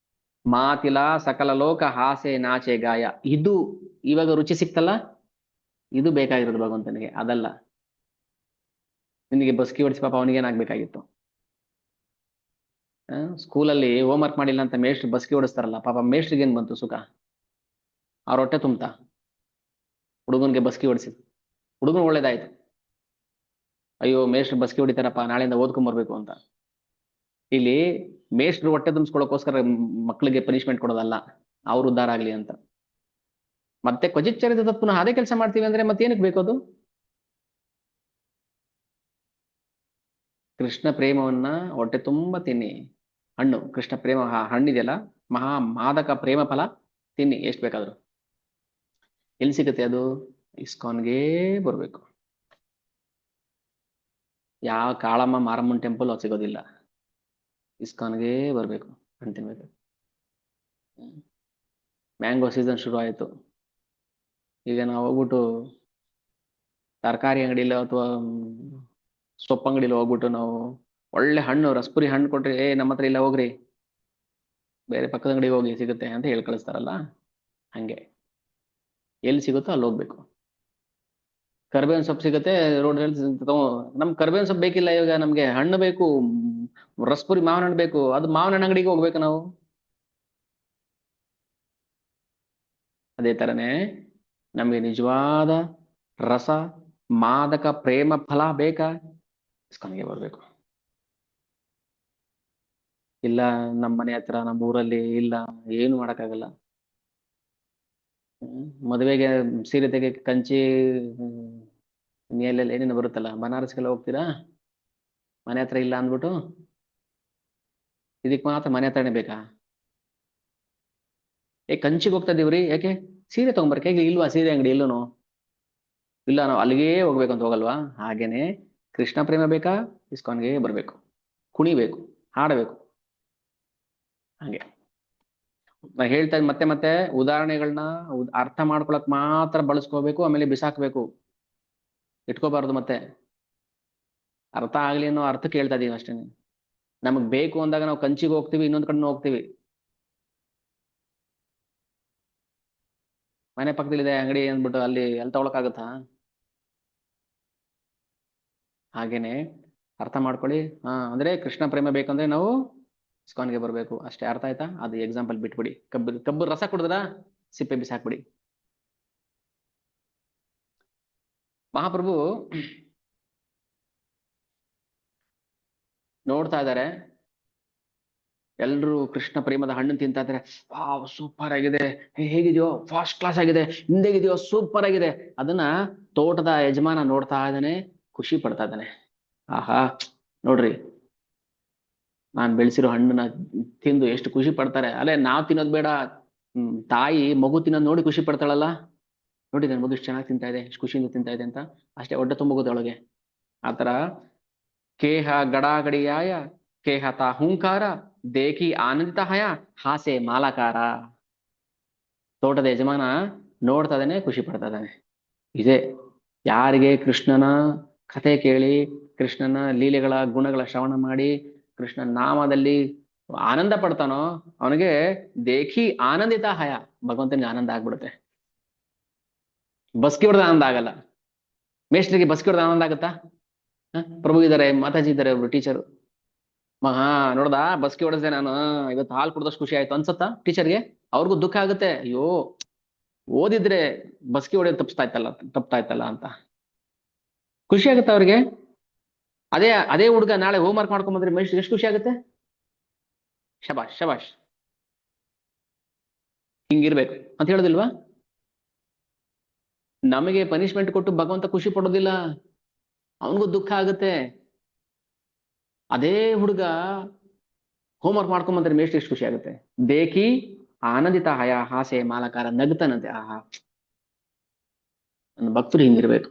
ಮಾತಿಲ ಸಕಲ ಲೋಕ ಹಾಸೆ ನಾಚೆ ಗಾಯ. ಇದು ಇವಾಗ ರುಚಿ ಸಿಕ್ತಲ್ಲ, ಇದು ಬೇಕಾಗಿರೋದು ಭಗವಂತನಿಗೆ, ಅದಲ್ಲ. ನಿನಗೆ ಬಸ್ಕಿ ಹೊಡಿಸಿ ಪಾಪ ಅವನಿಗೇನಾಗ್ಬೇಕಾಗಿತ್ತು? ಸ್ಕೂಲಲ್ಲಿ ಹೋಮ್ ವರ್ಕ್ ಮಾಡಿಲ್ಲ ಅಂತ ಮೇಷ್ಟ್ರು ಬಸ್ಕಿ ಹೊಡಿಸ್ತಾರಲ್ಲ, ಪಾಪ ಮೇಷ್ಟ್ರಿಗೆ ಏನ್ ಬಂತು ಸುಖ? ಅವ್ರ ಹೊಟ್ಟೆ ತುಂಬ್ತಾ? ಹುಡುಗನ್ಗೆ ಬಸ್ಕಿ ಹೊಡಿಸಿ ಹುಡುಗನ್ ಒಳ್ಳೇದಾಯ್ತು, ಅಯ್ಯೋ ಮೇಷ್ಟ್ರು ಬಸ್ಕಿ ಹೊಡಿತಾರಪ್ಪ, ನಾಳೆಯಿಂದ ಓದ್ಕೊಂಡ್ ಅಂತ. ಇಲ್ಲಿ ಮೇಷ್ಟ್ರು ಹೊಟ್ಟೆ ತುಂಬಿಸ್ಕೊಳ್ಳೋಕೋಸ್ಕರ ಮಕ್ಕಳಿಗೆ ಪನಿಷ್ಮೆಂಟ್ ಕೊಡೋದಲ್ಲ, ಅವ್ರು ಉದ್ಧಾರ ಆಗ್ಲಿ ಅಂತ. ಮತ್ತೆ ಕ್ವಚಿಚ್ಚರಿತ ಪುನಃ ಅದೇ ಕೆಲಸ ಮಾಡ್ತೀವಿ ಅಂದ್ರೆ ಮತ್ತೇನಕ್ಕೆ ಬೇಕದು? ಕೃಷ್ಣ ಪ್ರೇಮವನ್ನ ಹೊಟ್ಟೆ ತುಂಬ ತಿನ್ನಿ. ಹಣ್ಣು ಕೃಷ್ಣ ಪ್ರೇಮ ಹಣ್ಣಿದೆಯಲ್ಲ, ಮಹಾ ಮಾದಕ ಪ್ರೇಮ ಫಲ ತಿನ್ನಿ ಎಷ್ಟು ಬೇಕಾದ್ರು. ಎಲ್ಲಿ ಸಿಗುತ್ತೆ ಅದು? ಇಸ್ಕಾನ್ಗೆ ಬರ್ಬೇಕು. ಯಾವ ಕಾಳಮ್ಮ ಮಾರಮ್ಮನ್ ಟೆಂಪಲ್ ಅದು ಸಿಗೋದಿಲ್ಲ, ಇಸ್ಕಾನ್ಗೆ ಬರ್ಬೇಕು ಹಣ್ಣು ತಿನ್ಬೇಕು. ಮ್ಯಾಂಗೋ ಸೀಸನ್ ಶುರು ಆಯ್ತು. ಈಗ ನಾವು ಹೋಗ್ಬಿಟ್ಟು ತರಕಾರಿ ಅಂಗಡಿಲಿ ಅಥವಾ ಸೊಪ್ಪು ಅಂಗಡಿಲಿ ಹೋಗ್ಬಿಟ್ಟು ನಾವು ಒಳ್ಳೆ ಹಣ್ಣು ರಸಪುರಿ ಹಣ್ಣು ಕೊಟ್ರೆ, ನಮ್ಮ ಹತ್ರ ಇಲ್ಲ ಹೋಗ್ರಿ, ಬೇರೆ ಪಕ್ಕದ ಅಂಗಡಿಗೆ ಹೋಗಿ ಸಿಗುತ್ತೆ ಅಂತ ಹೇಳಿ ಕಳಿಸ್ತಾರಲ್ಲ, ಹಂಗೆ ಎಲ್ಲಿ ಸಿಗುತ್ತೋ ಅಲ್ಲಿ ಹೋಗ್ಬೇಕು. ಕರ್ಬೇವಿನ ಸೊಪ್ಪು ಸಿಗುತ್ತೆ ರೋಡಲ್ಲಿ, ನಮ್ ಕರ್ಬೇವಿನ ಸೊಪ್ಪು ಬೇಕಿಲ್ಲ, ಇವಾಗ ನಮ್ಗೆ ಹಣ್ಣು ಬೇಕು, ರಸಪುರಿ ಮಾವಿನ ಹಣ್ಣು ಬೇಕು, ಅದು ಮಾವಿನ ಹಣ್ಣು ಅಂಗಡಿಗೆ ಹೋಗ್ಬೇಕು ನಾವು. ಅದೇ ತರನೇ ನಮ್ಗೆ ನಿಜವಾದ ರಸ ಮಾದಕ ಪ್ರೇಮ ಫಲ ಬೇಕಾ, ಇಸ್ಕಾನ್ಗೆ ಬರ್ಬೇಕು. ಇಲ್ಲ ನಮ್ಮ ಮನೆ ಹತ್ರ ನಮ್ಮ ಊರಲ್ಲಿ ಇಲ್ಲ, ಏನು ಮಾಡಕ್ಕಾಗಲ್ಲ. ಮದುವೆಗೆ ಸೀರೆ ತೆಗೆಯಕ್ಕೆ ಕಂಚಿ ಮೇಲೆಲ್ಲ ಏನೇನು ಬರುತ್ತಲ್ಲ, ಬನಾರಸ್ಗೆಲ್ಲ ಹೋಗ್ತೀರಾ, ಮನೆ ಹತ್ರ ಇಲ್ಲ ಅಂದ್ಬಿಟ್ಟು ಇದಕ್ ಮಾತ್ರ ಮನೆ ಹತ್ರನೇ ಬೇಕಾ? ಕಂಚಿಗೆ ಹೋಗ್ತಾ ಇದೀವ್ರಿ, ಯಾಕೆ? ಸೀರೆ ತಗೊಂಬರ್ಕೆ ಹೇಗೆ ಇಲ್ವಾ ಸೀರೆ ಅಂಗಡಿ ಎಲ್ಲೂನು? ಇಲ್ಲ ನಾವು ಅಲ್ಲಿಗೇ ಹೋಗ್ಬೇಕಂತ ಹೋಗಲ್ವಾ? ಹಾಗೇನೆ ಕೃಷ್ಣ ಪ್ರೇಮ ಬೇಕಾ, ಇಸ್ಕಾನ್ಗೆ ಬರ್ಬೇಕು, ಕುಣಿಬೇಕು, ಹಾಡಬೇಕು. ಹಾಗೆ ನಾ ಹೇಳ್ತಾ ಇದ್ ಮತ್ತೆ ಮತ್ತೆ ಉದಾಹರಣೆಗಳನ್ನ ಅರ್ಥ ಮಾಡ್ಕೊಳಕ್ ಮಾತ್ರ ಬಳಸ್ಕೋಬೇಕು, ಆಮೇಲೆ ಬಿಸಾಕ್ಬೇಕು, ಇಟ್ಕೋಬಾರ್ದು. ಮತ್ತೆ ಅರ್ಥ ಆಗ್ಲಿ ಅನ್ನೋ ಅರ್ಥ ಕೇಳ್ತಾ ಇದೀವಿ ಅಷ್ಟೇ. ನಮಗ್ ಬೇಕು ಅಂದಾಗ ನಾವು ಕಂಚಿಗೆ ಹೋಗ್ತೀವಿ, ಇನ್ನೊಂದ್ ಕಡೆ ಹೋಗ್ತೀವಿ. ಮನೆ ಪಕ್ಕದಲ್ಲಿದೆ ಅಂಗಡಿ ಅಂದ್ಬಿಟ್ಟು ಅಲ್ಲಿ ತಗೊಳಕ್ಕಾಗತ್ತಾ? ಹಾಗೇನೆ ಅರ್ಥ ಮಾಡ್ಕೊಳ್ಳಿ. ಅಂದ್ರೆ ಕೃಷ್ಣ ಪ್ರೇಮ ಬೇಕಂದ್ರೆ ನಾವು ಇಸ್ಕಾನ್ಗೆ ಬರ್ಬೇಕು ಅಷ್ಟೇ. ಅರ್ಥ ಆಯ್ತಾ? ಅದು ಎಕ್ಸಾಂಪಲ್ ಬಿಟ್ಬಿಡಿ. ಕಬ್ಬು ರಸ ಕುಡಿದ್ರ ಸಿಪ್ಪೆ ಬಿಸಾಕ್ಬಿಡಿ. ಮಹಾಪ್ರಭು ನೋಡ್ತಾ ಇದ್ದಾರೆ, ಎಲ್ರು ಕೃಷ್ಣ ಪ್ರೇಮದ ಹಣ್ಣು ತಿಂತಾ ಇದ್ದಾರೆ. ವಾವ್ ಸೂಪರ್ ಆಗಿದೆ, ಹೇಗಿದೆಯೋ, ಫಸ್ಟ್ ಕ್ಲಾಸ್ ಆಗಿದೆ, ಹಿಂದೆಗಿದೆಯೋ, ಸೂಪರ್ ಆಗಿದೆ. ಅದನ್ನ ತೋಟದ ಯಜಮಾನ ನೋಡ್ತಾ ಇದ್ದಾನೆ, ಖುಷಿ ಪಡ್ತಾ ಇದ್ದಾನೆ. ಆಹಾ ನೋಡ್ರಿ, ನಾನ್ ಬೆಳೆಸಿರೋ ಹಣ್ಣನ್ನ ತಿಂದು ಎಷ್ಟು ಖುಷಿ ಪಡ್ತಾರೆ. ಅಲ್ಲೇ ನಾವ್ ತಿನ್ನೋದ್ ಬೇಡ, ತಾಯಿ ಮಗು ತಿನ್ನೋದ್ ನೋಡಿ ಖುಷಿ ಪಡ್ತಾಳಲ್ಲ, ನೋಡಿ ನನ್ ಮಗು ಇಷ್ಟು ಚೆನ್ನಾಗಿ ತಿಂತಾ ಇದೆ, ಎಷ್ಟು ಖುಷಿಯಿಂದ ತಿಂತಾ ಇದೆ ಅಂತ, ಅಷ್ಟೇ ಹೊಟ್ಟೆ ತುಂಬಗೋದೊಳಗೆ. ಆತರ ಕೇಹ ಗಡಾಗಡಿಯಾಯ ಕೇಹತ ಹುಂಕಾರ ದೇಖಿ ಆನಂದಿತ ಹಯ ಹಾಸೆ ಮಾಲಕಾರ. ತೋಟದ ಯಜಮಾನ ನೋಡ್ತಾ ಇದ್ದಾನೆ, ಖುಷಿ ಪಡ್ತಾ ಇದ್ದಾನೆ. ಇದೆ ಯಾರಿಗೆ ಕೃಷ್ಣನ ಕಥೆ ಕೇಳಿ, ಕೃಷ್ಣನ ಲೀಲೆಗಳ ಗುಣಗಳ ಶ್ರವಣ ಮಾಡಿ, ಕೃಷ್ಣನ ನಾಮದಲ್ಲಿ ಆನಂದ ಪಡ್ತಾನೋ ಅವನಿಗೆ ದೇಖಿ ಆನಂದಿತ ಹಯ, ಭಗವಂತನಿಗೆ ಆನಂದ ಆಗ್ಬಿಡುತ್ತೆ. ಬಸ್ಕಿ ಹೊಡೆದ ಆನಂದ ಆಗಲ್ಲ. ಮೇಷ್ಟ್ರಿಗೆ ಬಸ್ಕಿ ಹೊಡೆದ ಆನಂದ ಆಗುತ್ತಾ? ಪ್ರಭು ಇದಾರೆ, ಮಾತಾಜಿ ಇದಾರೆ, ಒಬ್ರು ಟೀಚರು, ನೋಡ್ದ ಬಸ್ಕಿ ಹೊಡೆದೆ ನಾನು, ಇವತ್ತು ಹಾಲು ಕುಡ್ದಷ್ಟು ಖುಷಿ ಆಯ್ತು ಅನ್ಸತ್ತಾ ಟೀಚರ್ಗೆ? ಅವ್ರಿಗೂ ದುಃಖ ಆಗುತ್ತೆ, ಅಯ್ಯೋ ಓದಿದ್ರೆ ಬಸ್ಕಿ ಹೊಡೆಯೋದು ತಪ್ತಾ ಇತ್ತಲ್ಲ ಅಂತ. ಖುಷಿ ಆಗುತ್ತೆ ಅವ್ರಿಗೆ. ಅದೇ ಹುಡುಗ ನಾಳೆ ಹೋಮ್ ವರ್ಕ್ ಮಾಡ್ಕೊಂಡ್ ಬಂದ್ರೆ ಮೇಷ್ಟ್ರಿಗೆ ಎಷ್ಟು ಖುಷಿ ಆಗುತ್ತೆ? ಶಬಾಷ್ ಶಬಾಷ್, ಹಿಂಗಿರ್ಬೇಕು ಅಂತ ಹೇಳೋದಿಲ್ವಾ? ನಮಗೆ ಪನಿಷ್ಮೆಂಟ್ ಕೊಟ್ಟು ಭಗವಂತ ಖುಷಿ ಪಡೋದಿಲ್ಲ, ಅವನಿಗೂ ದುಃಖ ಆಗುತ್ತೆ. ಅದೇ ಹುಡುಗ ಹೋಮ್ವರ್ಕ್ ಮಾಡ್ಕೊಂಡ್ ಬಂದ್ರೆ ಮೇಷ್ಟ್ರಿಗೆ ಎಷ್ಟು ಖುಷಿ ಆಗುತ್ತೆ? ದೇಖಿ ಆನಂದಿತ ಹಯ ಹಾಸೆ ಮಾಲಕಾರ, ನಗ್ತಾನಂತೆ. ಆಹಾ, ನನ್ನ ಭಕ್ತರು ಹಿಂಗಿರ್ಬೇಕು.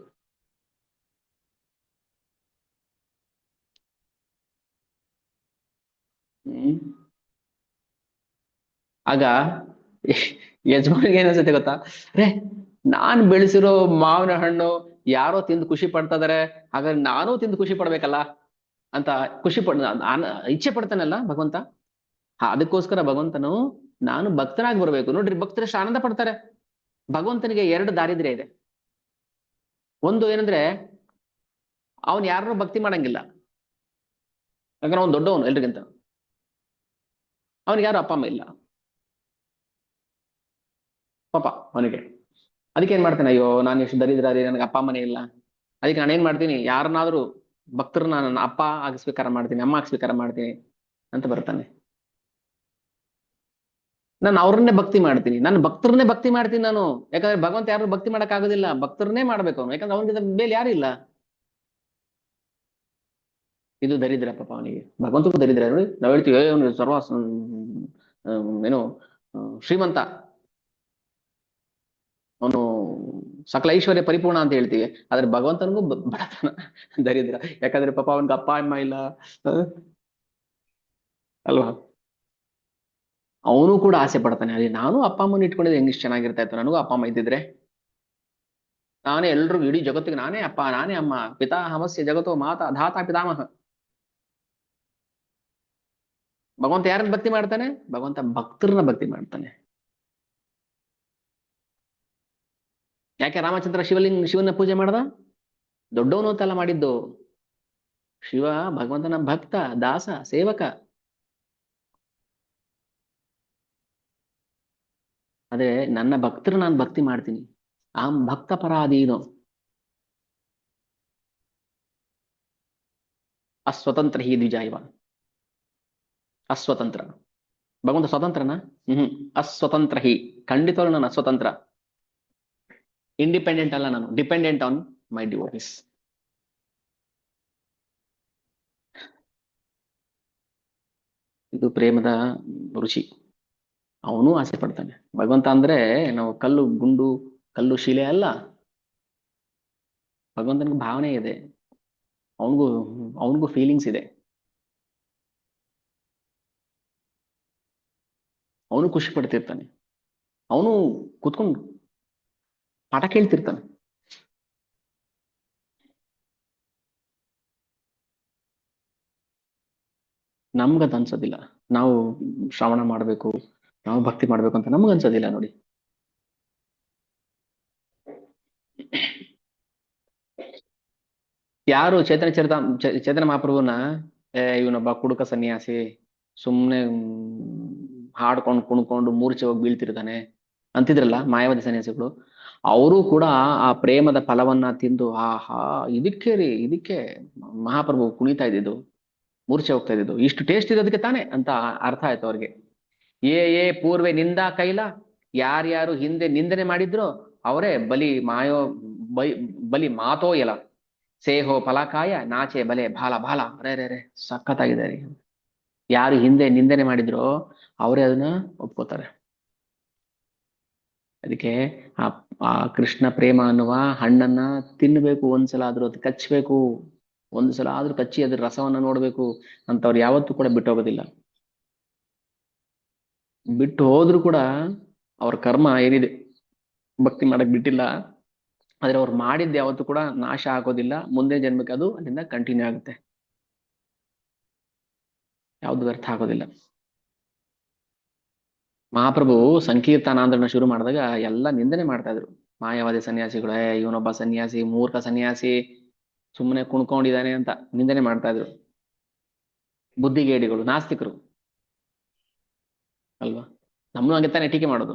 ಆಗ ಯಜಮಾನಿಗೆ ಏನಿಸುತ್ತೆ ಗೊತ್ತಾ? ರೇ, ನಾನ್ ಬೆಳೆಸಿರೋ ಮಾವಿನ ಹಣ್ಣು ಯಾರೋ ತಿಂದು ಖುಷಿ ಪಡ್ತಾ ಇದಾರೆ, ಹಾಗಾದ್ರೆ ನಾನೂ ತಿಂದು ಖುಷಿ ಪಡ್ಬೇಕಲ್ಲ ಅಂತ ಖುಷಿ ಇಚ್ಛೆ ಪಡ್ತಾನಲ್ಲ ಭಗವಂತ. ಅದಕ್ಕೋಸ್ಕರ ಭಗವಂತನು ನಾನು ಭಕ್ತನಾಗಿ ಬರ್ಬೇಕು. ನೋಡ್ರಿ, ಭಕ್ತರಷ್ಟು ಆನಂದ ಪಡ್ತಾರೆ. ಭಗವಂತನಿಗೆ ಎರಡು ದಾರಿದ್ರ್ಯ ಇದೆ. ಒಂದು ಏನಂದ್ರೆ, ಅವನ್ ಯಾರನ್ನೂ ಭಕ್ತಿ ಮಾಡಂಗಿಲ್ಲ, ಯಾಕಂದ್ರೆ ಅವ್ನು ದೊಡ್ಡವನು ಎಲ್ರಿಗಿಂತ. ಅವನಿಗೆ ಯಾರು ಅಪ್ಪ ಅಮ್ಮ ಇಲ್ಲ ಪಾಪ ಅವನಿಗೆ. ಅದಕ್ಕೆ ಏನ್ ಮಾಡ್ತಾನೆ, ಅಯ್ಯೋ ನಾನು ಎಷ್ಟು ದರಿದ್ರ ರೀ, ನನಗೆ ಅಪ್ಪ ಅಮ್ಮನೇ ಇಲ್ಲ. ಅದಕ್ಕೆ ನಾನು ಏನ್ ಮಾಡ್ತೀನಿ, ಯಾರನ್ನಾದ್ರೂ ಭಕ್ತರನ್ನ ನನ್ನ ಅಪ್ಪ ಆಗಿ ಸ್ವೀಕಾರ ಮಾಡ್ತೀನಿ, ಅಮ್ಮ ಆಗಿ ಸ್ವೀಕಾರ ಮಾಡ್ತೀನಿ ಅಂತ ಬರ್ತಾನೆ. ನಾನು ಅವ್ರನ್ನೇ ಭಕ್ತಿ ಮಾಡ್ತೀನಿ, ನನ್ನ ಭಕ್ತರನ್ನೇ ಭಕ್ತಿ ಮಾಡ್ತೀನಿ ನಾನು. ಯಾಕಂದ್ರೆ ಭಗವಂತ ಯಾರು ಭಕ್ತಿ ಮಾಡಕ್ ಆಗೋದಿಲ್ಲ, ಭಕ್ತರನ್ನೇ ಮಾಡ್ಬೇಕು ಅವನು, ಯಾಕಂದ್ರೆ ಅವನಿಗೆ ಮೇಲೆ ಯಾರು ಇಲ್ಲ. ಇದು ದರಿದ್ರ ಪಾಪ ಅವನಿಗೆ, ಭಗವಂತಗೂ ದರಿದ್ರ. ನೋಡಿ, ನಾವ್ ಹೇಳ್ತೀವಿ ಅವನು ಸರ್ವ ಏನು ಶ್ರೀಮಂತ, ಸಕಲ ಐಶ್ವರ್ಯ ಪರಿಪೂರ್ಣ ಅಂತ ಹೇಳ್ತೀವಿ, ಆದ್ರೆ ಭಗವಂತನಿಗೂ ಬಡತನ, ದರಿದ್ರ. ಯಾಕಂದ್ರೆ ಪಾಪ ಅವನ್ಗೆ ಅಪ್ಪ ಅಮ್ಮ ಇಲ್ಲ, ಆ, ಅಲ್ವಾ? ಅವನು ಕೂಡ ಆಸೆ ಪಡ್ತಾನೆ, ಅದೇ ನಾನು ಅಪ್ಪ ಅಮ್ಮನ ಇಟ್ಕೊಂಡಿದ್ರೆ ಹೆಂಗಿಷ್ಟು ಚೆನ್ನಾಗಿರ್ತಾ ಇತ್ತು, ನನಗೂ ಅಪ್ಪ ಅಮ್ಮ ಇದ್ದಿದ್ರೆ, ನಾನೇ ಎಲ್ರಿಗೂ ಇಡೀ ಜಗತ್ತಿಗೆ ನಾನೇ ಅಪ್ಪ ನಾನೇ ಅಮ್ಮ, ಪಿತಾಮಹಸ್ಯ ಜಗತ್ತೋ ಮಾತಾ ಧಾತಾ ಪಿತಾಮಹ. ಭಗವಂತ ಯಾರನ್ನ ಭಕ್ತಿ ಮಾಡ್ತಾನೆ? ಭಗವಂತ ಭಕ್ತರನ್ನ ಭಕ್ತಿ ಮಾಡ್ತಾನೆ. ಯಾಕೆ ರಾಮಚಂದ್ರ ಶಿವನ ಪೂಜೆ ಮಾಡ್ದ? ದೊಡ್ಡವನು ಅಂತೆಲ್ಲ ಮಾಡಿದ್ದು. ಶಿವ ಭಗವಂತನ ಭಕ್ತ, ದಾಸ, ಸೇವಕ. ಅದೇ ನನ್ನ ಭಕ್ತರು ನಾನು ಭಕ್ತಿ ಮಾಡ್ತೀನಿ. ಅಹಂ ಭಕ್ತ ಪರಾಧೀನೋ ಅಸ್ವತಂತ್ರ ಹಿ ದ್ವಿಜ ಇವ. ಅಸ್ವತಂತ್ರ. ಭಗವಂತ ಸ್ವತಂತ್ರನ? ಹ್ಮ್. ಅಸ್ವತಂತ್ರ ಹಿ, ಖಂಡಿತವಾಗ್ಲೂ ನಾನು ಅಸ್ವತಂತ್ರ. ಇಂಡಿಪೆಂಡೆಂಟ್ ಅಲ್ಲ, ನಾನು ಡಿಪೆಂಡೆಂಟ್ ಆನ್ ಮೈ ಡಿವೋಟೀಸ್. ಇದು ಪ್ರೇಮದ ರುಚಿ. ಅವನು ಆಸೆ ಪಡ್ತಾನೆ. ಭಗವಂತ ಅಂದ್ರೆ ನಾವು ಕಲ್ಲು ಗುಂಡು, ಕಲ್ಲು ಶಿಲೆ ಅಲ್ಲ. ಭಗವಂತನಿಗೆ ಭಾವನೆ ಇದೆ, ಅವನಿಗೂ ಅವನಿಗೂ ಫೀಲಿಂಗ್ಸ್ ಇದೆ. ಅವನು ಖುಷಿ ಪಡ್ತಿರ್ತಾನೆ, ಅವನು ಕುತ್ಕೊಂಡು ಪಾಠ ಕೇಳ್ತಿರ್ತಾನೆ. ನಮ್ಗದು ಅನ್ಸೋದಿಲ್ಲ. ನಾವು ಶ್ರವಣ ಮಾಡ್ಬೇಕು, ನಾವು ಭಕ್ತಿ ಮಾಡ್ಬೇಕು ಅಂತ ನಮ್ಗ ಅನ್ಸೋದಿಲ್ಲ ನೋಡಿ. ಯಾರು ಚೇತನ ಮಹಾಪ್ರಭುನ ಇವನೊಬ್ಬ ಕುಡುಕ ಸನ್ಯಾಸಿ, ಸುಮ್ನೆ ಹಾಡ್ಕೊಂಡು ಕುಣ್ಕೊಂಡು ಮೂರ್ಛೆ ಹೋಗಿ ಬೀಳ್ತಿರ್ತಾನೆ ಅಂತಿದ್ರಲ್ಲ ಮಾಯಾವಾದಿ ಸನ್ಯಾಸಿಗಳು, ಅವರು ಕೂಡ ಆ ಪ್ರೇಮದ ಫಲವನ್ನ ತಿಂದು ಆಹಾ ಇದಕ್ಕೆ ರೀ, ಇದಕ್ಕೆ ಮಹಾಪ್ರಭು ಕುಣಿತಾ ಇದ್ದಿದ್ದು, ಮೂರ್ಛೆ ಹೋಗ್ತಾ ಇದ್ದಿದ್ದು, ಇಷ್ಟು ಟೇಸ್ಟ್ ಇರೋದಕ್ಕೆ ತಾನೆ ಅಂತ ಅರ್ಥ ಆಯ್ತು ಅವ್ರಿಗೆ. ಏ ಪೂರ್ವೆ ನಿಂದಾ ಕೈಲ, ಯಾರ್ಯಾರು ಹಿಂದೆ ನಿಂದನೆ ಮಾಡಿದ್ರೋ ಅವರೇ ಬಲಿ ಮಾತೋ ಎಲ, ಸೇಹೋ ಫಲಕಾಯ ನಾಚೆ ಬಲೆ ಬಾಲ ಬಾಲ. ರೇ ರೇ ರೇ ಸಖತ್ತಾಗಿದೆ ರೀ. ಯಾರು ಹಿಂದೆ ನಿಂದನೆ ಮಾಡಿದ್ರೋ ಅವರೇ ಅದನ್ನ ಒಪ್ಕೋತಾರೆ. ಅದಕ್ಕೆ ಆ ಆ ಕೃಷ್ಣ ಪ್ರೇಮ ಅನ್ನುವ ಹಣ್ಣನ್ನ ತಿನ್ಬೇಕು, ಒಂದ್ಸಲ ಆದ್ರೂ ಅದು ಕಚ್ಚಬೇಕು, ಒಂದು ಸಲ ಆದ್ರೂ ಕಚ್ಚಿ ಅದ್ರ ರಸವನ್ನ ನೋಡ್ಬೇಕು ಅಂತವ್ರು ಯಾವತ್ತೂ ಕೂಡ ಬಿಟ್ಟು ಹೋಗೋದಿಲ್ಲ. ಬಿಟ್ಟು ಹೋದ್ರು ಕೂಡ ಅವ್ರ ಕರ್ಮ ಏನಿದೆ ಭಕ್ತಿ ಮಾಡಕ್ ಬಿಟ್ಟಿಲ್ಲ, ಆದ್ರೆ ಅವ್ರು ಮಾಡಿದ್ದು ಯಾವತ್ತೂ ಕೂಡ ನಾಶ ಆಗೋದಿಲ್ಲ. ಮುಂದೆ ಜನ್ಮಕ್ಕೆ ಅದು ಅಲ್ಲಿಂದ ಕಂಟಿನ್ಯೂ ಆಗುತ್ತೆ, ಯಾವ್ದು ವ್ಯರ್ಥ ಆಗೋದಿಲ್ಲ. ಮಹಾಪ್ರಭು ಸಂಕೀರ್ತನಾಂಧ್ರನ ಶುರು ಮಾಡಿದಾಗ ಎಲ್ಲ ನಿಂದನೆ ಮಾಡ್ತಾ ಇದ್ರು ಮಾಯಾವಾದಿ ಸನ್ಯಾಸಿಗಳು. ಇವನೊಬ್ಬ ಸನ್ಯಾಸಿ, ಮೂರ್ಖ ಸನ್ಯಾಸಿ, ಸುಮ್ಮನೆ ಕುಣ್ಕೊಂಡಿದ್ದಾನೆ ಅಂತ ನಿಂದನೆ ಮಾಡ್ತಾ ಇದ್ರು. ಬುದ್ಧಿಗೇಡಿಗಳು, ನಾಸ್ತಿಕರು ಅಲ್ವಾ? ನಮ್ಮನ್ನು ಹಂಗೆ ತಾನೇ ಟೀಕೆ ಮಾಡೋದು.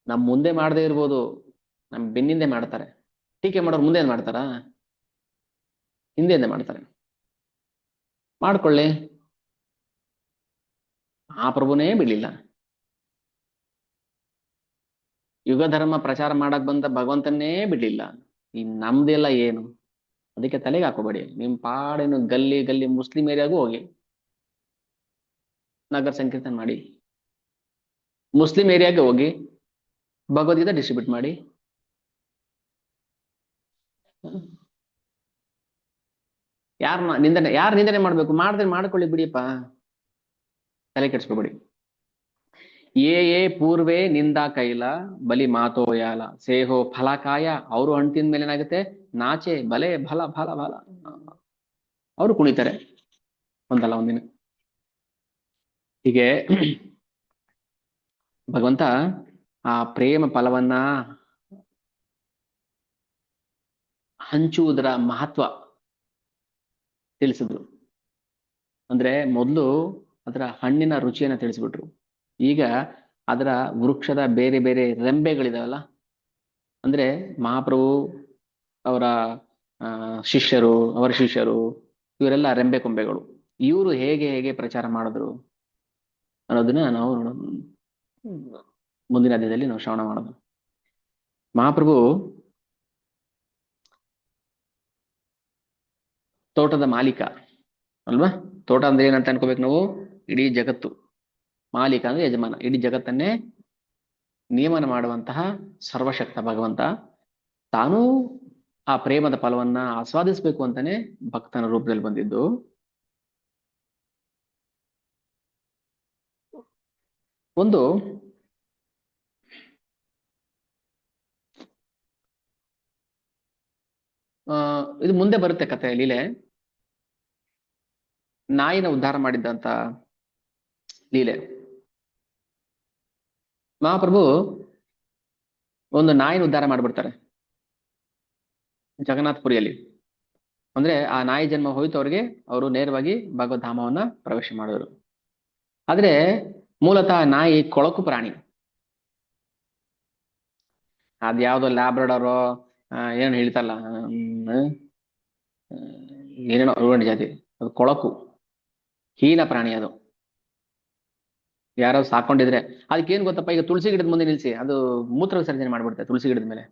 ನಮ್ ಮುಂದೆ ಮಾಡದೇ ಇರ್ಬೋದು, ನಮ್ ಬೆನ್ನಿಂದೆ ಮಾಡ್ತಾರೆ. ಟೀಕೆ ಮಾಡೋರು ಮುಂದೆ ಏನ್ ಮಾಡ್ತಾರ? ಹಿಂದೆಯಿಂದ ಮಾಡ್ತಾರೆ. ಮಾಡ್ಕೊಳ್ಳಿ. ಮಹಾಪ್ರಭುನೇ ಬಿಡ್ಲಿಲ್ಲ. ಯುಗ ಧರ್ಮ ಪ್ರಚಾರ ಮಾಡಕ್ ಬಂದ ಭಗವಂತನ್ನೇ ಬಿಡ್ಲಿಲ್ಲ. ಈ ನಮ್ದೆಲ್ಲ ಏನು? ಅದಕ್ಕೆ ತಲೆಗೆ ಹಾಕೋಬೇಡಿ. ನಿಮ್ ಪಾಡೇನು ಗಲ್ಲಿ ಗಲ್ಲಿ ಮುಸ್ಲಿಂ ಏರಿಯಾಗೂ ಹೋಗಿ ನಗರ ಸಂಕೀರ್ತನ ಮಾಡಿ, ಮುಸ್ಲಿಂ ಏರಿಯಾಗೆ ಹೋಗಿ ಭಗವದ್ಗೀತಾ ಡಿಸ್ಟ್ರಿಬ್ಯೂಟ್ ಮಾಡಿ. ಯಾರು ನಿಂದನೆ ಮಾಡ್ಬೇಕು? ಮಾಡಿದ್ರೆ ಮಾಡ್ಕೊಳ್ಳಿ ಬಿಡಿಯಪ್ಪ, ತಲೆ ಕೆಡ್ಸ್ಕೊಬೇಡಿ. ಏ ಪೂರ್ವೆ ನಿಂದಾ ಕೈಲ, ಬಲಿ ಮಾತೋಯಾಲ, ಸೇಹೋ ಫಲಕಾಯ. ಅವರು ಹಣ್ಣು ತಿಂದ ಮೇಲೆ ಏನಾಗುತ್ತೆ? ನಾಚೆ ಬಲೆ ಫಲ ಫಲ ಫಲ. ಅವರು ಕುಣಿತಾರೆ ಒಂದಲ್ಲ ಒಂದಿನ. ಹೀಗೆ ಭಗವಂತ ಆ ಪ್ರೇಮ ಫಲವನ್ನ ಹಂಚುವುದರ ಮಹತ್ವ ತಿಳಿಸಿದ್ರು. ಅಂದ್ರೆ ಮೊದಲು ಅದರ ಹಣ್ಣಿನ ರುಚಿಯನ್ನ ತಿಳಿಸ್ಬಿಟ್ರು. ಈಗ ಅದರ ವೃಕ್ಷದ ಬೇರೆ ಬೇರೆ ರೆಂಬೆಗಳಿದಾವಲ್ಲ, ಅಂದ್ರೆ ಮಹಾಪ್ರಭು ಅವರ ಅವರ ಶಿಷ್ಯರು ಇವರೆಲ್ಲ ರೆಂಬೆ ಕೊಂಬೆಗಳು. ಇವರು ಹೇಗೆ ಹೇಗೆ ಪ್ರಚಾರ ಮಾಡಿದ್ರು ಅನ್ನೋದನ್ನ ನಾವು ಮುಂದಿನ ಅಧ್ಯಾಯದಲ್ಲಿ ನಾವು ಶ್ರವಣ ಮಾಡೋದು. ಮಹಾಪ್ರಭು ತೋಟದ ಮಾಲೀಕ ಅಲ್ವಾ? ತೋಟ ಅಂದ್ರೆ ಏನಂತ ಅನ್ಕೋಬೇಕು ನಾವು? ಇಡೀ ಜಗತ್ತು. ಮಾಲೀಕ ಅಂದ್ರೆ ಯಜಮಾನ, ಇಡೀ ಜಗತ್ತನ್ನೇ ನಿಯಮನ ಮಾಡುವಂತಹ ಸರ್ವಶಕ್ತ ಭಗವಂತ ತಾನೂ ಆ ಪ್ರೇಮದ ಫಲವನ್ನ ಆಸ್ವಾದಿಸ್ಬೇಕು ಅಂತಾನೆ ಭಕ್ತನ ರೂಪದಲ್ಲಿ ಬಂದಿದ್ದು. ಒಂದು ಇದು ಮುಂದೆ ಬರುತ್ತೆ ಕಥೆ ಲೀಲೆ. ನಾಯಿನ ಉದ್ಧಾರ ಮಾಡಿದ್ದಂತ ಲೀಲೆ. ಮಹಾಪ್ರಭು ಒಂದು ನಾಯಿನ ಉದ್ಧಾರ ಮಾಡ್ಬಿಡ್ತಾರೆ ಜಗನ್ನಾಥಪುರಿಯಲ್ಲಿ. ಅಂದ್ರೆ ಆ ನಾಯಿ ಜನ್ಮ ಹೋಯ್ತು ಅವ್ರಿಗೆ, ಅವರು ನೇರವಾಗಿ ಭಗವದ್ಧಾಮವನ್ನ ಪ್ರವೇಶ ಮಾಡಿದ್ರು. ಆದ್ರೆ ಮೂಲತಃ ನಾಯಿ ಕೊಳಕು ಪ್ರಾಣಿ. ಅದ್ಯಾವ್ದೋ ಲ್ಯಾಬ್ರಡಾರೋ ಏನ್ ಹೇಳ್ತಲ್ಲ, ಏನೇನೋ ರೋಡ್ ಜಾತಿ, ಅದು ಕೊಳಕು ಹೀನ ಪ್ರಾಣಿ. ಅದು ಯಾರೋ ಸಾಕೊಂಡಿದ್ರೆ ಅದಕ್ಕೇನ್ ಗೊತ್ತಪ್ಪ, ಈಗ ತುಳಸಿ ಗಿಡದ ಮುಂದೆ ನಿಲ್ಸಿ ಅದು ಮೂತ್ರ ವಿಸರ್ಜನೆ ಮಾಡ್ಬಿಡುತ್ತೆ ತುಳಸಿ ಗಿಡದ ಮೇಲೆ.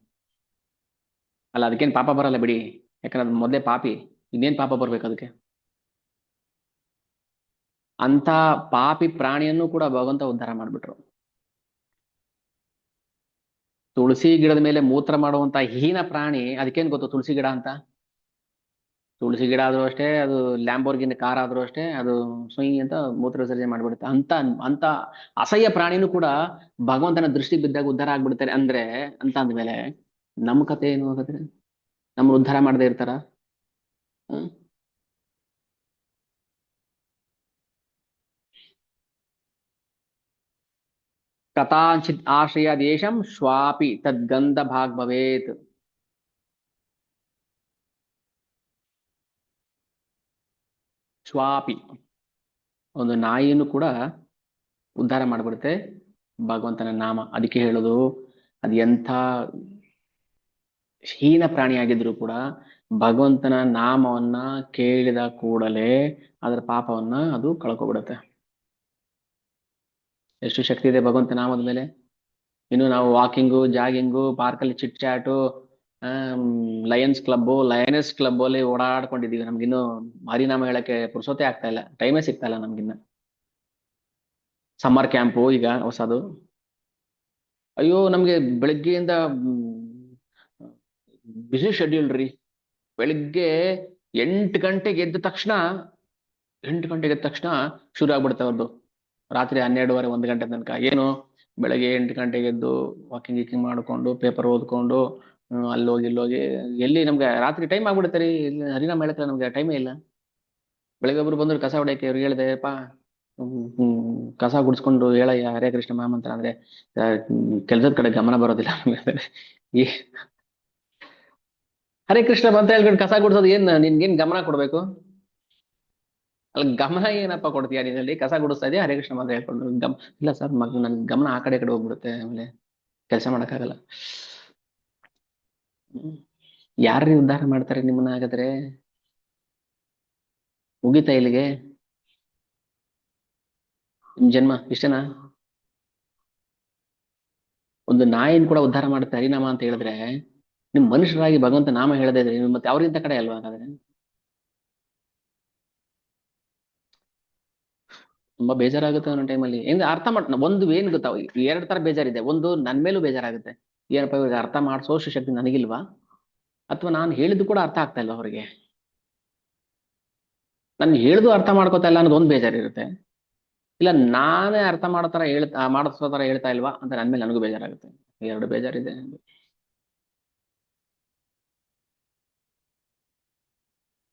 ಅಲ್ಲ ಅದಕ್ಕೇನ್ ಪಾಪ ಬರಲ್ಲ ಬಿಡಿ, ಯಾಕಂದ್ರೆ ಅದು ಮೊದಲೇ ಪಾಪಿ, ಇನ್ನೇನ್ ಪಾಪ ಬರ್ಬೇಕು ಅದಕ್ಕೆ. ಅಂತ ಪಾಪಿ ಪ್ರಾಣಿಯನ್ನು ಕೂಡ ಭಗವಂತ ಉದ್ಧಾರ ಮಾಡ್ಬಿಟ್ರು. ತುಳಸಿ ಗಿಡದ ಮೇಲೆ ಮೂತ್ರ ಮಾಡುವಂತ ಹೀನ ಪ್ರಾಣಿ, ಅದಕ್ಕೇನ್ ಗೊತ್ತು ತುಳಸಿ ಗಿಡ ಅಂತ. ತುಳಸಿ ಗಿಡ ಆದ್ರೂ ಅಷ್ಟೇ, ಅದು ಲ್ಯಾಂಬೋರ್ಗಿನ್ ಕಾರ್ ಆದ್ರೂ ಅಷ್ಟೇ, ಅದು ಸುಯ್ ಅಂತ ಮೂತ್ರ ವಿಸರ್ಜನೆ ಮಾಡ್ಬಿಡುತ್ತೆ. ಅಂತ ಅಂತ ಅಸಹ್ಯ ಪ್ರಾಣಿನೂ ಕೂಡ ಭಗವಂತನ ದೃಷ್ಟಿ ಬಿದ್ದಾಗ ಉದ್ಧಾರ ಆಗ್ಬಿಡ್ತಾರೆ ಅಂದ್ರೆ ಅಂತ ಅಂದ್ಮೇಲೆ ನಮ್ಮ ಕಥೆ ಏನು ಹಾಗಾದ್ರೆ? ನಮ್ಮ ಉದ್ಧಾರ ಮಾಡದೇ ಇರ್ತಾರ? ಹ್ಮ್. ಕಥಾಂಚಿತ್ ಆಶ್ರಯ ದೇಶಂ ಶ್ವಾಪಿ ತದ್ಗಂಧ ಭಾಗ್ ಭವೇತ್. ಶ್ವಾಪಿ ಒಂದು ನಾಯಿಯನ್ನು ಕೂಡ ಉದ್ಧಾರ ಮಾಡ್ಬಿಡುತ್ತೆ ಭಗವಂತನ ನಾಮ. ಅದಕ್ಕೆ ಹೇಳೋದು, ಅದು ಎಂಥ ಹೀನ ಪ್ರಾಣಿಯಾಗಿದ್ರು ಕೂಡ ಭಗವಂತನ ನಾಮವನ್ನ ಕೇಳಿದ ಕೂಡಲೇ ಅದರ ಪಾಪವನ್ನ ಅದು ಕಳ್ಕೊಬಿಡುತ್ತೆ. ಎಷ್ಟು ಶಕ್ತಿ ಇದೆ ಭಗವಂತ ನಾಮದ ಮೇಲೆ. ಇನ್ನು ನಾವು ವಾಕಿಂಗು, ಜಾಗಿಂಗು, ಪಾರ್ಕಲ್ಲಿ chit chat, Lions club, lioness club ಅಲ್ಲಿ ಓಡಾಡ್ಕೊಂಡಿದೀವಿ. ನಮ್ಗಿನ್ನು ಹರಿನಾಮ ಹೇಳಕ್ಕೆ ಪುರ್ಸೊತೆ ಆಗ್ತಾ ಇಲ್ಲ, ಟೈಮೇ ಸಿಗ್ತಾ ಇಲ್ಲ ನಮ್ಗಿನ್ನ. ಸಮ್ಮರ್ ಕ್ಯಾಂಪು ಈಗ ಹೊಸದು. ಅಯ್ಯೋ ನಮ್ಗೆ ಬೆಳಗ್ಗೆಯಿಂದ ಬಿಸಿ ಶೆಡ್ಯೂಲ್ ರೀ. ಬೆಳಿಗ್ಗೆ 8 ಗಂಟೆಗೆ ಎದ್ದ ತಕ್ಷಣ 8 ಗಂಟೆಗೆ ಎದ್ದ ತಕ್ಷಣ ಶುರು ಆಗ್ಬಿಡುತ್ತೆ ಅವ್ರದ್ದು, ರಾತ್ರಿ 12:30 1 ಗಂಟೆ ತನಕ. ಏನು ಬೆಳಗ್ಗೆ 8 ಗಂಟೆಗೆ ಎದ್ದು ವಾಕಿಂಗ್ ಗೀಕಿಂಗ್ ಮಾಡ್ಕೊಂಡು ಪೇಪರ್ ಓದ್ಕೊಂಡು ಅಲ್ಲೋಗಿ ಇಲ್ಲೋಗಿ, ಎಲ್ಲಿ ನಮ್ಗೆ ರಾತ್ರಿ ಟೈಮ್ ಆಗ್ಬಿಡುತ್ತೆ ರೀ. ಇಲ್ಲಿ ಹರಿನಾಮ ಹೇಳಕ್ಕೆ ನಮ್ಗೆ ಟೈಮೇ ಇಲ್ಲ. ಬೆಳಗ್ಗೆ ಒಬ್ರು ಬಂದ್ರು ಕಸ ಹೊಡೆಯಕ್ಕೆ, ಅವ್ರಿಗೆ ಹೇಳಿದೆಪ್ಪ ಕಸ ಗುಡಿಸ್ಕೊಂಡು ಹೇಳಯ್ಯ ಹರೇ ಕೃಷ್ಣ ಮಹಾಮಂತ್ರ ಅಂದ್ರೆ ಕೆಲ್ಸದ ಕಡೆ ಗಮನ ಬರೋದಿಲ್ಲ ಈ ಹರೇ ಕೃಷ್ಣ ಅಂತ ಹೇಳ್ಕೊಂಡು ಕಸ ಗುಡಿಸೋದು ಏನ್ ನಿನ್ಗೇನ್ ಗಮನ ಕೊಡ್ಬೇಕು? ಅಲ್ಲಿ ಗಮನ ಏನಪ್ಪ ಕೊಡ್ತೀಯ ನೀನಲ್ಲಿ? ಕಸ ಗುಡಿಸ್ತಾ ಇದೆಯಾ ಹರೇ ಕೃಷ್ಣ ಅಂತ ಹೇಳ್ಕೊಂಡು ಇಲ್ಲ ಸರ್ ನನ್ ಗಮನ ಆ ಕಡೆ ಹೋಗ್ಬಿಡುತ್ತೆ, ಆಮೇಲೆ ಕೆಲಸ ಮಾಡಕ್ಕಾಗಲ್ಲ. ಯಾರ್ರೀ ಉದ್ಧಾರ ಮಾಡ್ತಾರೆ ನಿಮ್ಮನ್ನ ಹಾಗಾದ್ರೆ? ಮುಗಿತಾ ಇಲ್ಲಿಗೆ ನಿಮ್ ಜನ್ಮ? ಇಷ್ಟೇನಾ? ಒಂದು ನಾಯಿನ ಕೂಡ ಉದ್ಧಾರ ಮಾಡುತ್ತೆ ಹರಿನಾಮ ಅಂತ ಹೇಳಿದ್ರೆ, ನಿಮ್ ಮನುಷ್ಯರಾಗಿ ಭಗವಂತ ನಾಮ ಹೇಳದೇ ಇದ್ರೆ ಮತ್ತೆ ಅವ್ರಿಂತ ಕಡೆ ಅಲ್ವಾ ಹಾಗಾದ್ರೆ? ತುಂಬಾ ಬೇಜಾರಾಗುತ್ತೆ ಒಂದೊಂದು ಟೈಮಲ್ಲಿ. ಹೆಂಗ್ ಅರ್ಥ ಒಂದು ಏನ್ ಗೊತ್ತಾ, 2 ತರ ಬೇಜಾರಿದೆ. ಒಂದು ನನ್ ಮೇಲೂ ಬೇಜಾರಾಗುತ್ತೆ, ಏನಪ್ಪ ಇವಾಗ ಅರ್ಥ ಮಾಡಿಸೋಷ್ಟು ಶಕ್ತಿ ನನಗಿಲ್ವಾ, ಅಥವಾ ನಾನು ಹೇಳಿದ್ದು ಕೂಡ ಅರ್ಥ ಆಗ್ತಾ ಇಲ್ವಾ ಅವ್ರಿಗೆ, ನಾನು ಹೇಳಿದ್ದು ಅರ್ಥ ಮಾಡ್ಕೋತಾ ಇಲ್ಲ ಅನ್ನೋದು ಒಂದು ಬೇಜಾರಿರುತ್ತೆ. ಇಲ್ಲ ನಾನೇ ಅರ್ಥ ಮಾಡೋ ತರ ಮಾಡಿಸೋ ತರ ಹೇಳ್ತಾ ಇಲ್ವಾ ಅಂತ ನನ್ ಮೇಲೆ ನನಗೂ ಬೇಜಾರಾಗುತ್ತೆ. 2 ಬೇಜಾರಿದೆ.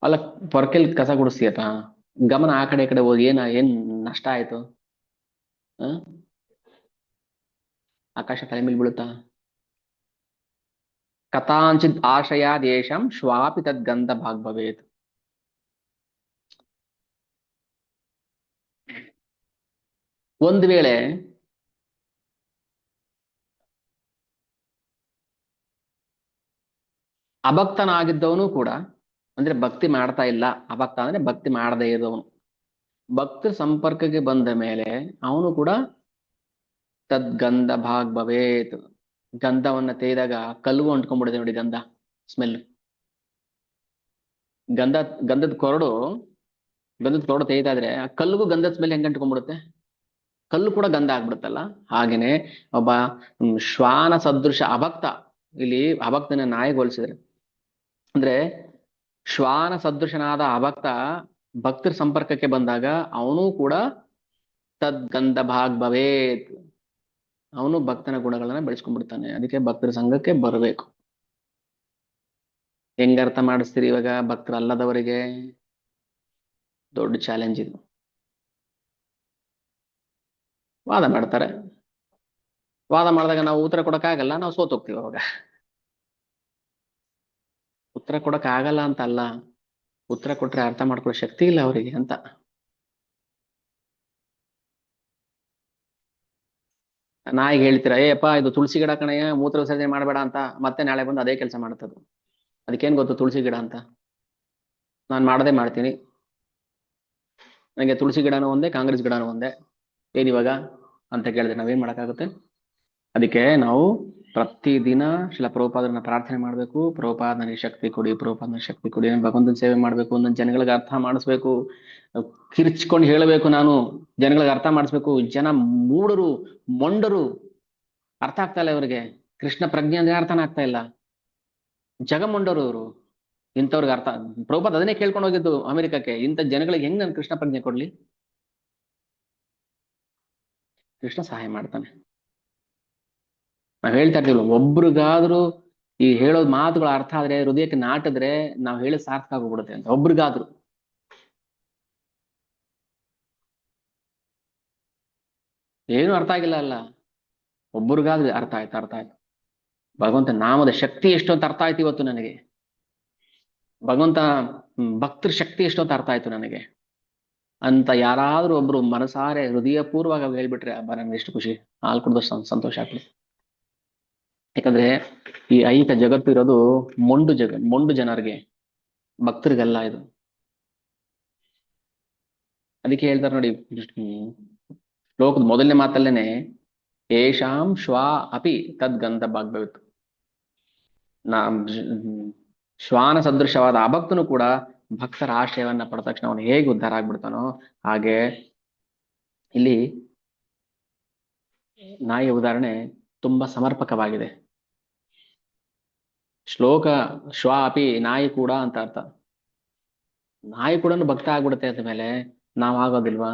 ಅಲ್ಲ ಪೊರ್ಕೆಲ್ ಕಸ ಗುಡಿಸ್ತೀಯಪ್ಪ, ಗಮನ ಆ ಕಡೆ ಈ ಕಡೆ ಹೋಗಿ ಏನ್ ನಷ್ಟ ಆಯ್ತು? ಆಕಾಶ ತಲೆ ಮೇಲೆ ಬೀಳುತ್ತಾ? ಕಥಾಂಚಿತ್ ಆಶಯ ದೇಶಂ ಶ್ವಾಪಿ ತದ್ಗಂಧ ಭಾಗ್ ಭವೇತ್. ಒಂದು ವೇಳೆ ಅಭಕ್ತನಾಗಿದ್ದವನು ಕೂಡ, ಅಂದ್ರೆ ಭಕ್ತಿ ಮಾಡ್ತಾ ಇಲ್ಲ, ಅಭಕ್ತ ಅಂದ್ರೆ ಭಕ್ತಿ ಮಾಡದೇ ಇರೋವನು, ಭಕ್ತ ಸಂಪರ್ಕಕ್ಕೆ ಬಂದ ಮೇಲೆ ಅವನು ಕೂಡ ತದ್ಗಂಧ ಭಾಗ್ ಭವೇತ್. ಗಂಧವನ್ನ ತೆಗೆದಾಗ ಕಲ್ಲು ಅಂಟ್ಕೊಂಡ್ಬಿಡುತ್ತೆ ನೋಡಿ, ಗಂಧ ಸ್ಮೆಲ್. ಗಂಧ ಗಂಧದ ಕೊರಡು ತೆಗಿತಾ ಇದ್ರೆ ಆ ಕಲ್ಗೂ ಗಂಧದ ಸ್ಮೆಲ್ ಹೆಂಗ್ ಅಂಟ್ಕೊಂಡ್ಬಿಡುತ್ತೆ? ಕಲ್ಲು ಕೂಡ ಗಂಧ ಆಗ್ಬಿಡುತ್ತಲ್ಲ. ಹಾಗೇನೆ ಒಬ್ಬ ಶ್ವಾನ ಸದೃಶ ಅಭಕ್ತ, ಇಲ್ಲಿ ಅಭಕ್ತನ ನಾಯಿಗೆ ಹೋಲಿಸಿದ್ರೆ, ಅಂದ್ರೆ ಶ್ವಾನ ಸದೃಶನಾದ ಅಭಕ್ತ ಭಕ್ತರ ಸಂಪರ್ಕಕ್ಕೆ ಬಂದಾಗ ಅವನು ಕೂಡ ತದ್ಗಂಧ ಭಾಗ್ ಭವೇತ್, ಅವನು ಭಕ್ತನ ಗುಣಗಳನ್ನ ಬೆಳೆಸ್ಕೊಂಡ್ಬಿಡ್ತಾನೆ. ಅದಕ್ಕೆ ಭಕ್ತರ ಸಂಘಕ್ಕೆ ಬರಬೇಕು. ಹೆಂಗ ಅರ್ಥ ಮಾಡಿಸ್ತೀರಿ ಇವಾಗ ಭಕ್ತರು ಅಲ್ಲದವರಿಗೆ? ದೊಡ್ಡ ಚಾಲೆಂಜ್ ಇದು. ವಾದ ಮಾಡ್ತಾರೆ, ವಾದ ಮಾಡಿದಾಗ ನಾವು ಉತ್ತರ ಕೊಡಕ್ಕಾಗಲ್ಲ, ನಾವು ಸೋತ್ ಹೋಗ್ತೀವಿ. ಅವಾಗ ಉತ್ತರ ಕೊಡಕ್ ಆಗಲ್ಲ ಅಂತ ಅಲ್ಲ, ಉತ್ತರ ಕೊಟ್ರೆ ಅರ್ಥ ಮಾಡ್ಕೊಳ್ಳೋ ಶಕ್ತಿ ಇಲ್ಲ ಅವರಿಗೆ ಅಂತ. ನಾಯಿಗೆ ಹೇಳ್ತೀರಾ, ಏಪ್ಪ ಇದು ತುಳಸಿ ಗಿಡ ಕಣಯ್ಯ, ಮೂತ್ರ ವಿಸರ್ಜನೆ ಮಾಡಬೇಡ ಅಂತ, ಮತ್ತೆ ನಾಳೆ ಬಂದು ಅದೇ ಕೆಲಸ ಮಾಡ್ತದ್ದು. ಅದಕ್ಕೇನ್ ಗೊತ್ತು ತುಳಸಿ ಗಿಡ ಅಂತ? ನಾನು ಮಾಡದೇ ಮಾಡ್ತೀನಿ, ನನಗೆ ತುಳಸಿ ಗಿಡನೂ ಒಂದೇ ಕಾಂಗ್ರೆಸ್ ಗಿಡನೂ ಒಂದೇ, ಏನಿವಾಗ ಅಂತ ಕೇಳಿದ್ರೆ ನಾವೇನ್ ಮಾಡಕ್ಕಾಗುತ್ತೆ? ಅದಕ್ಕೆ ನಾವು ಪ್ರತಿದಿನ ಶಿಲ ಪ್ರಭುಪಾದರನ್ನ ಪ್ರಾರ್ಥನೆ ಮಾಡ್ಬೇಕು. ಪ್ರಭುಪಾದ ನನಗೆ ಶಕ್ತಿ ಕೊಡಿ, ಪ್ರಭುಪಾದ ನನಗೆ ಶಕ್ತಿ ಕೊಡಿ, ಭಗವಂತನ ಸೇವೆ ಮಾಡ್ಬೇಕು, ಒಂದೊಂದು ಜನಗಳಿಗೆ ಅರ್ಥ ಮಾಡಿಸ್ಬೇಕು, ಕಿರ್ಚ್ಕೊಂಡು ಹೇಳಬೇಕು, ನಾನು ಜನಗಳಿಗೆ ಅರ್ಥ ಮಾಡಿಸ್ಬೇಕು. ಜನ ಮೂಢರು, ಮೊಂಡರು, ಅರ್ಥ ಆಗ್ತಾ ಇಲ್ಲ ಇವರಿಗೆ. ಕೃಷ್ಣ ಪ್ರಜ್ಞೆ ಅಂದ್ರೆ ಅರ್ಥನ ಆಗ್ತಾ ಇಲ್ಲ, ಜಗಮೊಂಡರು ಇವರು. ಇಂಥವ್ರಿಗೆ ಅರ್ಥ, ಪ್ರಭುಪಾದ ಅದನ್ನೇ ಕೇಳ್ಕೊಂಡು ಹೋಗಿದ್ದು ಅಮೆರಿಕಕ್ಕೆ, ಇಂಥ ಜನಗಳಿಗೆ ಹೆಂಗ್ ನಾನು ಕೃಷ್ಣ ಪ್ರಜ್ಞೆ ಕೊಡ್ಲಿ? ಕೃಷ್ಣ ಸಹಾಯ ಮಾಡ್ತಾನೆ. ನಾವ್ ಹೇಳ್ತಾ ಇರ್ತೀವಿ, ಒಬ್ರಿಗಾದ್ರೂ ಈ ಹೇಳೋದ್ ಮಾತುಗಳ ಅರ್ಥ ಆದ್ರೆ, ಹೃದಯಕ್ಕೆ ನಾಟಿದ್ರೆ, ನಾವ್ ಹೇಳೋದ್ ಸಾರ್ಥಕ ಆಗೋಗ್ಬಿಡುತ್ತೆ ಅಂತ. ಒಬ್ರಿಗಾದ್ರೂ ಏನು ಅರ್ಥ ಆಗಿಲ್ಲ ಅಲ್ಲ, ಒಬ್ರಿಗಾದ್ರೂ ಅರ್ಥ ಆಯ್ತು, ಅರ್ಥ ಆಯ್ತು. ಭಗವಂತ ನಾಮದ ಶಕ್ತಿ ಎಷ್ಟು ಅಂತ ಅರ್ಥ ಆಯ್ತು ಇವತ್ತು ನನಗೆ. ಭಗವಂತ ಭಕ್ತರ ಶಕ್ತಿ ಎಷ್ಟು ಅಂತ ಅರ್ಥ ಆಯ್ತು ನನಗೆ ಅಂತ ಯಾರಾದ್ರೂ ಒಬ್ರು ಮನಸಾರೆ ಹೃದಯ ಪೂರ್ವವಾಗಿ ಹೇಳ್ಬಿಟ್ರೆ, ಅಬ್ಬ ನನ್ಗೆ ಎಷ್ಟು ಖುಷಿ, ಹಾಲು ಕುಡಿದ ಸಂತೋಷ ಆಗ್ತದೆ. ಯಾಕಂದ್ರೆ ಈ ಐಹಿಕ ಜಗತ್ತು ಇರೋದು ಮೊಂಡು ಜನರಿಗೆ, ಭಕ್ತರಿಗೆಲ್ಲ ಇದು. ಅದಕ್ಕೆ ಹೇಳ್ತಾರೆ ನೋಡಿ, ಶ್ಲೋಕದ ಮೊದಲನೇ ಮಾತಲ್ಲೇನೆ ಏಷಾಂ ಶ್ವಾ ಅಪಿ ತದ್ಗಂಧ ಭಾಗ್ಭವಿತ್ತು. ಶ್ವಾನ ಸದೃಶವಾದ ಅಭಕ್ತನು ಕೂಡ ಭಕ್ತರ ಆಶ್ರಯವನ್ನ ಪಡೆದ ತಕ್ಷಣ ಅವನು ಹೇಗೆ ಉದ್ಧಾರ ಆಗ್ಬಿಡ್ತಾನೋ ಹಾಗೆ ಇಲ್ಲಿ ನಾಯಿಯ ಉದಾಹರಣೆ ತುಂಬಾ ಸಮರ್ಪಕವಾಗಿದೆ. ಶ್ಲೋಕ ಶ್ವ ಅಪಿ, ನಾಯಿ ಕೂಡ ಅಂತ ಅರ್ಥ. ನಾಯಿ ಕೂಡ ಭಕ್ತ ಆಗ್ಬಿಡುತ್ತೆ ಅದ ಮೇಲೆ ನಾವಾಗೋದಿಲ್ವಾ?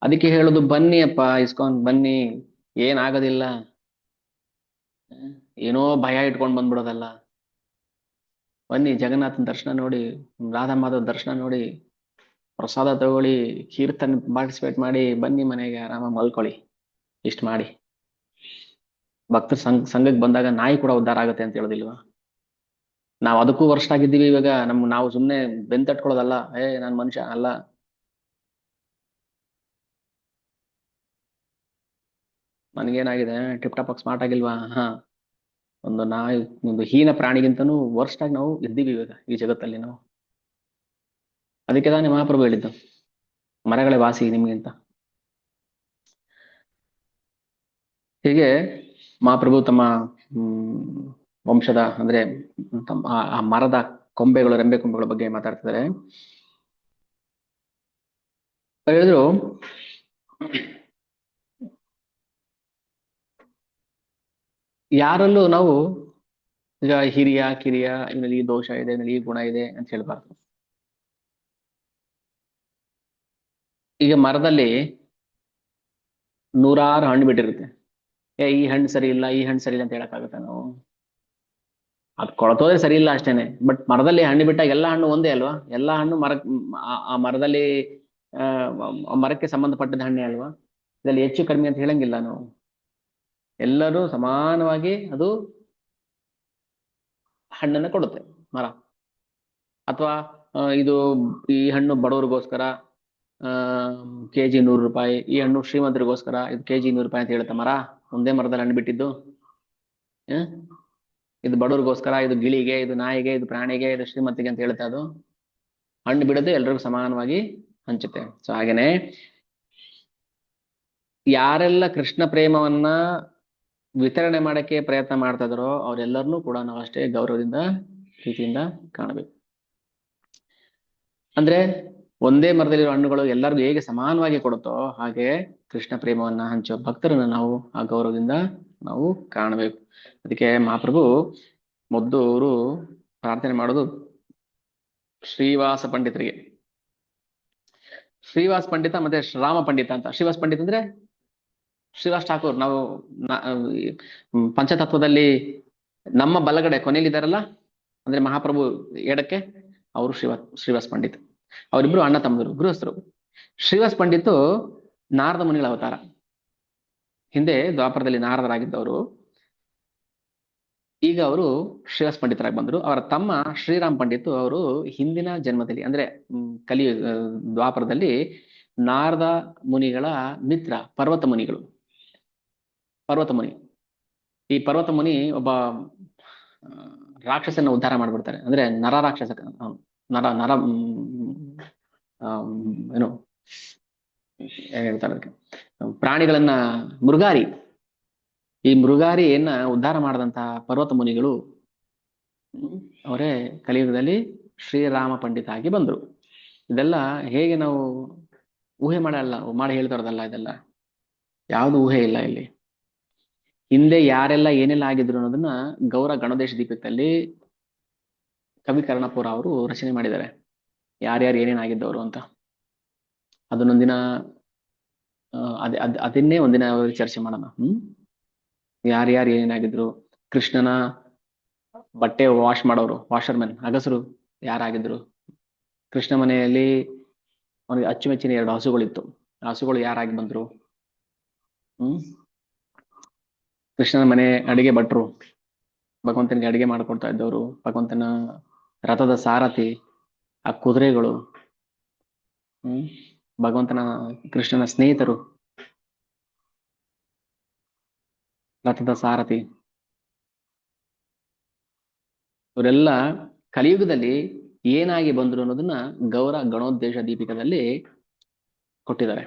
ಅದಕ್ಕೆ ಹೇಳುದು, ಬನ್ನಿ ಅಪ್ಪ ಇಸ್ಕೊಂಡ್ ಬನ್ನಿ, ಏನಾಗೋದಿಲ್ಲ, ಏನೋ ಭಯ ಇಟ್ಕೊಂಡ್ ಬಂದ್ಬಿಡೋದಲ್ಲ. ಬನ್ನಿ, ಜಗನ್ನಾಥನ ದರ್ಶನ ನೋಡಿ, ರಾಧಾ ಮಾಧವ ದರ್ಶನ ನೋಡಿ, ಪ್ರಸಾದ ತಗೊಳ್ಳಿ, ಕೀರ್ತನೆ ಪಾರ್ಟಿಸಿಪೇಟ್ ಮಾಡಿ, ಬನ್ನಿ ಮನೆಗೆ ಆರಾಮ ಮಲ್ಕೊಳ್ಳಿ. ಇಷ್ಟ ಮಾಡಿ ಭಕ್ತರ ಸಂಘಕ್ಕೆ ಬಂದಾಗ ನಾಯಿ ಕೂಡ ಉದ್ಧಾರ ಆಗುತ್ತೆ ಅಂತ ಹೇಳೋದಿಲ್ವಾ? ನಾವು ಅದಕ್ಕೂ ವರ್ಷ ಆಗಿದ್ದೀವಿ ಇವಾಗ. ನಾವು ಸುಮ್ನೆ ಬೆಂತಟ್ಕೊಳ್ಳೋದಲ್ಲ, ನಾನ್ ಮನುಷ್ಯ ಅಲ್ಲ. ನನ್ಗೇನಾಗಿದೆ, ಟಿಪ್ ಟಾಪ್ ಸ್ಮಾರ್ಟ್ ಆಗಿಲ್ವಾ? ಒಂದು ಹೀನ ಪ್ರಾಣಿಗಿಂತನೂ ವರ್ಸ್ಟ್ ಆಗಿ ನಾವು ಇದ್ದೀವಿ ಇವಾಗ ಈ ಜಗತ್ತಲ್ಲಿ ನಾವು. ಅದಕ್ಕೆ ತಾನೇ ಮಹಾಪ್ರಭು ಹೇಳಿದ್ದು, ಮರಗಳೇ ವಾಸಿ ನಿಮ್ಗಿಂತ. ಹೀಗೆ ಮಹಾಪ್ರಭು ತಮ್ಮ ವಂಶದ ಅಂದ್ರೆ ಆ ಮರದ ಕೊಂಬೆಗಳು, ರೆಂಬೆ ಕೊಂಬೆಗಳ ಬಗ್ಗೆ ಮಾತಾಡ್ತಿದ್ದಾರೆ. ಹೇಳಿದ್ರು, ಯಾರಲ್ಲೂ ನಾವು ಈಗ ಹಿರಿಯ ಕಿರಿಯ, ಇವನಲ್ಲಿ ಈ ದೋಷ ಇದೆ, ಇವನಲ್ಲಿ ಈ ಗುಣ ಇದೆ ಅಂತ ಹೇಳ್ಬಾರ್ದು. ಈಗ ಮರದಲ್ಲಿ 100 ಹಣ್ಣು ಬಿಟ್ಟಿರುತ್ತೆ, ಈ ಹಣ್ಣು ಸರಿ ಇಲ್ಲ, ಈ ಹಣ್ಣು ಸರಿ ಇಲ್ಲ ಅಂತ ಹೇಳಕ್ಕಾಗತ್ತೆ ನಾವು? ಅದು ಕೊಳತೋದ್ರೆ ಸರಿ ಇಲ್ಲ ಅಷ್ಟೇನೆ. ಬಟ್ ಮರದಲ್ಲಿ ಹಣ್ಣು ಬಿಟ್ಟಾಗ ಎಲ್ಲ ಹಣ್ಣು ಒಂದೇ ಅಲ್ವಾ? ಎಲ್ಲ ಹಣ್ಣು ಆ ಮರದಲ್ಲಿ ಮರಕ್ಕೆ ಸಂಬಂಧಪಟ್ಟದ ಹಣ್ಣೆ ಅಲ್ವಾ? ಇದರಲ್ಲಿ ಹೆಚ್ಚು ಕಡಿಮೆ ಅಂತ ಹೇಳಂಗಿಲ್ಲ ನಾವು. ಎಲ್ಲರೂ ಸಮಾನವಾಗಿ ಅದು ಹಣ್ಣನ್ನ ಕೊಡುತ್ತೆ ಮರ. ಅಥವಾ ಇದು ಈ ಹಣ್ಣು ಬಡವರಿಗೋಸ್ಕರ ಕೆಜಿ 100 ರೂಪಾಯಿ, ಈ ಹಣ್ಣು ಶ್ರೀಮಂತರಿಗೋಸ್ಕರ ಇದು ಕೆಜಿ 100 ರೂಪಾಯಿ ಅಂತ ಹೇಳುತ್ತೆ ಮರ. ಒಂದೇ ಮರದಲ್ಲಿ ಹಣ್ಣು ಬಿಟ್ಟಿದ್ದು. ಇದು ಬಡವರಿಗೋಸ್ಕರ, ಇದು ಗಿಳಿಗೆ, ಇದು ನಾಯಿಗೆ, ಇದು ಪ್ರಾಣಿಗೆ, ಇದು ಶ್ರೀಮಂತಿಗೆ ಅಂತ ಹೇಳುತ್ತೆ. ಅದು ಹಣ್ಣು ಬಿಡದೆ ಎಲ್ರಿಗೂ ಸಮಾನವಾಗಿ ಹಂಚುತ್ತೆ. ಸೊ ಹಾಗೇನೆ ಯಾರೆಲ್ಲ ಕೃಷ್ಣ ಪ್ರೇಮವನ್ನ ವಿತರಣೆ ಮಾಡಕ್ಕೆ ಪ್ರಯತ್ನ ಮಾಡ್ತಾ ಇದಾರೋ ಅವರೆಲ್ಲರನ್ನೂ ಕೂಡ ನಾವು ಅಷ್ಟೇ ಗೌರವದಿಂದ, ಪ್ರೀತಿಯಿಂದ ಕಾಣಬೇಕು. ಅಂದ್ರೆ ಒಂದೇ ಮರದಲ್ಲಿರೋ ಹಣ್ಣುಗಳು ಎಲ್ಲರಿಗೂ ಹೇಗೆ ಸಮಾನವಾಗಿ ಕೊಡುತ್ತೋ ಹಾಗೆ ಕೃಷ್ಣ ಪ್ರೇಮವನ್ನ ಹಂಚುವ ಭಕ್ತರನ್ನ ನಾವು ಆ ಗೌರವದಿಂದ ನಾವು ಕಾಣಬೇಕು. ಅದಕ್ಕೆ ಮಹಾಪ್ರಭು ಮೊದಲು ಅವರು ಪ್ರಾರ್ಥನೆ ಮಾಡೋದು ಶ್ರೀವಾಸ ಪಂಡಿತರಿಗೆ. ಶ್ರೀವಾಸ್ ಪಂಡಿತ ಮತ್ತೆ ಶ್ರೀರಾಮ ಪಂಡಿತ ಅಂತ. ಶ್ರೀವಾಸ್ ಪಂಡಿತ್ ಅಂದ್ರೆ ಶ್ರೀವಾಸ್ ಠಾಕೂರ್. ನಾವು ಪಂಚತತ್ವದಲ್ಲಿ ನಮ್ಮ ಬಲಗಡೆ ಕೊನೆಯಲ್ಲಿದ್ದಾರಲ್ಲ, ಅಂದ್ರೆ ಮಹಾಪ್ರಭು ಎಡಕ್ಕೆ, ಅವರು ಶ್ರೀವಾಸ್ ಪಂಡಿತ್. ಅವರಿಬ್ರು ಅಣ್ಣ ತಮ್ಮದರು, ಗೃಹಸ್ಥರು. ಶ್ರೀವಾಸ್ ಪಂಡಿತ್ ನಾರದ ಮುನಿಗಳ ಅವತಾರ. ಹಿಂದೆ ದ್ವಾಪರದಲ್ಲಿ ನಾರದರಾಗಿದ್ದವರು, ಈಗ ಅವರು ಶ್ರೀವಾಸ್ ಪಂಡಿತರಾಗಿ ಬಂದರು. ಅವರ ತಮ್ಮ ಶ್ರೀರಾಮ್ ಪಂಡಿತ್ ಅವರು ಹಿಂದಿನ ಜನ್ಮದಲ್ಲಿ ಅಂದ್ರೆ ಕಲಿ ದ್ವಾಪರದಲ್ಲಿ ನಾರದ ಮುನಿಗಳ ಮಿತ್ರ ಪರ್ವತ ಮುನಿಗಳು. ಪರ್ವತ ಮುನಿ, ಈ ಪರ್ವತ ಮುನಿ ಒಬ್ಬ ರಾಕ್ಷಸನ ಉದ್ಧಾರ ಮಾಡ್ಬಿಡ್ತಾರೆ. ಅಂದ್ರೆ ನರ ರಾಕ್ಷಸ, ನರ ನರ ಏನು ಏನ್ ಹೇಳ್ತಾರೆ ಅದಕ್ಕೆ, ಪ್ರಾಣಿಗಳನ್ನ, ಮೃಗಾರಿ. ಈ ಮೃಗಾರಿಯನ್ನ ಉದ್ಧಾರ ಮಾಡದಂತಹ ಪರ್ವತ ಮುನಿಗಳು ಅವರೇ ಕಲಿಯುಗದಲ್ಲಿ ಶ್ರೀರಾಮ ಪಂಡಿತ ಆಗಿ ಬಂದರು. ಇದೆಲ್ಲ ಹೇಗೆ ನಾವು ಊಹೆ ಮಾಡಿ ಹೇಳ್ತಾರದಲ್ಲ, ಇದೆಲ್ಲ ಯಾವುದು ಊಹೆ ಇಲ್ಲ ಇಲ್ಲಿ. ಹಿಂದೆ ಯಾರೆಲ್ಲ ಏನೆಲ್ಲ ಆಗಿದ್ರು ಅನ್ನೋದನ್ನ ಗೌರ ಗಣದೇಶ ದೀಪಕದಲ್ಲಿ ಕವಿ ಕರ್ಣಪುರ ಅವರು ರಚನೆ ಮಾಡಿದ್ದಾರೆ, ಯಾರ್ಯಾರು ಏನೇನಾಗಿದ್ದವರು ಅಂತ. ಅದನ್ನೊಂದಿನ ಅದನ್ನೇ ಒಂದಿನ ಚರ್ಚೆ ಮಾಡೋಣ. ಯಾರ್ಯಾರು ಏನೇನಾಗಿದ್ರು, ಕೃಷ್ಣನ ಬಟ್ಟೆ ವಾಶ್ ಮಾಡೋರು, ವಾಷರ್ಮೆನ್, ಅಗಸರು ಯಾರಾಗಿದ್ರು, ಕೃಷ್ಣ ಮನೆಯಲ್ಲಿ ಅವನಿಗೆ ಅಚ್ಚುಮೆಚ್ಚಿನ 2 ಹಸುಗಳಿತ್ತು, ಹಸುಗಳು ಯಾರಾಗಿ ಬಂದ್ರು, ಕೃಷ್ಣನ ಮನೆ ಅಡಿಗೆ ಭಟ್ರು, ಭಗವಂತನಿಗೆ ಅಡಿಗೆ ಮಾಡಿಕೊಡ್ತಾ ಇದ್ದವರು, ಭಗವಂತನ ರಥದ ಸಾರಥಿ, ಆ ಕುದುರೆಗಳು, ಭಗವಂತನ ಕೃಷ್ಣನ ಸ್ನೇಹಿತರು, ರಥದ ಸಾರಥಿ, ಇವರೆಲ್ಲ ಕಲಿಯುಗದಲ್ಲಿ ಏನಾಗಿ ಬಂದ್ರು ಅನ್ನೋದನ್ನ ಗೌರ ಗಣೋದ್ದೇಶ ದೀಪಿಕದಲ್ಲಿ ಕೊಟ್ಟಿದ್ದಾರೆ.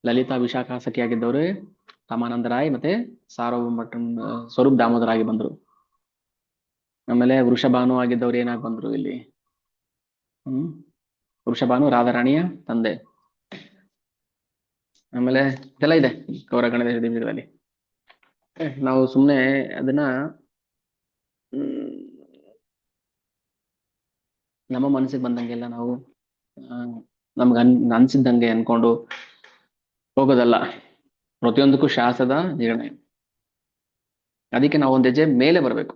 ಲಲಿತಾ ವಿಶಾಖ ಸಖಿಯಾಗಿದ್ದವರು ರಾಮಾನಂದ ರಾಯ್ ಮತ್ತೆ ಸಾರ್ವಭೌಮ ಸ್ವರೂಪ್ ದಾಮೋದರಾಗಿ ಬಂದ್ರು. ಆಮೇಲೆ ವೃಷಭಾನು ಆಗಿದ್ದವ್ರು ಏನಾಗಿ ಬಂದ್ರು ಇಲ್ಲಿ, ವೃಷಭಾನು ರಾಧಾರಾಣಿಯ ತಂದೆ. ಆಮೇಲೆ ಇದೆಲ್ಲ ಇದೆ ಗೌರ ಗಣೇಶ ದೀಪಿಕದಲ್ಲಿ. ನಾವು ಸುಮ್ಮನೆ ಅದನ್ನ ನಮ್ಮ ಮನಸ್ಸಿಗೆ ಬಂದಂಗೆಲ್ಲ ನಾವು ನಮ್ಗೆ ಅನ್ಸಿದ್ದಂಗೆ ಅನ್ಕೊಂಡು ಹೋಗೋದಲ್ಲ. ಪ್ರತಿಯೊಂದಕ್ಕೂ ಶಾಸ್ತ್ರದ ನಿರ್ಣಯ. ಅದಕ್ಕೆ ನಾವು ಒಂದ್ ಹೆಜ್ಜೆ ಮೇಲೆ ಬರ್ಬೇಕು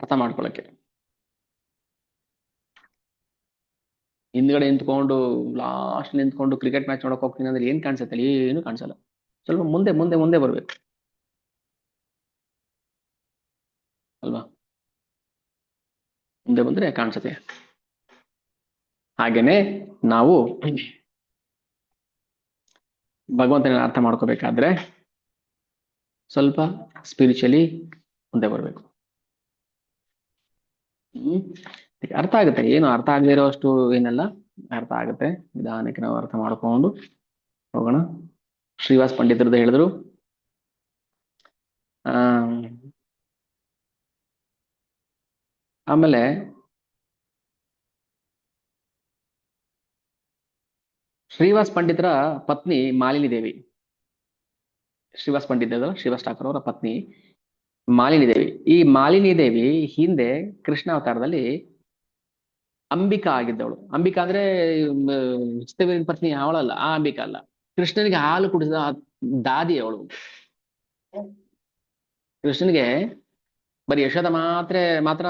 ಅರ್ಥ ಮಾಡ್ಕೊಳಕ್ಕೆ. ಹಿಂದ್ಗಡೆ ನಿಂತ್ಕೊಂಡು ಲಾಸ್ಟ್ ನಿಂತ್ಕೊಂಡು ಕ್ರಿಕೆಟ್ ಮ್ಯಾಚ್ ನೋಡಕ್ ಹೋಗ್ತೀನಿ ಅಂದ್ರೆ ಏನ್ ಕಾಣಿಸುತ್ತೆ? ಏನು ಕಾಣಿಸಲ್ಲ. ಸ್ವಲ್ಪ ಮುಂದೆ ಮುಂದೆ ಮುಂದೆ ಬರ್ಬೇಕು ಅಲ್ವಾ? ಮುಂದೆ ಬಂದ್ರೆ ಕಾಣಿಸುತ್ತೆ. ಹಾಗೇನೆ ನಾವು ಭಗವಂತನ ಅರ್ಥ ಮಾಡ್ಕೋಬೇಕಾದ್ರೆ ಸ್ವಲ್ಪ ಸ್ಪಿರಿಚುಲಿ ಮುಂದೆ ಬರ್ಬೇಕು. ಅರ್ಥ ಆಗುತ್ತೆ, ಏನು ಅರ್ಥ ಆಗದೆ ಇರೋಷ್ಟು ಏನೆಲ್ಲ ಅರ್ಥ ಆಗುತ್ತೆ. ನಿಧಾನಕ್ಕೆ ನಾವು ಅರ್ಥ ಮಾಡ್ಕೊಂಡು ಹೋಗೋಣ. ಶ್ರೀವಾಸ್ ಪಂಡಿತರದ್ದು ಹೇಳಿದ್ರು. ಆಮೇಲೆ ಶ್ರೀವಾಸ್ ಪಂಡಿತರ ಪತ್ನಿ ಮಾಲಿನಿ ದೇವಿ. ಶ್ರೀವಾಸ್ ಪಂಡಿತ್ ಶ್ರೀವಾಸ್ ಠಾಕೂರ್ ಅವರ ಪತ್ನಿ ಮಾಲಿನಿ ದೇವಿ. ಈ ಮಾಲಿನಿ ದೇವಿ ಹಿಂದೆ ಕೃಷ್ಣ ಅವತಾರದಲ್ಲಿ ಅಂಬಿಕಾ ಆಗಿದ್ದವಳು. ಅಂಬಿಕಾ ಅಂದ್ರೆ ಚಿತ್ತವೀರನ ಪತ್ನಿ ಅವಳಲ್ಲ, ಆ ಅಂಬಿಕಾ ಅಲ್ಲ. ಕೃಷ್ಣನಿಗೆ ಹಾಲು ಕುಡಿಸಿದ ದಾದಿ ಅವಳು. ಕೃಷ್ಣನಿಗೆ ಬರೀ ಯಶೋದ ಮಾತ್ರ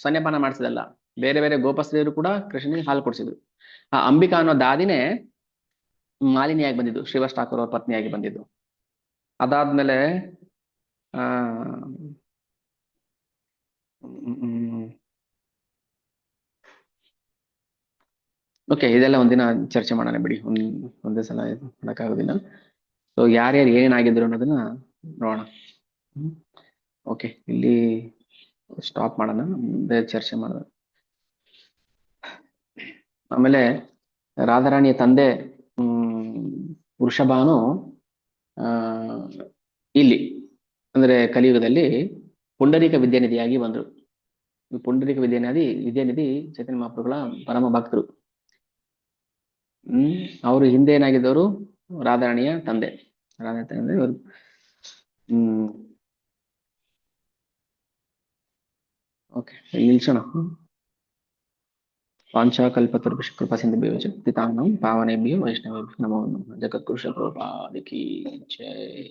ಸ್ತನ್ಯಪಾನ ಮಾಡಿಸಿದಲ್ಲ, ಬೇರೆ ಬೇರೆ ಗೋಪಸ್ತ್ರೀಯರು ಕೂಡ ಕೃಷ್ಣನಿಗೆ ಹಾಲು ಕುಡಿಸಿದ್ರು. ಆ ಅಂಬಿಕಾ ಅನ್ನೋ ದಾದಿನೇ ಮಾಲಿನಿಯಾಗಿ ಬಂದಿದ್ದು, ಶ್ರೀವಾಸ್ ಠಾಕೂರ್ ಅವ್ರ ಪತ್ನಿಯಾಗಿ ಬಂದಿದ್ದು. ಅದಾದ್ಮೇಲೆ ಓಕೆ, ಇದೆಲ್ಲ ಒಂದಿನ ಚರ್ಚೆ ಮಾಡೋಣ ಬಿಡಿ, ಒಂದೇ ಸಲ ಮಾಡೋಕ್ಕಾಗೋದಿಲ್ಲ. ಸೊ ಯಾರ್ಯಾರು ಏನೇನಾಗಿದ್ರು ಅನ್ನೋದನ್ನ ನೋಡೋಣ. ಓಕೆ, ಇಲ್ಲಿ ಸ್ಟಾಪ್ ಮಾಡೋಣ, ಮುಂದೆ ಚರ್ಚೆ ಮಾಡೋಣ. ಆಮೇಲೆ ರಾಧಾರಾಣಿಯ ತಂದೆ ವೃಷಭಾನು ಇಲ್ಲಿ ಅಂದ್ರೆ ಕಲಿಯುಗದಲ್ಲಿ ಪುಂಡರೀಕ ವಿದ್ಯಾನಿಧಿಯಾಗಿ ಬಂದ್ರು. ಪುಂಡರೀಕ ವಿದ್ಯಾನಿಧಿ ಚೈತನ್ಯ ಮಹಾಪ್ರಭುಗಳ ಪರಮ ಭಕ್ತರು. ಅವರು ಹಿಂದೆ ಏನಾಗಿದ್ದವರು ರಾಧಾರಾಣಿಯ ತಂದೆ. ಇವರು ಓಕೆ ನಿಲ್ಸೋಣ. ವಾಂಛಾಕಲ್ಪತರುಭ್ಯಶ್ಚ ಕೃಪಾ ಸಿಂಧುಭ್ಯೋ ಚ ಪತಿತಾನಾಂ ಪಾವನೇಭ್ಯೋ ವೈಷ್ಣವೇಭ್ಯೋ ನಮೋ ನಮಃ. ಜಗದ್ಗುರು ಶ್ರೀಲ ಪ್ರಭುಪಾದ ಕೀ ಜೈ.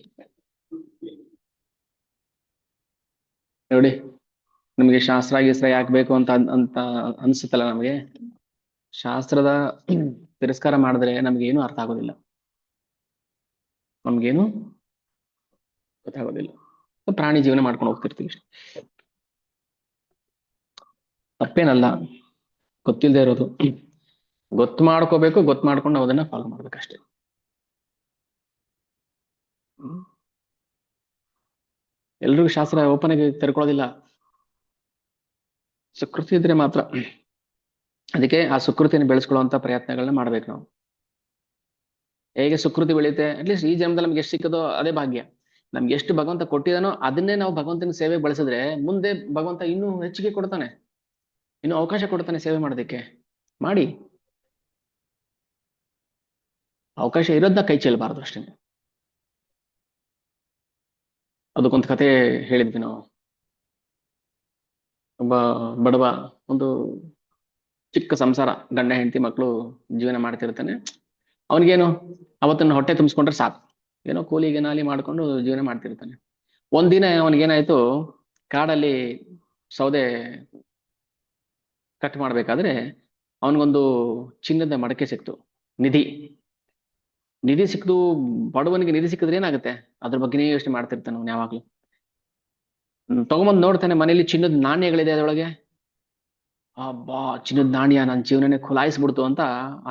ನೋಡಿ, ನಮಗೆ ಶಾಸ್ತ್ರ ಯಾಕೆ ಬೇಕು ಅಂತ ಅನ್ಸುತ್ತಲ್ಲ. ನಮಗೆ ಶಾಸ್ತ್ರದ ತಿರಸ್ಕಾರ ಮಾಡಿದ್ರೆ ನಮ್ಗೇನು ಅರ್ಥ ಆಗೋದಿಲ್ಲ, ನಮ್ಗೇನು ಗೊತ್ತಾಗೋದಿಲ್ಲ. ಪ್ರಾಣಿ ಜೀವನ ಮಾಡ್ಕೊಂಡು ಹೋಗ್ತಿರ್ತೀವಿ. ತಪ್ಪೇನಲ್ಲ, ಗೊತ್ತಿಲ್ಲದೆ ಇರೋದು. ಗೊತ್ತು ಮಾಡ್ಕೋಬೇಕು, ಗೊತ್ತು ಮಾಡ್ಕೊಂಡು ನಾವು ಅದನ್ನ ಫಾಲೋ ಮಾಡ್ಬೇಕಷ್ಟೇ. ಎಲ್ರಿಗೂ ಶಾಸ್ತ್ರ ಓಪನ್ ಆಗಿ ತಿಳ್ಕೊಳ್ಳೋದಿಲ್ಲ, ಸುಕೃತಿ ಇದ್ರೆ ಮಾತ್ರ. ಅದಕ್ಕೆ ಆ ಸುಕೃತಿಯನ್ನು ಬೆಳೆಸ್ಕೊಳ್ಳುವಂತ ಪ್ರಯತ್ನಗಳನ್ನ ಮಾಡ್ಬೇಕು ನಾವು. ಹೇಗೆ ಸುಕೃತಿ ಬೆಳೆಯುತ್ತೆ, ಅಟ್ಲೀಸ್ಟ್ ಈ ಜನ್ಮದಲ್ಲಿ ನಮ್ಗೆ ಎಷ್ಟು ಸಿಕ್ಕದೋ ಅದೇ ಭಾಗ್ಯ. ನಮ್ಗೆ ಎಷ್ಟು ಭಗವಂತ ಕೊಟ್ಟಿದಾನೋ ಅದನ್ನೇ ನಾವು ಭಗವಂತನ ಸೇವೆ ಬಳಸಿದ್ರೆ ಮುಂದೆ ಭಗವಂತ ಇನ್ನೂ ಹೆಚ್ಚಿಗೆ ಕೊಡ್ತಾನೆ, ಇನ್ನೂ ಅವಕಾಶ ಕೊಡ್ತಾನೆ ಸೇವೆ ಮಾಡೋದಕ್ಕೆ. ಮಾಡಿ, ಅವಕಾಶ ಇರೋದನ್ನ ಕೈ ಚೆಲ್ಲಬಾರದು ಅಷ್ಟೇ. ಅದಕ್ಕೊಂದು ಕತೆ ಹೇಳಿದ್ವಿ ನಾವು. ಒಬ್ಬ ಬಡವ, ಒಂದು ಚಿಕ್ಕ ಸಂಸಾರ, ಗಂಡ ಹೆಂಡತಿ ಮಕ್ಕಳು ಜೀವನ ಮಾಡ್ತಿರ್ತಾನೆ. ಅವನಿಗೇನು ಅವತ್ತನ್ನ ಹೊಟ್ಟೆ ತುಂಬಿಸ್ಕೊಂಡ್ರೆ ಸಾಕು, ಏನೋ ಕೂಲಿಗೆ ನಾಲಿ ಮಾಡ್ಕೊಂಡು ಜೀವನ ಮಾಡ್ತಿರ್ತಾನೆ. ಒಂದಿನ ಅವನಿಗೇನಾಯ್ತು, ಕಾಡಲ್ಲಿ ಸೌದೆ ಕಟ್ ಮಾಡ್ಬೇಕಾದ್ರೆ ಅವನಿಗೊಂದು ಚಿನ್ನದ ಮಡಕೆ ಸಿಕ್ತು, ನಿಧಿ ಸಿಕ್ತು. ಬಡವನಿಗೆ ನಿಧಿ ಸಿಕ್ಕಿದ್ರೆ ಏನಾಗುತ್ತೆ, ಅದ್ರ ಬಗ್ಗೆನೇ ಯೋಚನೆ ಮಾಡ್ತಿರ್ತಾನೆ ಅವನು ಯಾವಾಗ್ಲೂ. ತಗೊಂಬಂದ್ ನೋಡ್ತಾನೆ, ಮನೇಲಿ ಚಿನ್ನದ ನಾಣ್ಯಗಳಿದೆ ಅದರೊಳಗೆ. ಅಬ್ಬಾ, ಚಿನ್ನದ ನಾಣ್ಯ, ನನ್ನ ಜೀವನನೇ ಖುಲಾಯಿಸ್ಬಿಡ್ತು ಅಂತ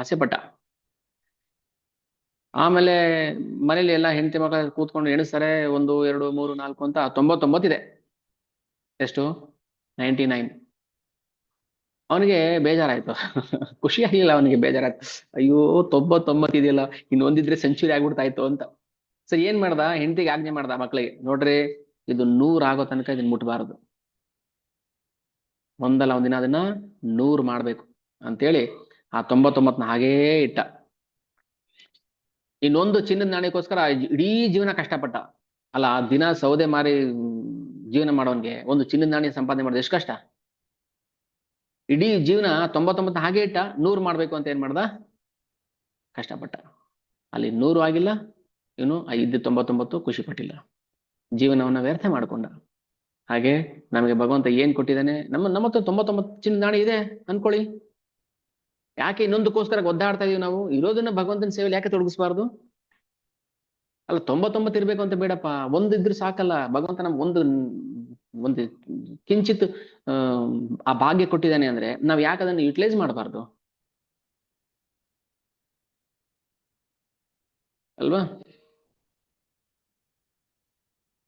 ಆಸೆ ಪಟ್ಟ. ಆಮೇಲೆ ಮನೇಲಿ ಎಲ್ಲ ಹೆಂಡತಿ ಮಕ್ಕಳ ಕೂತ್ಕೊಂಡು ಎಣಿಸ್ತಾರೆ, 1 2 3 4 ಅಂತ 99 ಇದೆ. ಎಷ್ಟು? 99. ಅವನಿಗೆ ಬೇಜಾರಾಯ್ತು. ಖುಷಿ ಆಗ್ಲಿಲ್ಲ, ಅವನಿಗೆ ಬೇಜಾರಾಯ್ತು. ಅಯ್ಯೋ 99 ಇದೆಯಲ್ಲ, ಇನ್ನೊಂದಿದ್ರೆ ಸೆಂಚುರಿ ಆಗ್ಬಿಡ್ತಾಯ್ತು ಅಂತ. ಸರಿ, ಏನ್ ಮಾಡ್ದ, ಹೆಂಡತಿಗೆ ಆಜ್ಞೆ ಮಾಡ್ದ ಮಕ್ಳಿಗೆ, ನೋಡ್ರಿ ಇದು 100 ಆಗೋ ತನಕ ಇದನ್ನ ಮುಟ್ಬಾರದು, ಒಂದಲ್ಲ ಒಂದಿನ ಅದನ್ನ 100 ಮಾಡ್ಬೇಕು ಅಂತೇಳಿ ಆ 99ನ ಹಾಗೇ ಇಟ್ಟ. ಇನ್ನೊಂದು ಚಿನ್ನದ ನಾಣ್ಯಕ್ಕೋಸ್ಕರ ಇಡೀ ಜೀವನ ಕಷ್ಟಪಟ್ಟ. ಅಲ್ಲ, ಆ ದಿನ ಸೌದೆ ಮಾರಿ ಜೀವನ ಮಾಡೋನ್ಗೆ ಒಂದು ಚಿನ್ನದ ನಾಣ್ಯ ಸಂಪಾದನೆ ಮಾಡೋದು ಎಷ್ಟು ಕಷ್ಟ. ಇಡೀ ಜೀವನ 99ನ ಹಾಗೆ ಇಟ್ಟ, 100 ಮಾಡ್ಬೇಕು ಅಂತ ಏನ್ ಮಾಡ್ದ, ಕಷ್ಟಪಟ್ಟ. ಅಲ್ಲಿ 100 ಆಗಿಲ್ಲ, ಇವನು 99 ಖುಷಿ ಪಟ್ಟಿಲ್ಲ, ಜೀವನವನ್ನ ವ್ಯರ್ಥ ಮಾಡ್ಕೊಂಡ. ಹಾಗೆ ನಮಗೆ ಭಗವಂತ ಏನ್ ಕೊಟ್ಟಿದ್ದಾನೆ, ನಮ್ಮ ಹತ್ರ 99 ಚಿನ್ನದ ನಾಣ್ಯ ಇದೆ ಅನ್ಕೊಳ್ಳಿ, ಯಾಕೆ ಇನ್ನೊಂದಕ್ಕೋಸ್ಕರ ಒದ್ದಾಡ್ತಾ ಇದೀವಿ ನಾವು? ಇರೋದನ್ನ ಭಗವಂತನ ಸೇವೆಯಲ್ಲಿ ಯಾಕೆ ತೊಡಗಿಸಬಾರ್ದು? ಅಲ್ಲ, 99 ಇರ್ಬೇಕು ಅಂತ ಬೇಡಪ್ಪ, ಒಂದಿದ್ರು ಸಾಕಲ್ಲ. ಭಗವಂತ ನಮ್ಗೆ ಒಂದು ಕಿಂಚಿತ್ ಆ ಭಾಗ್ಯ ಕೊಟ್ಟಿದ್ದಾನೆ ಅಂದ್ರೆ ನಾವ್ ಯಾಕೆ ಅದನ್ನ ಯುಟಿಲೈಸ್ ಮಾಡಬಾರ್ದು ಅಲ್ವಾ?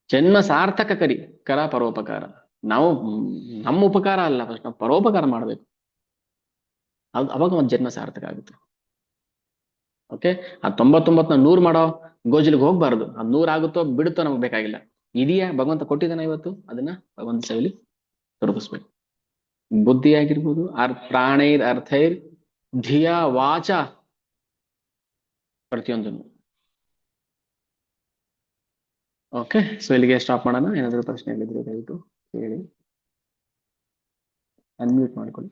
ಜನ್ಮ ಸಾರ್ಥಕ ಕರ ಪರೋಪಕಾರ. ನಾವು ನಮ್ಮ ಉಪಕಾರ ಅಲ್ಲ, ಫಸ್ಟ್ ನಾವು ಪರೋಪಕಾರ ಮಾಡ್ಬೇಕು, ಅವಾಗ ಒಂದು ಜನ್ಮ ಸಾರ್ಥಕ ಆಗುತ್ತೆ. ಓಕೆ, ಆ 99ನ 100 ಮಾಡೋ ಗೋಜಲಿಗೆ ಹೋಗ್ಬಾರ್ದು. ಅದ್ 100 ಆಗುತ್ತೋ ಬಿಡುತ್ತೋ ನಮ್ಗೆ ಬೇಕಾಗಿಲ್ಲ. ಇದೆಯಾ ಭಗವಂತ ಕೊಟ್ಟಿದ್ದಾನೆ ಇವತ್ತು, ಅದನ್ನ ಭಗವಂತ ಸೇವೆಯಲ್ಲಿ ತೊಡಗಿಸ್ಬೇಕು. ಬುದ್ಧಿ ಆಗಿರ್ಬೋದು, ಪ್ರಾಣೈರ್ ಅರ್ಥೈರ್ ಧಿಯ ವಾಚ, ಪ್ರತಿಯೊಂದನ್ನು. ಓಕೆ, ಸೊ ಇಲ್ಲಿಗೆ ಸ್ಟಾಪ್ ಮಾಡೋಣ. ಏನಾದರೂ ಪ್ರಶ್ನೆ ಹೇಳಿದ್ರೆ ದಯವಿಟ್ಟು ಹೇಳಿ, ಅನ್ಮ್ಯೂಟ್ ಮಾಡ್ಕೊಳ್ಳಿ.